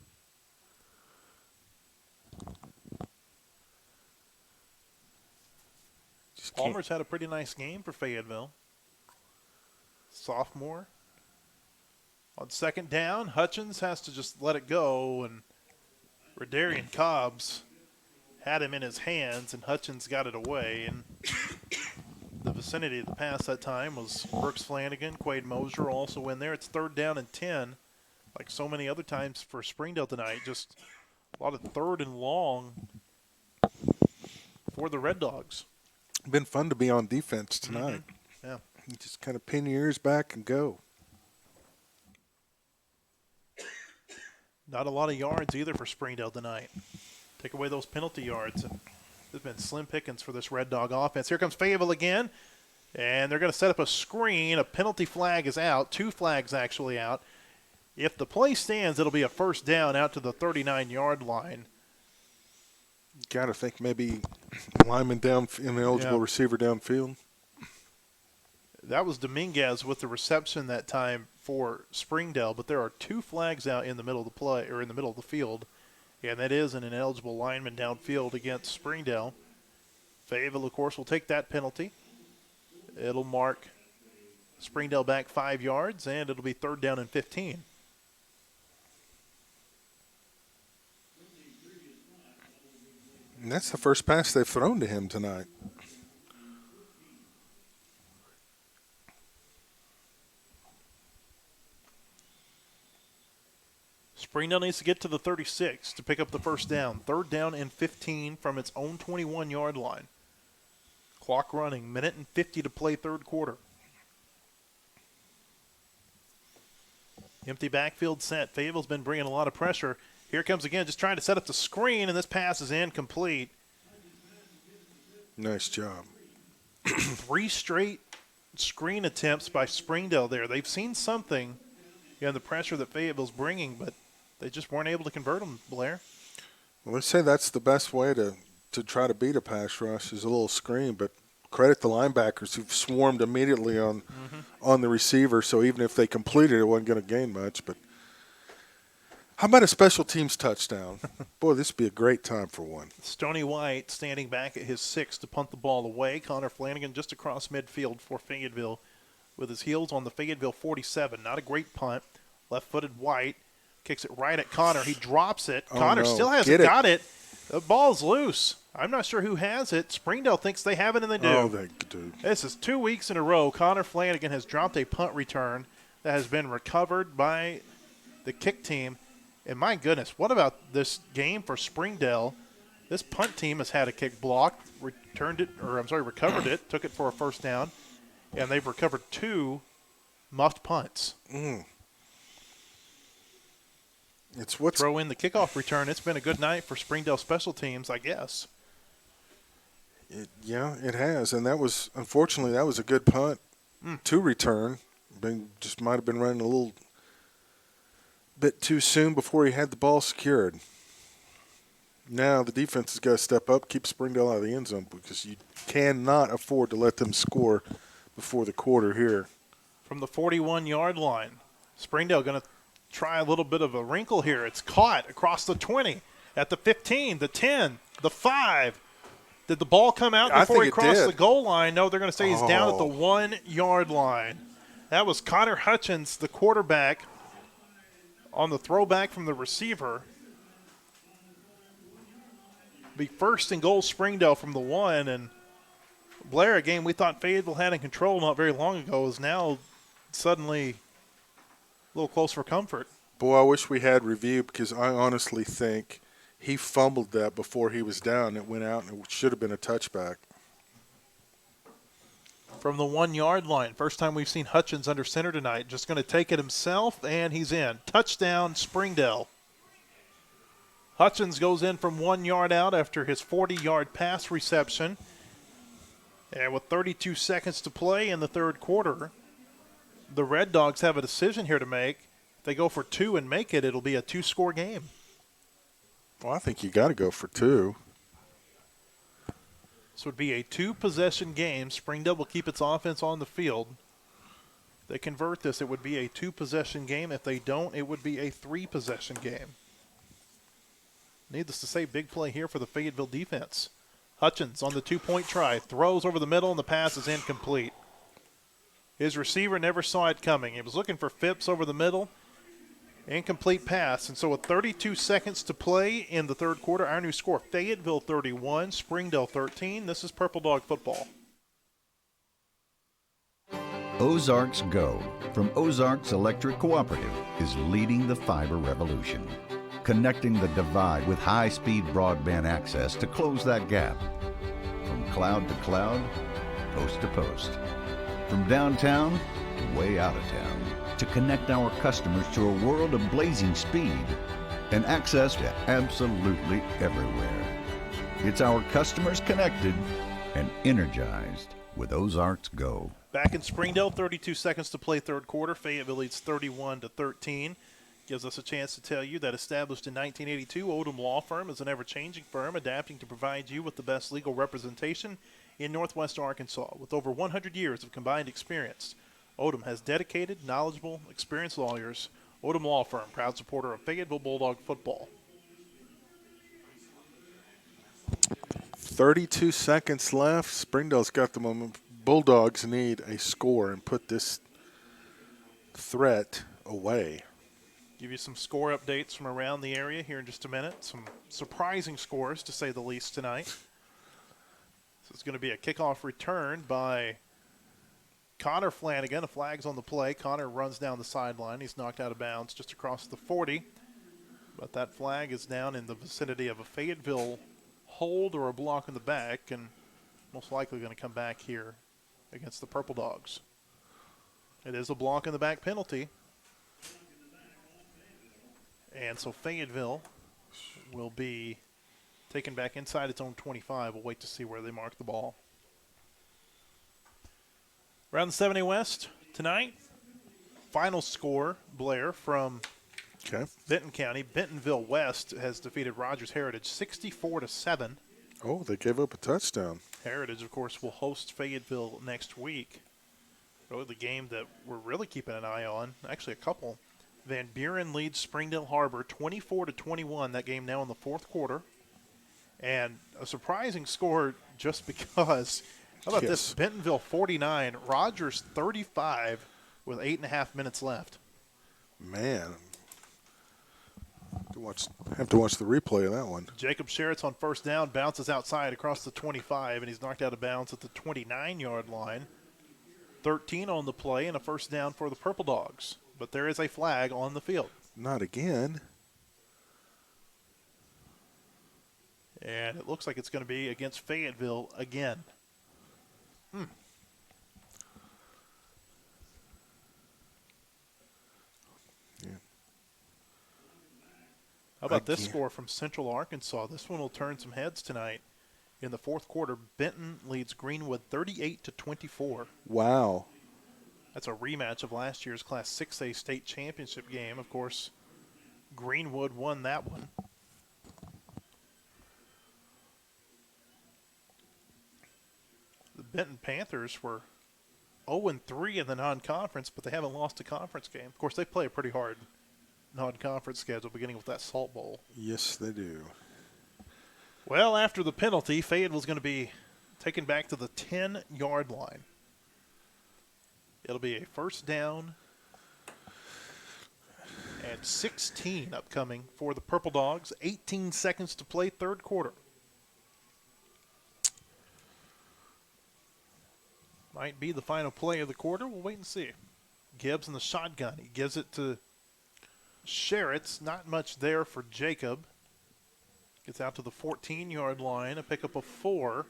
Palmer's had a pretty nice game for Fayetteville. Sophomore. On 2nd down, Hutchins has to just let it go, and Redarian Cobbs had him in his hands, and Hutchins got it away. And the vicinity of the pass that time was Brooks Flanagan, Quade Mosier also in there. It's 3rd down and 10, like so many other times for Springdale tonight. Just a lot of 3rd and long for the Red Dogs. Been fun to be on defense tonight. Yeah. You just kind of pin your ears back and go. Not a lot of yards either for Springdale tonight. Take away those penalty yards, and there's been slim pickings for this Red Dog offense. Here comes Fayetteville again, and they're going to set up a screen. A penalty flag is out. 2 flags actually out. If the play stands, it'll be a 1st down out to the 39-yard line. Got to think maybe lineman down, ineligible receiver downfield. That was Dominguez with the reception that time for Springdale, but there are 2 flags out in the middle of the play, or in the middle of the field, and that is an ineligible lineman downfield against Springdale. Fayetteville, of course, will take that penalty. It'll mark Springdale back 5 yards, and it'll be 3rd down and 15. And that's the first pass they've thrown to him tonight. Springdale needs to get to the 36 to pick up the 1st down. 3rd down and 15 from its own 21-yard line. Clock running, 1:50 to play 3rd quarter. Empty backfield set. Fayetteville's been bringing a lot of pressure. Here comes again, just trying to set up the screen, and this pass is incomplete. Nice job. 3 straight screen attempts by Springdale there. They've seen something in the pressure that Fayetteville's bringing, but they just weren't able to convert them, Blair. Well, let's say that's the best way to try to beat a pass rush is a little screen, but credit the linebackers who've swarmed immediately on the receiver, so even if they completed it, wasn't going to gain much. But how about a special teams touchdown? Boy, this would be a great time for one. Stoney White standing back at his 6 to punt the ball away. Connor Flanagan just across midfield for Fayetteville with his heels on the Fayetteville 47. Not a great punt. Left-footed White kicks it right at Connor. He drops it. Connor still hasn't got it. The ball's loose. I'm not sure who has it. Springdale thinks they have it, and they do. Oh, they do. This is 2 weeks in a row. Connor Flanagan has dropped a punt return that has been recovered by the kick team. And my goodness, what about this game for Springdale? This punt team has had a kick blocked, recovered it, took it for a 1st down, and they've recovered 2 muffed punts. Throw in the kickoff return. It's been a good night for Springdale special teams, I guess. It has, and unfortunately that was a good punt to return. Just might have been running a little bit too soon before he had the ball secured. Now the defense has got to step up, keep Springdale out of the end zone, because you cannot afford to let them score before the quarter here. From the 41-yard line, Springdale going to try a little bit of a wrinkle here. It's caught across the 20, at the 15, the 10, the 5. Did the ball come out before he crossed the goal line? No, they're going to say he's down at the 1-yard line. That was Connor Hutchins, the quarterback, on the throwback from the receiver. Be 1st and goal Springdale from the 1. And Blair, a game we thought Fayetteville had in control not very long ago, is now suddenly a little close for comfort. Boy, I wish we had review, because I honestly think he fumbled that before he was down. It went out, and it should have been a touchback. From the 1-yard line, first time we've seen Hutchins under center tonight. Just going to take it himself, and he's in. Touchdown, Springdale. Hutchins goes in from 1 yard out after his 40-yard pass reception. And with 32 seconds to play in the 3rd quarter, the Red Dogs have a decision here to make. If they go for 2 and make it, it'll be a 2-score game. Well, I think you got to go for 2. This would be a 2-possession game. Springdale will keep its offense on the field. If they convert this, it would be a 2-possession game. If they don't, it would be a 3-possession game. Needless to say, big play here for the Fayetteville defense. Hutchins on the 2-point try, throws over the middle, and the pass is incomplete. His receiver never saw it coming. He was looking for Phipps over the middle. Incomplete pass. And so with 32 seconds to play in the third quarter, our new score, Fayetteville 31, Springdale 13. This is Purple Dog football. Ozarks Go from Ozarks Electric Cooperative is leading the fiber revolution, connecting the divide with high-speed broadband access to close that gap. From cloud to cloud, post to post. From downtown to way out of town, to connect our customers to a world of blazing speed and access to absolutely everywhere. It's our customers connected and energized with Ozarks Go. Back in Springdale, 32 seconds to play third quarter. Fayetteville leads 31-13. Gives us a chance to tell you that established in 1982, Odom Law Firm is an ever-changing firm adapting to provide you with the best legal representation in Northwest Arkansas. With over 100 years of combined experience, Odom has dedicated, knowledgeable, experienced lawyers. Odom Law Firm, proud supporter of Fayetteville Bulldog football. 32 seconds left. Springdale's got the moment. Bulldogs need a score and put this threat away. Give you some score updates from around the area here in just a minute. Some surprising scores, to say the least, tonight. So it's going to be a kickoff return by Connor Flanagan. A flag's on the play. Connor runs down the sideline. He's knocked out of bounds just across the 40. But that flag is down in the vicinity of a Fayetteville hold or a block in the back, and most likely going to come back here against the Purple Dogs. It is a block in the back penalty. And so Fayetteville will be taken back inside its own 25. We'll wait to see where they mark the ball. Around the 7A West tonight, final score, Blair, from Benton County. Bentonville West has defeated Rogers Heritage 64-7. Oh, they gave up a touchdown. Heritage, of course, will host Fayetteville next week. Really the game that we're really keeping an eye on. Actually, a couple. Van Buren leads Springdale Harbor 24-21. That game now in the fourth quarter. And a surprising score just because. How about this? Bentonville 49, Rogers 35 with 8.5 minutes left. Man. Have to watch the replay of that one. Jacob Sherritt's on first down, bounces outside across the 25, and he's knocked out of bounds at the 29-yard line. 13 on the play and a first down for the Purple Dogs. But there is a flag on the field. Not again. And it looks like it's going to be against Fayetteville again. How about this score from Central Arkansas? This one will turn some heads tonight. In the fourth quarter, Benton leads Greenwood 38-24. Wow. That's a rematch of last year's Class 6A state championship game. Of course, Greenwood won that one. The Benton Panthers were 0-3 in the non-conference, but they haven't lost a conference game. Of course, they play a pretty hard non-conference schedule beginning with that Salt Bowl. Yes, they do. Well, after the penalty, Fayetteville's going to be taken back to the 10-yard line. It'll be a first down and 16 upcoming for the Purple Dogs. 18 seconds to play, third quarter. Might be the final play of the quarter. We'll wait and see. Gibbs in the shotgun. He gives it to Sherritt's. Not much there for Jacob. Gets out to the 14-yard line. A pickup of 4.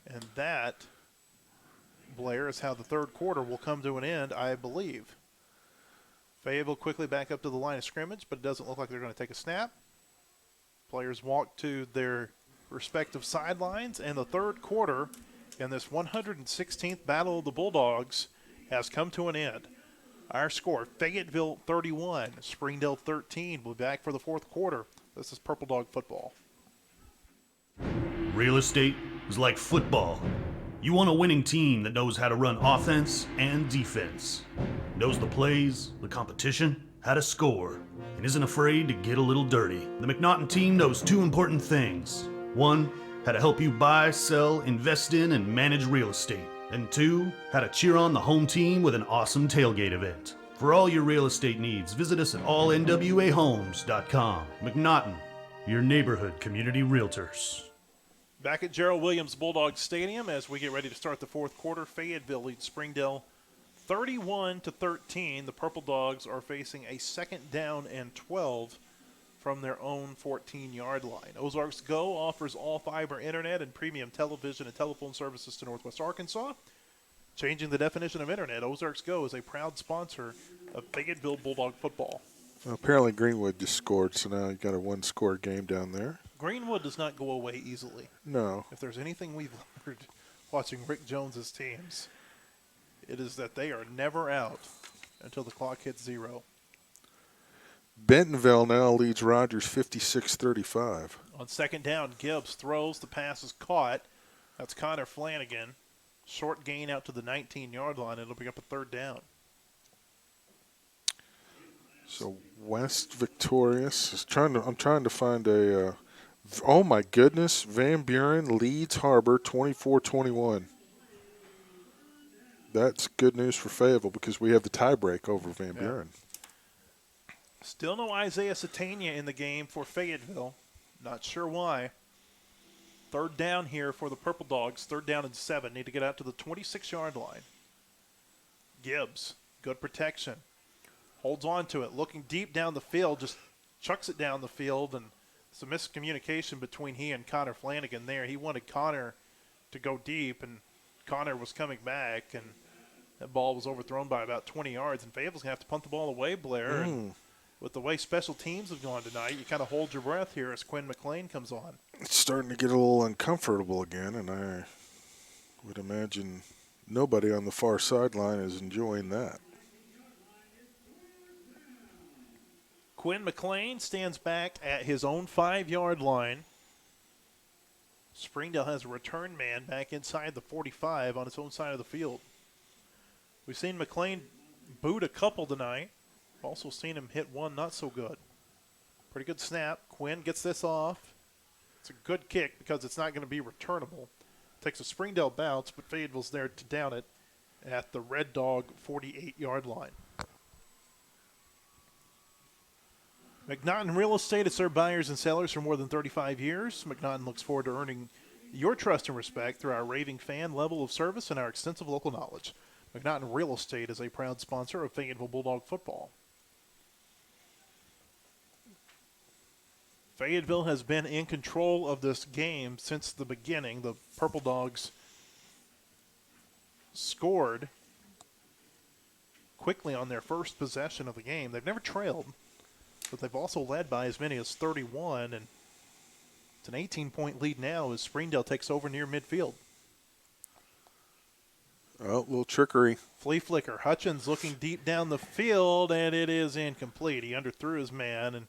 And that, Blair, is how the third quarter will come to an end, I believe. Fayetteville quickly back up to the line of scrimmage, but it doesn't look like they're going to take a snap. Players walk to their respective sidelines, and the third quarter in this 116th Battle of the Bulldogs has come to an end. Our score, Fayetteville 31, Springdale 13. We'll be back for the fourth quarter This is Purple Dog football. Real estate is like football. You want a winning team that knows how to run offense and defense, knows the plays, the competition, how to score, and isn't afraid to get a little dirty. The McNaughton team knows two important things. One, how to help you buy, sell, invest in, and manage real estate. And two, how to cheer on the home team with an awesome tailgate event. For all your real estate needs, visit us at allnwahomes.com. McNaughton, your neighborhood community realtors. Back at Gerald Williams Bulldog Stadium as we get ready to start the fourth quarter. Fayetteville leads Springdale 31-13. The Purple Dogs are facing a 2nd down and 12 from their own 14-yard line. Ozarks Go offers all-fiber internet and premium television and telephone services to Northwest Arkansas. Changing the definition of internet, Ozarks Go is a proud sponsor of Fayetteville Bulldog football. Well, apparently Greenwood just scored, so now you got a one-score game down there. Greenwood does not go away easily. No. If there's anything we've learned watching Rick Jones's teams, it is that they are never out until the clock hits 0. Bentonville now leads Rogers 56-35. On 2nd down, Gibbs throws. The pass is caught. That's Connor Flanagan. Short gain out to the 19-yard line. It'll bring up a 3rd down. So West victorious. I'm trying to find a. Oh my goodness! Van Buren leads Harbor 24-21. That's good news for Fayetteville because we have the tiebreak over Van Buren. Still no Isaiah Satania in the game for Fayetteville. Not sure why. 3rd down here for the Purple Dogs. 3rd down and 7. Need to get out to the 26-yard line. Gibbs, good protection. Holds on to it. Looking deep down the field. Just chucks it down the field. And some miscommunication between he and Connor Flanagan there. He wanted Connor to go deep, and Connor was coming back. And that ball was overthrown by about 20 yards. And Fayetteville's going to have to punt the ball away, Blair. And with the way special teams have gone tonight, you kind of hold your breath here as Quinn McLean comes on. It's starting to get a little uncomfortable again, and I would imagine nobody on the far sideline is enjoying that. Quinn McLean stands back at his own 5-yard line. Springdale has a return man back inside the 45 on its own side of the field. We've seen McLean boot a couple tonight. Also seen him hit one not so good. Pretty good snap. Quinn gets this off. It's a good kick because it's not going to be returnable. Takes a Springdale bounce, but Fayetteville's there to down it at the Red Dog 48-yard line. McNaughton Real Estate has served buyers and sellers for more than 35 years. McNaughton looks forward to earning your trust and respect through our raving fan level of service and our extensive local knowledge. McNaughton Real Estate is a proud sponsor of Fayetteville Bulldog football. Fayetteville has been in control of this game since the beginning. The Purple Dogs scored quickly on their first possession of the game. They've never trailed, but they've also led by as many as 31, and it's an 18-point lead now as Springdale takes over near midfield. Oh, a little trickery. Flea flicker. Hutchins looking deep down the field, and it is incomplete. He underthrew his man, and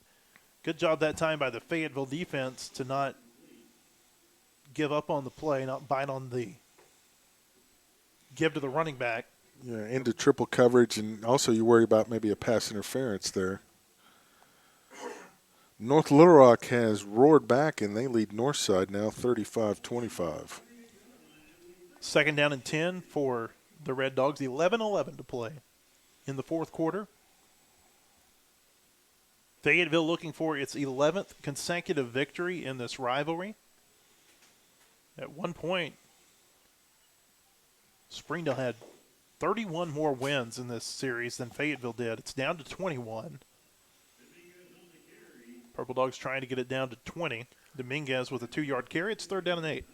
good job that time by the Fayetteville defense to not give up on the play, not bite on the give to the running back. Yeah, into triple coverage, and also you worry about maybe a pass interference there. North Little Rock has roared back, and they lead Northside now 35-25. 2nd down and 10 for the Red Dogs. 11-11 to play in the fourth quarter. Fayetteville looking for its 11th consecutive victory in this rivalry. At one point, Springdale had 31 more wins in this series than Fayetteville did. It's down to 21. Purple Dogs trying to get it down to 20. Dominguez with a 2-yard carry. It's 3rd down and 8.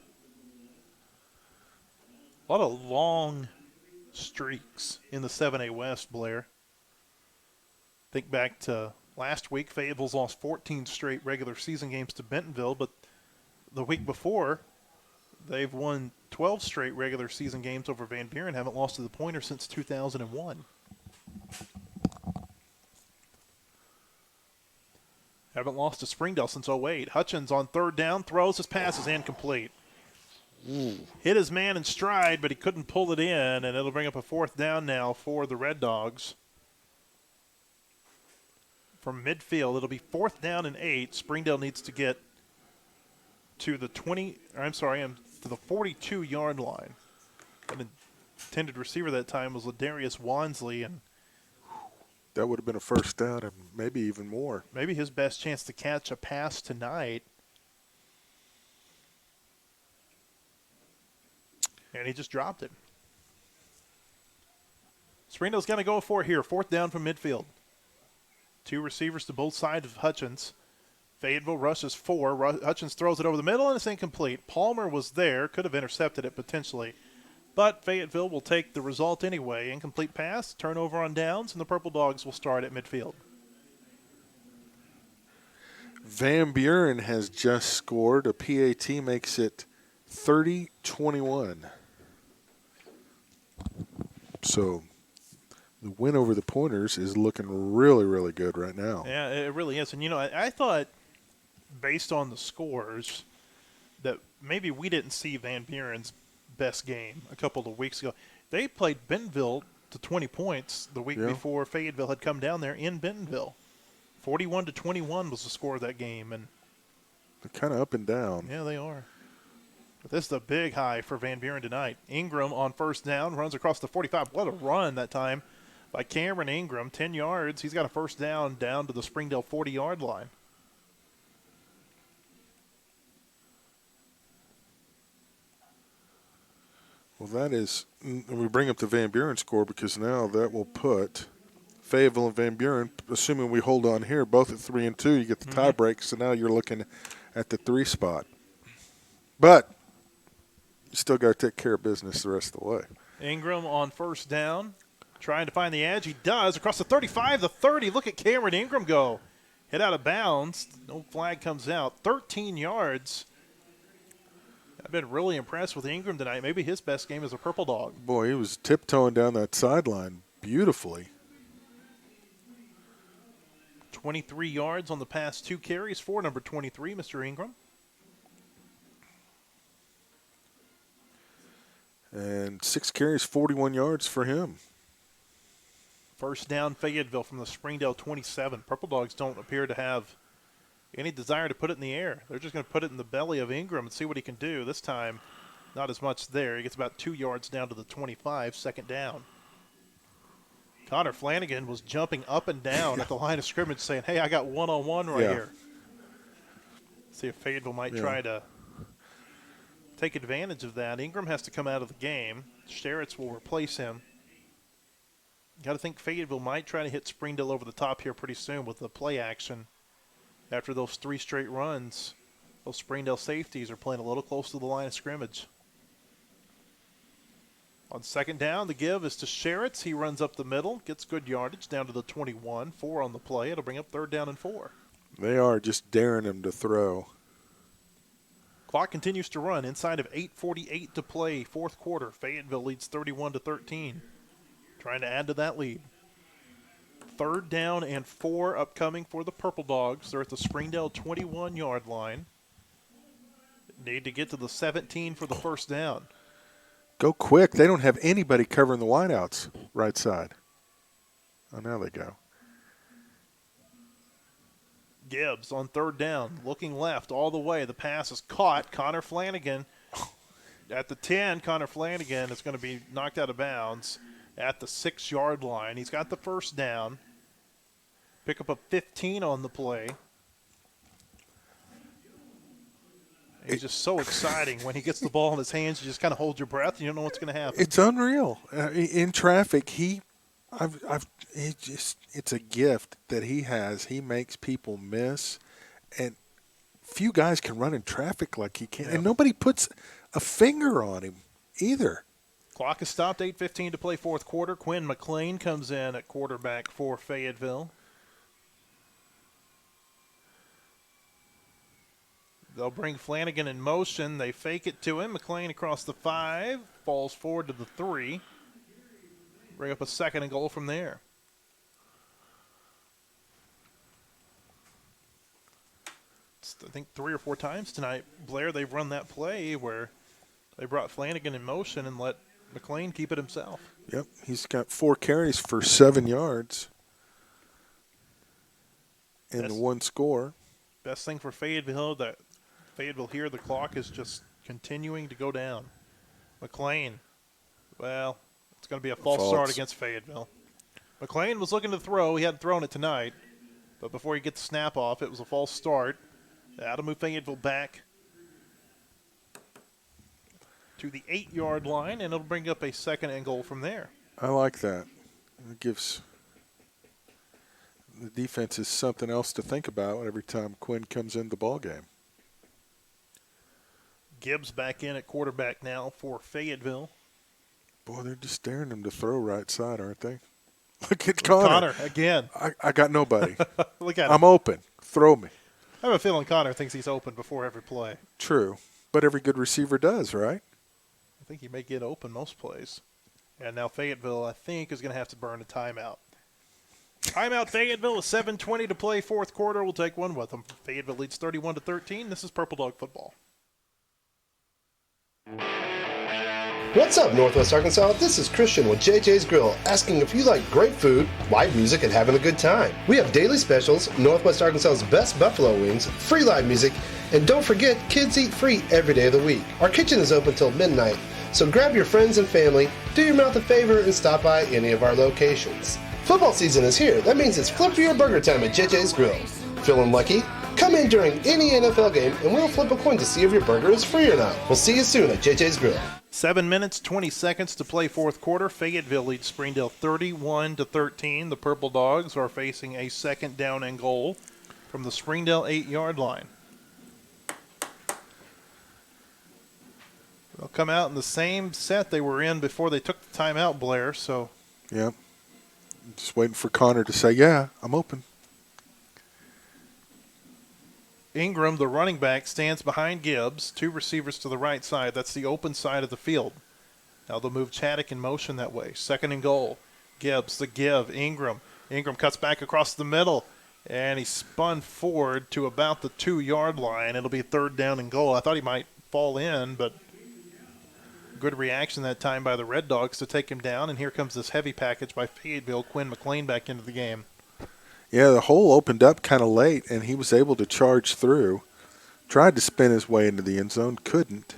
A lot of long streaks in the 7A West, Blair. Think back to last week, Fayetteville's lost 14 straight regular season games to Bentonville, but the week before, they've won 12 straight regular season games over Van Buren, haven't lost to the Pointer since 2001. Haven't lost to Springdale since '08. Hutchins on third down, throws, his pass is incomplete. Hit his man in stride, but he couldn't pull it in, and it'll bring up a fourth down now for the Red Dogs. From midfield, it'll be fourth down and 8. Springdale needs to get to the to the 42-yard line. An intended receiver that time was Ladarius Wansley, and That would have been a first down and maybe even more. maybe his best chance to catch a pass tonight. And he just dropped it. Springdale's going to go for it here. Fourth down from midfield. 2 receivers to both sides of Hutchins. Fayetteville rushes 4. Hutchins throws it over the middle, and it's incomplete. Palmer was there, could have intercepted it potentially. But Fayetteville will take the result anyway. Incomplete pass, turnover on downs, and the Purple Dogs will start at midfield. Van Buren has just scored. A PAT makes it 30-21. So the win over the Pointers is looking really, really good right now. Yeah, it really is. And, you know, I thought, based on the scores, that maybe we didn't see Van Buren's best game a couple of weeks ago. They played Bentonville to 20 points the week before Fayetteville had come down there in Bentonville. 41-21 was the score of that game. And They're kind of up and down. yeah, they are. But this is a big high for Van Buren tonight. Ingram on first down, runs across the 45. What a run that time by Cameron Ingram. 10 yards. He's got a first down to the Springdale 40-yard line. Well, that is, we bring up the Van Buren score because now that will put Fayetteville and Van Buren, assuming we hold on here, both at 3 and 2, you get the tie break. So now you're looking at the 3 spot. But you still got to take care of business the rest of the way. Ingram on first down, trying to find the edge. He does across the 35, the 30. Look at Cameron Ingram go. Hit out of bounds. No flag comes out. 13 yards. I've been really impressed with Ingram tonight. Maybe his best game as a Purple Dog. Boy, he was tiptoeing down that sideline beautifully. 23 yards on the past 2 carries for number 23, Mr. Ingram. And 6 carries, 41 yards for him. First down Fayetteville from the Springdale 27. Purple Dogs don't appear to have any desire to put it in the air. They're just going to put it in the belly of Ingram and see what he can do. This time, not as much there. He gets about 2 yards down to the 25, second down. Connor Flanagan was jumping up and down at the line of scrimmage saying, hey, I got one-on-one right here. See if Fayetteville might try to take advantage of that. Ingram has to come out of the game. Sheritz will replace him. Got to think Fayetteville might try to hit Springdale over the top here pretty soon with the play action. After those 3 straight runs, those Springdale safeties are playing a little close to the line of scrimmage. On second down, the give is to Sheritz. He runs up the middle, gets good yardage down to the 21. 4 on the play. It'll bring up third down and 4. They are just daring him to throw. Clock continues to run inside of 8:48 to play, fourth quarter. Fayetteville leads 31-13. Trying to add to that lead. Third down and 4 upcoming for the Purple Dogs. They're at the Springdale 21-yard line. Need to get to the 17 for the first down. Go quick. They don't have anybody covering the wideouts right side. Oh, now they go. Gibbs on third down, looking left all the way. The pass is caught. Connor Flanagan at the 10. Connor Flanagan is going to be knocked out of bounds at the 6-yard line. He's got the first down. Pick up a 15 on the play. It's just so exciting when he gets the ball in his hands. You just kind of hold your breath. And you don't know what's going to happen. It's unreal. In traffic, it's a gift that he has. He makes people miss, and few guys can run in traffic like he can. And nobody puts a finger on him either. Clock is stopped, 8:15 to play fourth quarter. Quinn McLean comes in at quarterback for Fayetteville. They'll bring Flanagan in motion. They fake it to him. McLean across the 5, falls forward to the 3. Bring up a second and goal from there. last, I think, 3 or 4 times tonight, Blair, they've run that play where they brought Flanagan in motion and let McLean keep it himself. Yep, he's got 4 carries for 7 yards and the 1 score. Best thing for Fayetteville, that Fayetteville here, the clock is just continuing to go down. McLean, well, it's going to be a false start against Fayetteville. McLean was looking to throw. He hadn't thrown it tonight. But before he gets the snap off, it was a false start. That'll move Fayetteville back to the 8-yard line, and it'll bring up a 2nd and goal from there. I like that. It gives the defense is something else to think about every time Quinn comes in the ball game. Gibbs back in at quarterback now for Fayetteville. Boy, they're just daring him to throw right side, aren't they? Look at Connor. Again. I got nobody. Look at him. I'm open. Throw me. I have a feeling Connor thinks he's open before every play. True. But every good receiver does, right? I think he may get open most plays. And now Fayetteville, I think, is going to have to burn a timeout. Timeout Fayetteville with 7:20 to play, 4th quarter. We'll take one with them. Fayetteville leads 31-13. This is Purple Dog football. What's up, Northwest Arkansas? This is Christian with JJ's Grill, asking if you like great food, live music, and having a good time. We have daily specials, Northwest Arkansas's best buffalo wings, free live music, and don't forget, kids eat free every day of the week. Our kitchen is open till midnight, so grab your friends and family, do your mouth a favor, and stop by any of our locations. Football season is here. That means it's flip for your burger time at JJ's Grill. Feeling lucky? Come in during any NFL game, and we'll flip a coin to see if your burger is free or not. We'll see you soon at JJ's Grill. 7 minutes, 20 seconds to play 4th quarter. Fayetteville leads Springdale 31-13. The Purple Dogs are facing a 2nd down and goal from the Springdale 8-yard line. They'll come out in the same set they were in before they took the timeout, Blair. So, Yep. Just waiting for Connor to say, yeah, I'm open. Ingram, the running back, stands behind Gibbs. 2 receivers to the right side. That's the open side of the field. Now they'll move Chaddock in motion that way. 2nd and goal. Gibbs, the give. Ingram. Ingram cuts back across the middle, and he spun forward to about the 2-yard line. It'll be 3rd down and goal. I thought he might fall in, but good reaction that time by the Red Dogs to take him down. And here comes this heavy package by Fayetteville. Quinn McLean back into the game. Yeah, the hole opened up kind of late, and he was able to charge through. Tried to spin his way into the end zone, couldn't.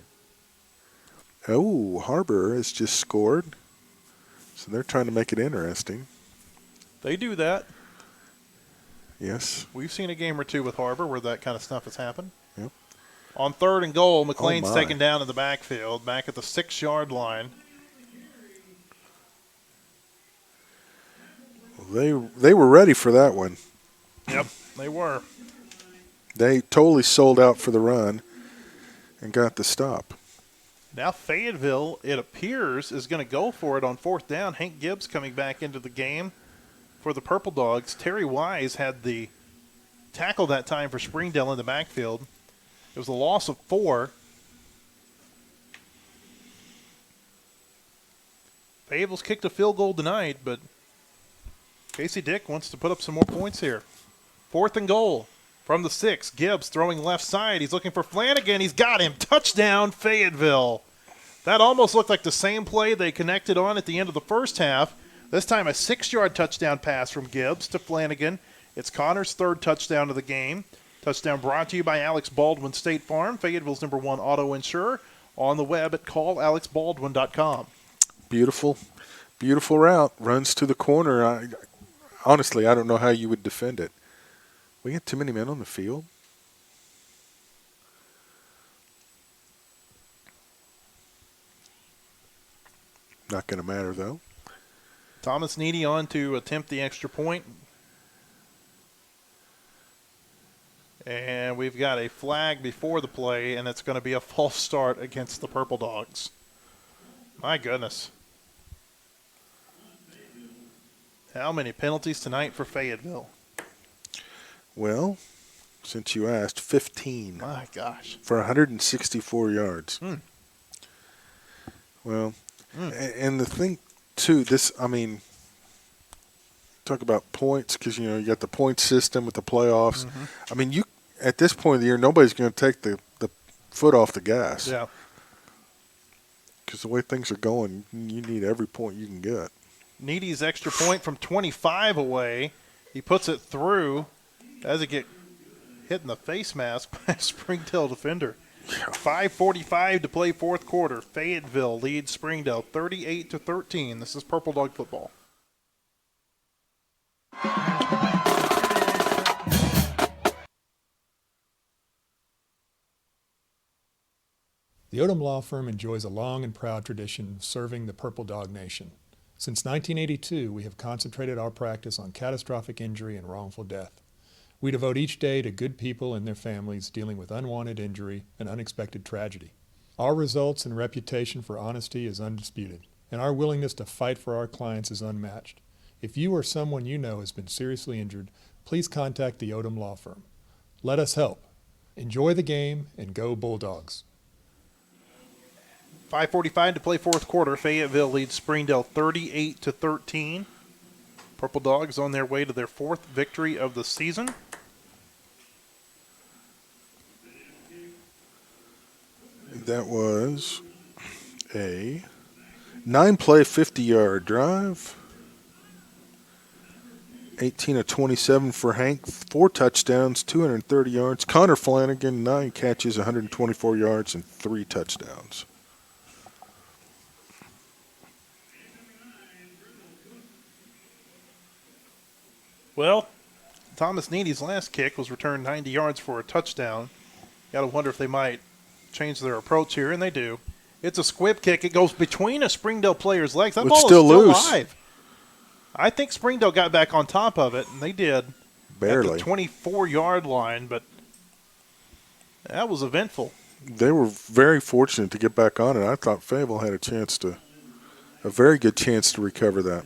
Oh, Harbor has just scored. So they're trying to make it interesting. They do that. Yes. We've seen a game or two with Harbor where that kind of stuff has happened. Yep. On 3rd and goal, McLean's my. taken down in the backfield, back at the 6-yard line. They were ready for that one. Yep, they were. They totally sold out for the run and got the stop. Now Fayetteville, it appears, is going to go for it on 4th down. Hank Gibbs coming back into the game for the Purple Dogs. Terry Wise had the tackle that time for Springdale in the backfield. It was a loss of 4. Fayetteville's kicked a field goal tonight, but Casey Dick wants to put up some more points here. 4th and goal from the 6. Gibbs throwing left side. He's looking for Flanagan. He's got him. Touchdown, Fayetteville. That almost looked like the same play they connected on at the end of the first half. This time a 6-yard touchdown pass from Gibbs to Flanagan. It's Connor's 3rd touchdown of the game. Touchdown brought to you by Alex Baldwin State Farm, Fayetteville's #1 auto insurer. On the web at callalexbaldwin.com. Beautiful, beautiful route. Runs to the corner. Honestly, I don't know how you would defend it. We had too many men on the field. Not going to matter, though. Thomas Needy on to attempt the extra point. And we've got a flag before the play, and it's going to be a false start against the Purple Dogs. My goodness. How many penalties tonight for Fayetteville? Well, since you asked, 15. My gosh. For 164 yards. Well, and the thing, too, talk about points because, you got the point system with the playoffs. I mean, at this point of the year, nobody's going to take the foot off the gas. Yeah. Because the way things are going, you need every point you can get. Needy's extra point from 25 away. He puts it through. As it get hit in the face mask by a Springdale defender. 5:45 to play fourth quarter. Fayetteville leads Springdale 38-13. This is Purple Dog football. The Odom Law Firm enjoys a long and proud tradition of serving the Purple Dog Nation. Since 1982, we have concentrated our practice on catastrophic injury and wrongful death. We devote each day to good people and their families dealing with unwanted injury and unexpected tragedy. Our results and reputation for honesty is undisputed, and our willingness to fight for our clients is unmatched. If you or someone you know has been seriously injured, please contact the Odom Law Firm. Let us help. Enjoy the game and go Bulldogs. 5:45 to play fourth quarter. Fayetteville leads Springdale 38-13. Purple Dogs on their way to their fourth victory of the season. That was a 9-play, 50-yard drive. 18 of 27 for Hank, 4 touchdowns, 230 yards. Connor Flanagan, 9 catches, 124 yards, and 3 touchdowns. Well, Thomas Needy's last kick was returned 90 yards for a touchdown. Got to wonder if they might change their approach here, and they do. It's a squib kick. It goes between a Springdale player's legs. That ball is still loose. live. I think Springdale got back on top of it, and they did. Barely. At the 24-yard line, but that was eventful. They were very fortunate to get back on it. I thought Fayetteville had a very good chance to recover that.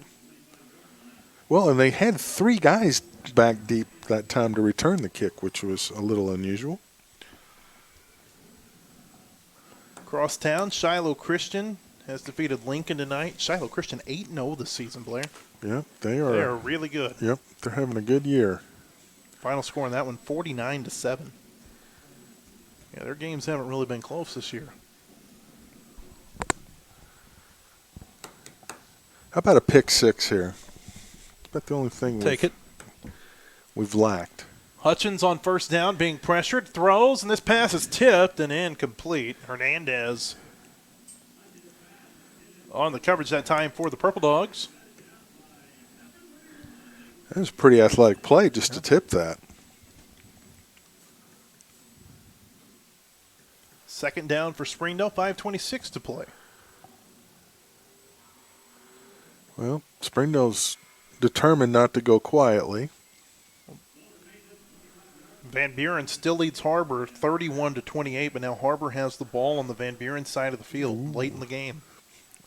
Well, and they had 3 guys back deep that time to return the kick, which was a little unusual. Across town, Shiloh Christian has defeated Lincoln tonight. Shiloh Christian 8-0 this season, Blair. Yep, they are. They are really good. Yep, they're having a good year. Final score on that one, 49-7. Yeah, their games haven't really been close this year. How about a pick 6 here? It's about the only thing we've lacked. Hutchins on first down, being pressured, throws, and this pass is tipped and incomplete. Hernandez on the coverage that time for the Purple Dogs. That was a pretty athletic play just to tip that. Second down for Springdale, 5:26 to play. Well, Springdale's determined not to go quietly. Van Buren still leads Harbor 31-28, but now Harbor has the ball on the Van Buren side of the field late in the game.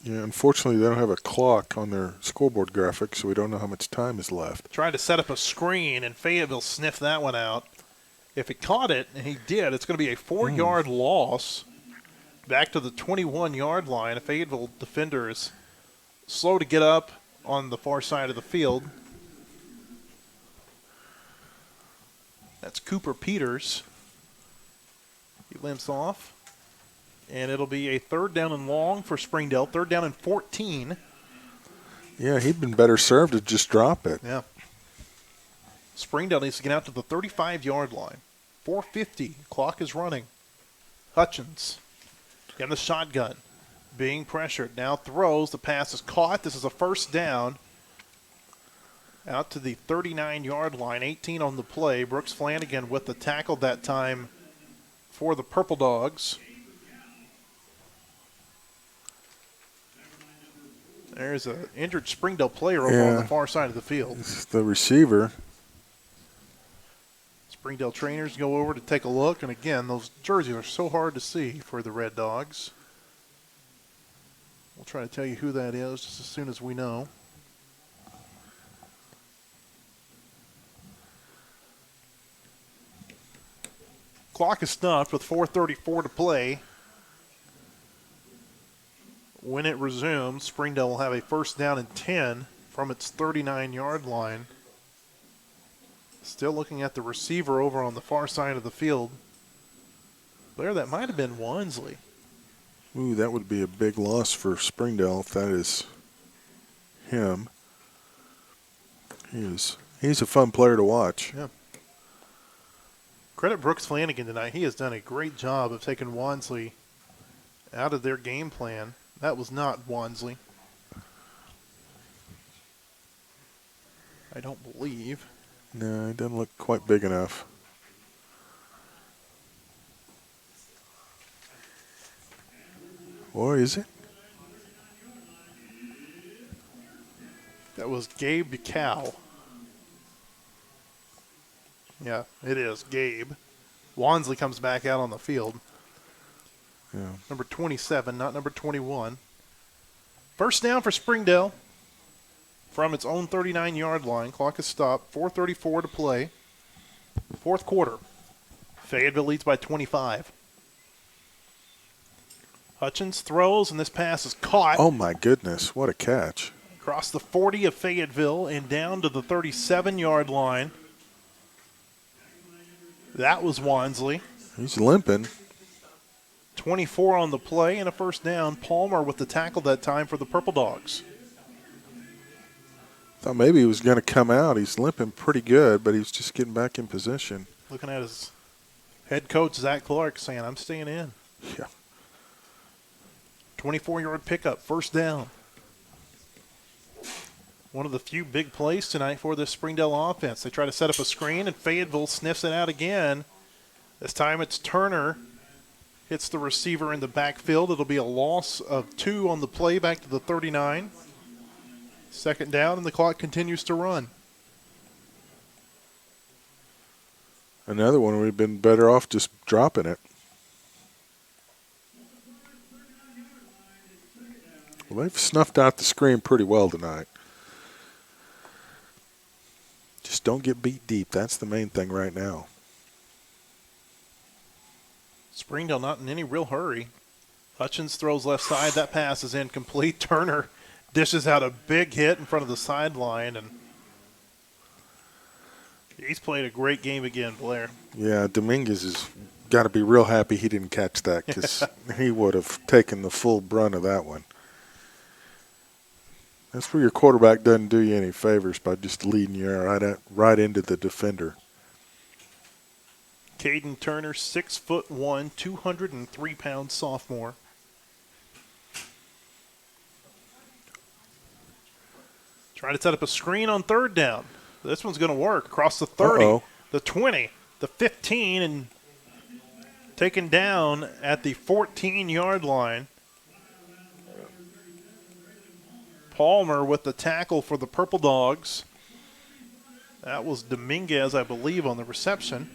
Yeah, unfortunately, they don't have a clock on their scoreboard graphic, so we don't know how much time is left. Tried to set up a screen, and Fayetteville sniffed that one out. If it caught it, and he did, it's going to be a 4-yard loss back to the 21-yard line. A Fayetteville defender is slow to get up on the far side of the field. That's Cooper Peters. He limps off. And it'll be a 3rd down and long for Springdale. 3rd down and 14. Yeah, he'd been better served to just drop it. Yeah. Springdale needs to get out to the 35-yard line. 4:50. Clock is running. Hutchins in the shotgun. Being pressured. Now throws. The pass is caught. This is a 1st down. Out to the 39-yard line. 18 on the play. Brooks Flanagan with the tackle that time for the Purple Dogs. There's an injured Springdale player over on the far side of the field. It's the receiver. Springdale trainers go over to take a look, and again, those jerseys are so hard to see for the Red Dogs. We'll try to tell you who that is just as soon as we know. Clock is stopped with 4:34 to play. When it resumes, Springdale will have a 1st down and 10 from its 39-yard line. Still looking at the receiver over on the far side of the field. Blair, that might have been Wansley. Ooh, that would be a big loss for Springdale if that is him. He's a fun player to watch. Yeah. Credit Brooks Flanagan tonight. He has done a great job of taking Wansley out of their game plan. That was not Wansley. I don't believe. No, he doesn't look quite big enough. Or is it? That was Gabe Cow. Yeah, it is Gabe. Wansley comes back out on the field. Yeah. Number 27, not number 21. First down for Springdale from its own 39-yard line. Clock is stopped. 4:34 to play. Fourth quarter. Fayetteville leads by 25. Hutchins throws, and this pass is caught. Oh, my goodness. What a catch. Across the 40 of Fayetteville and down to the 37-yard line. That was Wansley. He's limping. 24 on the play and a first down. Palmer with the tackle that time for the Purple Dogs. Thought maybe he was going to come out. He's limping pretty good, but he's just getting back in position. Looking at his head coach, Zach Clark, saying, I'm staying in. Yeah. 24-yard pickup, first down. One of the few big plays tonight for this Springdale offense. They try to set up a screen, and Fayetteville sniffs it out again. This time it's Turner. Hits the receiver in the backfield. It'll be a loss of 2 on the play back to the 39. Second down, and the clock continues to run. Another one we've been better off just dropping it. Well, they've snuffed out the screen pretty well tonight. Just don't get beat deep. That's the main thing right now. Springdale not in any real hurry. Hutchins throws left side. That pass is incomplete. Turner dishes out a big hit in front of the sideline, and he's played a great game again, Blair. Yeah, Dominguez has got to be real happy he didn't catch that because he would have taken the full brunt of that one. That's where your quarterback doesn't do you any favors by just leading you right into the defender. Caden Turner, 6'1", 203-pound sophomore. Trying to set up a screen on third down. This one's going to work. Across the 30, the 20, the 15, and taken down at the 14-yard line. Palmer with the tackle for the Purple Dogs. That was Dominguez, I believe, on the reception.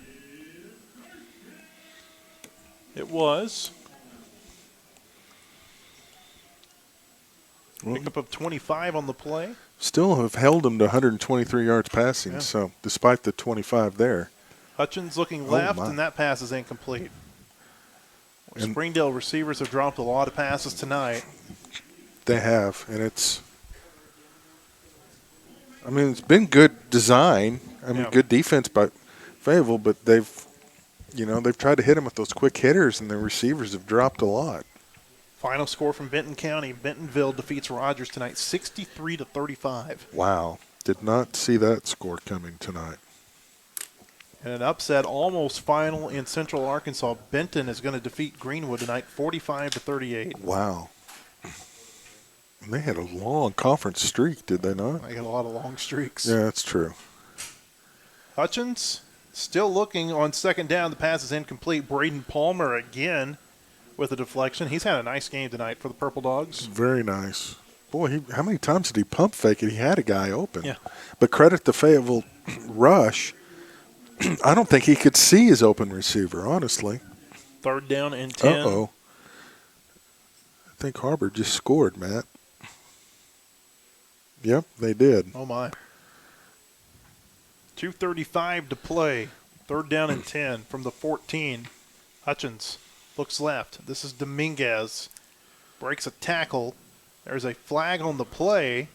It was. Pickup of 25 on the play. Still have held him to 123 yards passing, so despite the 25 there. Hutchins looking left, and that pass is incomplete. Springdale receivers have dropped a lot of passes tonight. They have, and it's been good design. Good defense by Fayetteville, but they've tried to hit him with those quick hitters, and the receivers have dropped a lot. Final score from Benton County. Bentonville defeats Rogers tonight, 63-35. Wow. Did not see that score coming tonight. And an upset almost final in Central Arkansas. Benton is going to defeat Greenwood tonight, 45-38. Wow. And they had a long conference streak, did they not? They got a lot of long streaks. Yeah, that's true. Hutchins still looking on second down. The pass is incomplete. Braden Palmer again with a deflection. He's had a nice game tonight for the Purple Dogs. Very nice. Boy, how many times did he pump fake it? He had a guy open. Yeah. But credit the Fayetteville rush. I don't think he could see his open receiver, honestly. Third down and 10. Uh-oh. I think Harbor just scored, Matt. Yep, they did. Oh, my. 2:35 to play. Third down and 10 from the 14. Hutchins looks left. This is Dominguez. Breaks a tackle. There's a flag on the play.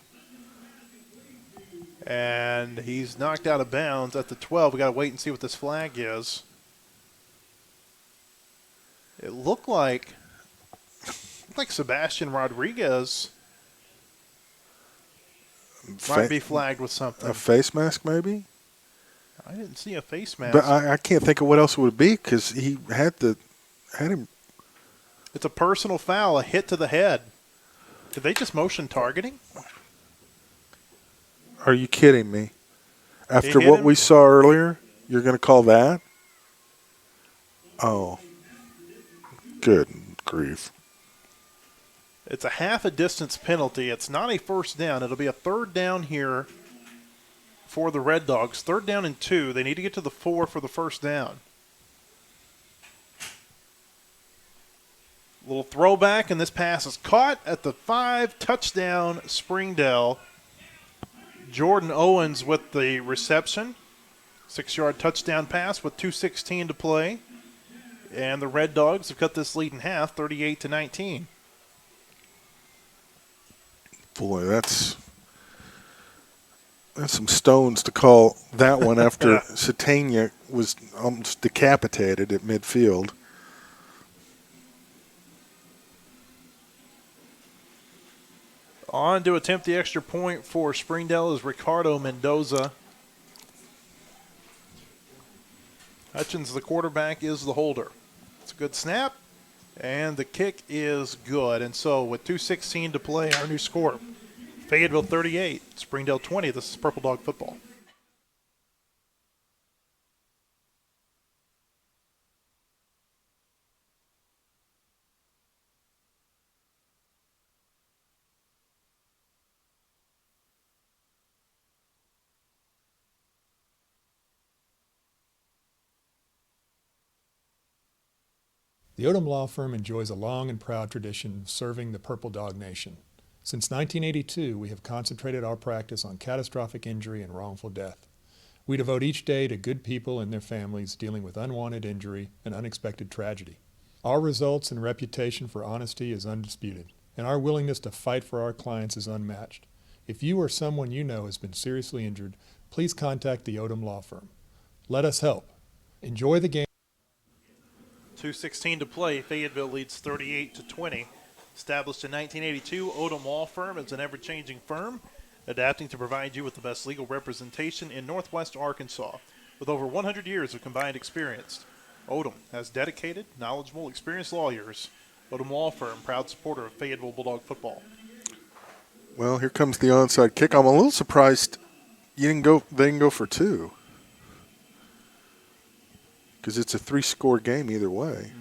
And he's knocked out of bounds at the 12. We got to wait and see what this flag is. It looked like Sebastian Rodriguez might be flagged with something. A face mask, maybe? I didn't see a face mask. But I can't think of what else it would be because he had him. It's a personal foul, a hit to the head. Did they just motion targeting? Are you kidding me? After hit what him? we saw earlier, you're going to call that? Oh. Good grief. It's a half a distance penalty. It's not a first down. It'll be a third down here for the Red Dogs. 3rd down and 2. They need to get to the 4 for the first down. Little throwback, and this pass is caught at the 5. Touchdown, Springdale. Jordan Owens with the reception. 6-yard touchdown pass with 2:16 to play. And the Red Dogs have cut this lead in half, 38-19. Boy, that's some stones to call that one after Satania was almost decapitated at midfield. On to attempt the extra point for Springdale is Ricardo Mendoza. Hutchins, the quarterback, is the holder. It's a good snap, and the kick is good. And so with 2:16 to play, our new score, Fayetteville 38, Springdale 20. This is Purple Dog football. The Odom Law Firm enjoys a long and proud tradition of serving the Purple Dog Nation. Since 1982, we have concentrated our practice on catastrophic injury and wrongful death. We devote each day to good people and their families dealing with unwanted injury and unexpected tragedy. Our results and reputation for honesty is undisputed, and our willingness to fight for our clients is unmatched. If you or someone you know has been seriously injured, please contact the Odom Law Firm. Let us help. Enjoy the game. 2:16 to play. Fayetteville leads 38-20. Established in 1982, Odom Law Firm is an ever-changing firm adapting to provide you with the best legal representation in Northwest Arkansas. With over 100 years of combined experience, Odom has dedicated, knowledgeable, experienced lawyers. Odom Law Firm, proud supporter of Fayetteville Bulldog football. Well, here comes the onside kick. I'm a little surprised they didn't go for 2. Because it's a 3-score game either way.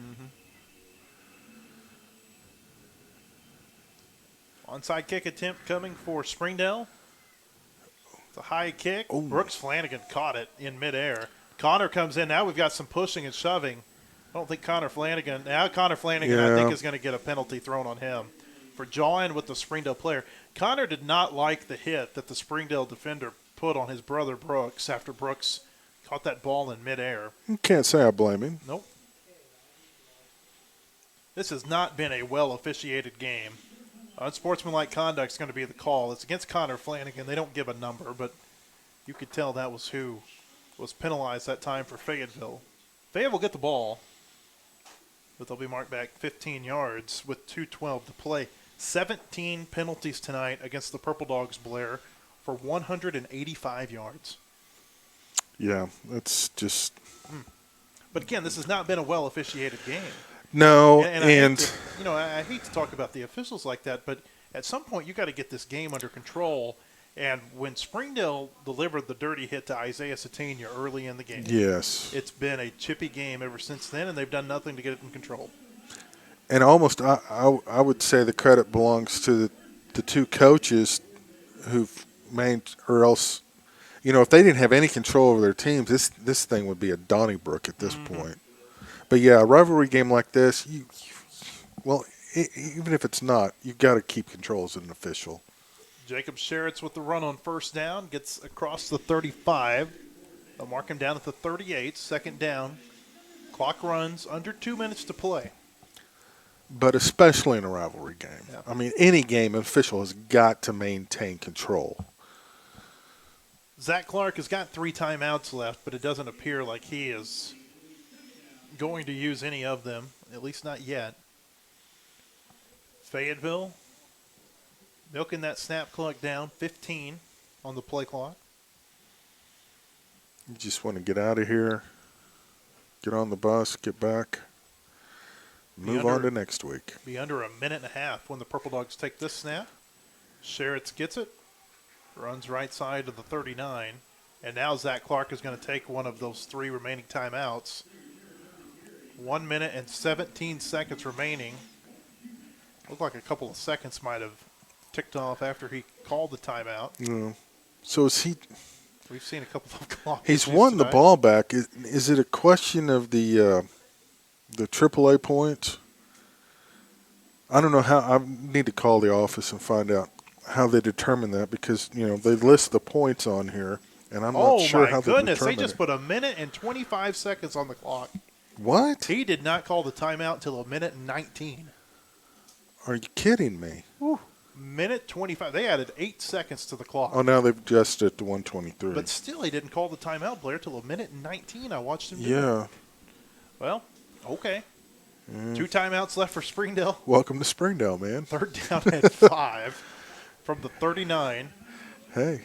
Onside kick attempt coming for Springdale. It's a high kick. Ooh. Brooks Flanagan caught it in midair. Connor comes in. Now we've got some pushing and shoving. I don't think Connor Flanagan, I think, is going to get a penalty thrown on him for jawing with the Springdale player. Connor did not like the hit that the Springdale defender put on his brother Brooks after Brooks caught that ball in midair. You can't say I blame him. Nope. This has not been a well-officiated game. Unsportsmanlike conduct is going to be the call. It's against Connor Flanagan. They don't give a number, but you could tell that was who was penalized that time for Fayetteville. Fayetteville will get the ball, but they'll be marked back 15 yards with 2:12 to play. 17 penalties tonight against the Purple Dogs, Blair, for 185 yards. Yeah, that's just. But again, this has not been a well-officiated game. No, I hate to talk about the officials like that, but at some point you got to get this game under control. And when Springdale delivered the dirty hit to Isaiah Satania early in the game, yes, it's been a chippy game ever since then, and they've done nothing to get it in control. And almost, I would say the credit belongs to the 2 coaches who've made, or else, if they didn't have any control over their teams, this thing would be a Donnybrook at this point. But yeah, a rivalry game like this, even if it's not, you've got to keep control as an official. Jacob Sherritt's with the run on first down, gets across the 35. They'll mark him down at the 38, 2nd down. Clock runs under 2 minutes to play. But especially in a rivalry game. Yeah. I mean, any game, an official has got to maintain control. Zach Clark has got 3 timeouts left, but it doesn't appear like he is going to use any of them, at least not yet. Fayetteville milking that snap clock down, 15 on the play clock. You just want to get out of here, get on the bus, get back, move on to next week. Be under a minute and a half when the Purple Dogs take this snap. Sherritts gets it, runs right side of the 39, and now Zach Clark is going to take one of those 3 remaining timeouts. 1 minute and 17 seconds remaining. Looked like a couple of seconds might have ticked off after he called the timeout. Yeah. So is he? We've seen a couple of clock He's issues won the tonight. ball back. Is it a question of the AAA points? I don't know how. I need to call the office and find out how they determine that, because they list the points on here, and I'm not sure how they determine goodness, they just it. put a minute and 25 seconds on the clock. What? He did not call the timeout until a minute and 19. Are you kidding me? Minute 25. They added 8 seconds to the clock. Oh, now they've adjusted it to 123. But still, he didn't call the timeout, Blair, till a minute and 19. I watched him do Yeah. it. Well, okay. 2 timeouts left for Springdale. Welcome to Springdale, man. 3rd down at 5 from the 39. Hey,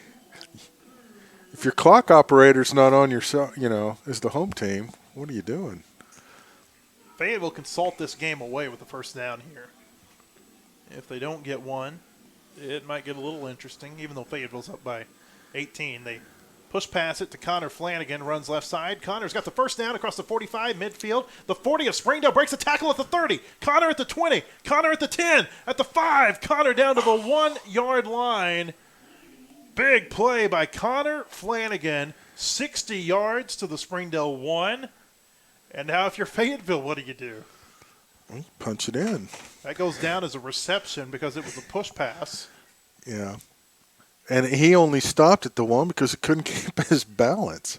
if your clock operator's not on your, as the home team, what are you doing? Fayetteville can salt this game away with the first down here. If they don't get one, it might get a little interesting, even though Fayetteville's up by 18. They push pass it to Connor Flanagan, runs left side. Connor's got the first down across the 45, midfield. The 40 of Springdale breaks a tackle at the 30. Connor at the 20. Connor at the 10. At the 5. Connor down to the 1-yard line. Big play by Connor Flanagan. 60 yards to the Springdale 1. And now if you're Fayetteville, what do you do? Punch it in. That goes down as a reception because it was a push pass. Yeah. And he only stopped at the 1 because he couldn't keep his balance.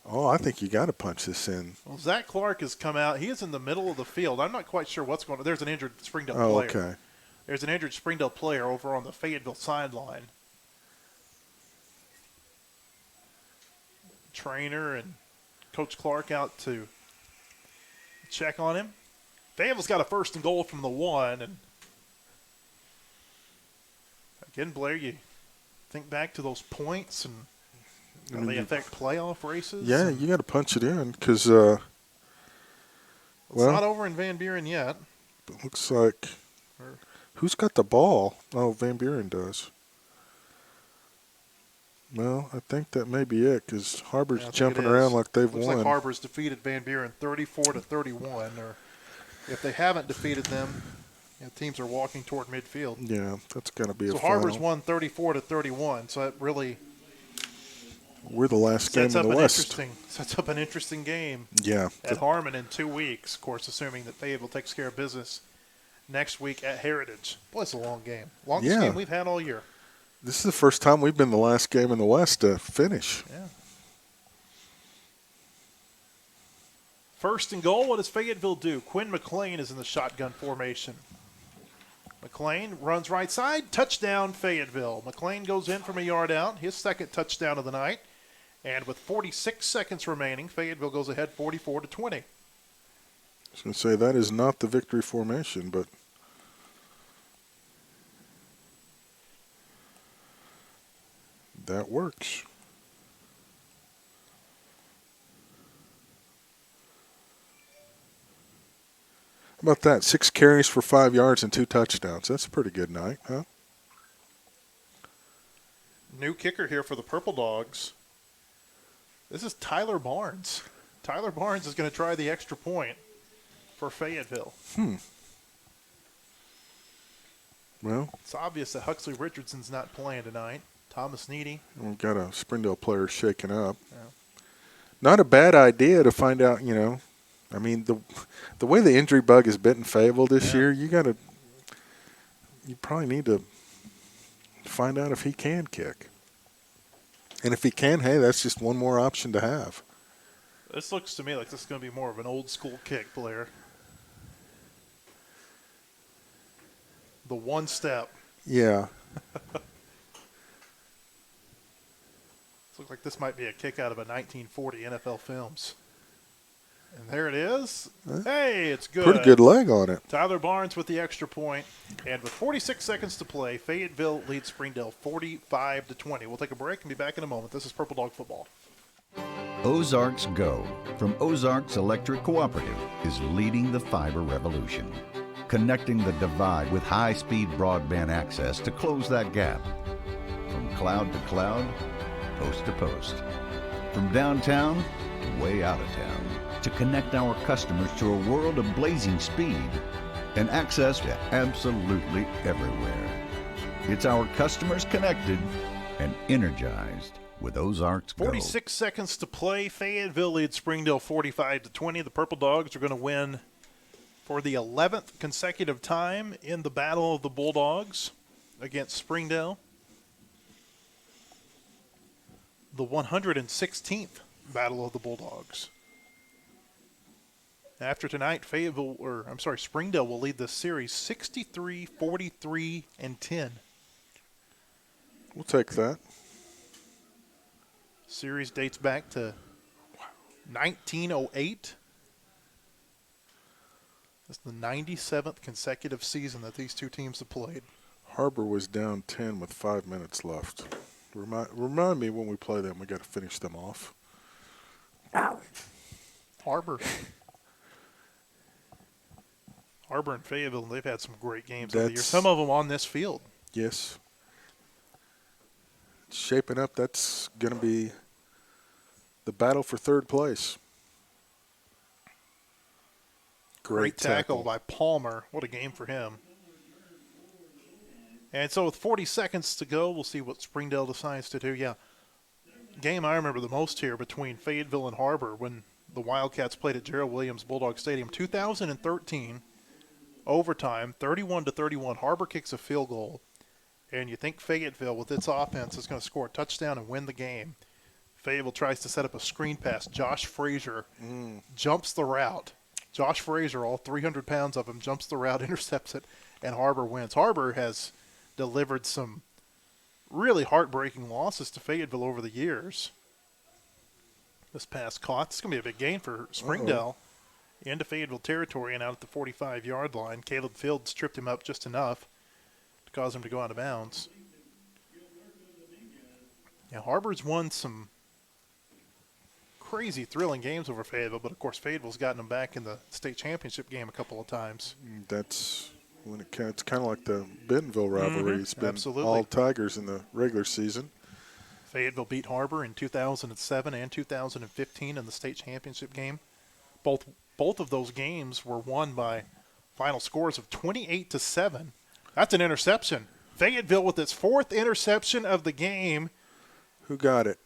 Oh, I think you got to punch this in. Well, Zach Clark has come out. He is in the middle of the field. I'm not quite sure what's going on. There's an injured Springdale player. Okay. There's an injured Springdale player over on the Fayetteville sideline. Trainer and Coach Clark out to check on him. Fayetteville's got a 1st and goal from the 1. And again, Blair, you think back to those points and how they affect playoff races. Yeah, you got to punch it in because, It's not over in Van Buren yet. it looks like who's got the ball? Oh, Van Buren does. Well, I think that may be it because Harbor's Yeah, I think jumping it is. around like they've Looks won. like Harbor's defeated Van Buren 34-31, or if they haven't defeated them, teams are walking toward midfield. Yeah, that's going to be So a Harbor's final. won 34-31, so it really We're the last game sets in up the West. sets up an interesting game Yeah. at Harmon in 2 weeks. Of course, assuming that Fayetteville takes care of business next week at Heritage. Boy, it's a long game. Longest Yeah. game we've had all year. This is the first time we've been the last game in the West to finish. Yeah. 1st and goal. What does Fayetteville do? Quinn McLean is in the shotgun formation. McLean runs right side. Touchdown, Fayetteville. McLean goes in from a yard out. His 2nd touchdown of the night. And with 46 seconds remaining, Fayetteville goes ahead 44-20. I was going to say that is not the victory formation, but that works. How about that? 6 carries for 5 yards and 2 touchdowns. That's a pretty good night, huh? New kicker here for the Purple Dogs. This is Tyler Barnes. Tyler Barnes is going to try the extra point for Fayetteville. Well, It's obvious that Huxley Richardson's not playing tonight. Thomas Needy. we've got a Springdale player shaken up. Yeah. Not a bad idea to find out, I mean, the way the injury bug has bitten Fayetteville this year, you probably need to find out if he can kick. And if he can, hey, that's just one more option to have. This looks to me like this is going to be more of an old school kick, Blair. The one step. Yeah. Like this might be a kick out of a 1940 NFL films. And there it is. Hey, it's good. Pretty good leg on it. Tyler Barnes with the extra point. And with 46 seconds to play, Fayetteville leads Springdale 45-20. We'll take a break and be back in a moment. This is Purple Dog Football. Ozarks Go from Ozarks Electric Cooperative is leading the fiber revolution, connecting the divide with high-speed broadband access to close that gap. From cloud to cloud, post to post. From downtown to way out of town, to connect our customers to a world of blazing speed and access to absolutely everywhere. It's our customers connected and energized with Ozarks Go. 46 seconds to play. Fayetteville leads Springdale 45-20. The Purple Dogs are going to win for the 11th consecutive time in the Battle of the Bulldogs against Springdale. The 116th Battle of the Bulldogs. After tonight, Springdale will lead this series 63-43-10. We'll take that. Series dates back to 1908. That's the 97th consecutive season that these two teams have played. Harbor was down 10 with 5 minutes left. Remind me when we play them, we got to finish them off. Harbor and Fayetteville, they've had some great games over the years. Some of them on this field. Yes. Shaping up, that's going to be the battle for third place. Great tackle by Palmer. What a game for him. And so with 40 seconds to go, we'll see what Springdale decides to do. Yeah, game I remember the most here between Fayetteville and Harbor when the Wildcats played at Gerald Williams Bulldog Stadium. 2013, overtime, 31-31. Harbor kicks a field goal. And you think Fayetteville, with its offense, is going to score a touchdown and win the game. Fayetteville tries to set up a screen pass. Josh Frazier jumps the route. Josh Frazier, all 300 pounds of him, jumps the route, intercepts it, and Harbor wins. Harbor has delivered some really heartbreaking losses to Fayetteville over the years. This pass caught. It's going to be a big gain for Springdale into Fayetteville territory and out at the 45-yard line. Caleb Fields tripped him up just enough to cause him to go out of bounds. Now, Harbor's won some crazy, thrilling games over Fayetteville, but, of course, Fayetteville's gotten them back in the state championship game a couple of times. That's when it's kind of like the Bentonville rivalry. It's been absolutely all Tigers in the regular season. Fayetteville beat Harbor in 2007 and 2015 in the state championship game. Both of those games were won by final scores of 28-7. That's an interception. Fayetteville with its fourth interception of the game. Who got it?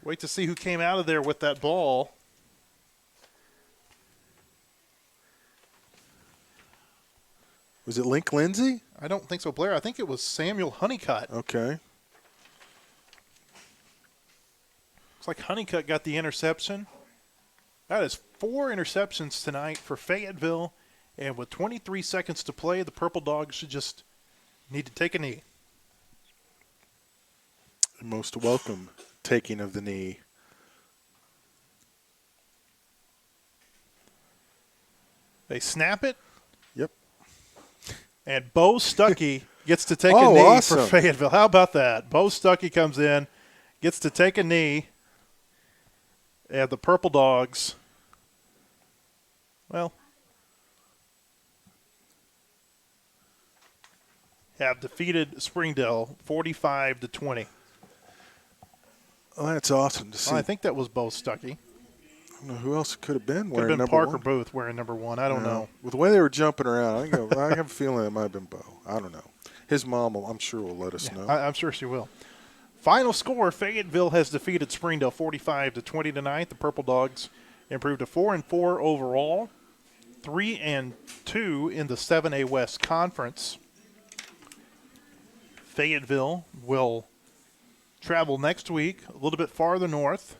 Wait to see who came out of there with that ball. Was it Link Lindsay? I don't think so, Blair. I think it was Samuel Honeycutt. Okay. Looks like Honeycutt got the interception. That is 4 interceptions tonight for Fayetteville. And with 23 seconds to play, the Purple Dogs should just need to take a knee. Most welcome taking of the knee. They snap it. Yep. And Bo Stuckey gets to take a knee awesome. for Fayetteville. How about that? Bo Stuckey comes in, gets to take a knee. And the Purple Dogs, well, have defeated Springdale 45-20. Oh, that's awesome to see. Well, I think that was Bo Stuckey. I don't know who else it could have been Could wearing have been number Parker 1. Booth wearing number 1. I don't know. With the way they were jumping around, I have a feeling it might have been Bo. I don't know. His mom, I'm sure, will let us know. I'm sure she will. Final score, Fayetteville has defeated Springdale 45-20 tonight. The Purple Dogs improved to 4-4 overall, 3-2 in the 7A West Conference. Fayetteville will travel next week a little bit farther north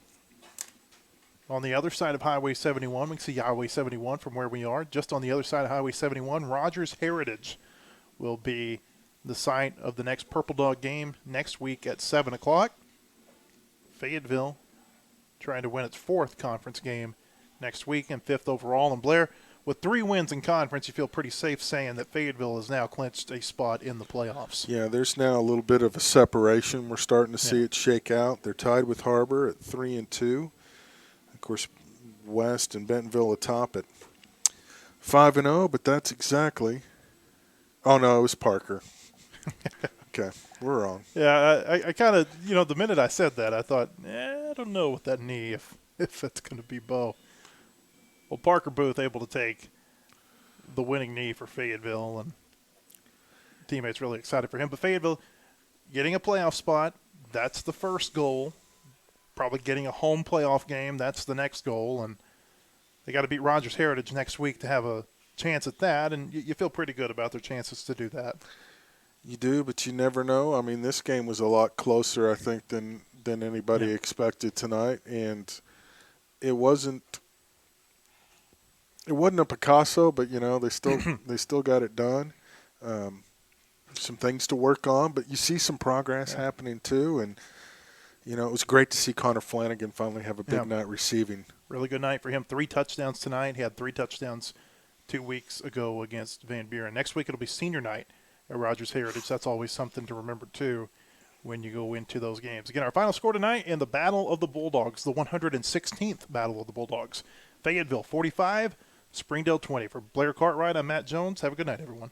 on the other side of Highway 71. We can see Highway 71 from where we are. Just on the other side of Highway 71, Rogers Heritage will be the site of the next Purple Dog game next week at 7 o'clock. Fayetteville trying to win its 4th conference game next week and 5th overall. And Blair, with 3 wins in conference, you feel pretty safe saying that Fayetteville has now clinched a spot in the playoffs. Yeah, there's now a little bit of a separation. We're starting to see it shake out. They're tied with Harbor at 3-2. Of course, West and Bentonville atop at 5-0, but that's exactly – oh, no, it was Parker. Okay, we're wrong. Yeah, I kind of, the minute I said that, I thought, I don't know with that knee if it's going to be Bo. Well, Parker Booth able to take the winning knee for Fayetteville, and teammates really excited for him. But Fayetteville getting a playoff spot, that's the first goal. Probably getting a home playoff game, that's the next goal. And they got to beat Rogers Heritage next week to have a chance at that, and you feel pretty good about their chances to do that. You do, but you never know. I mean, this game was a lot closer, I think, than anybody expected tonight, and it wasn't a Picasso, but they still got it done. Some things to work on, but you see some progress happening too, and it was great to see Connor Flanagan finally have a big night receiving. Really good night for him. 3 touchdowns tonight. He had 3 touchdowns 2 weeks ago against Van Buren. Next week it'll be senior night at Rogers Heritage. That's always something to remember, too, when you go into those games. Again, our final score tonight in the Battle of the Bulldogs, the 116th Battle of the Bulldogs. Fayetteville 45, Springdale 20. For Blair Cartwright, I'm Matt Jones. Have a good night, everyone.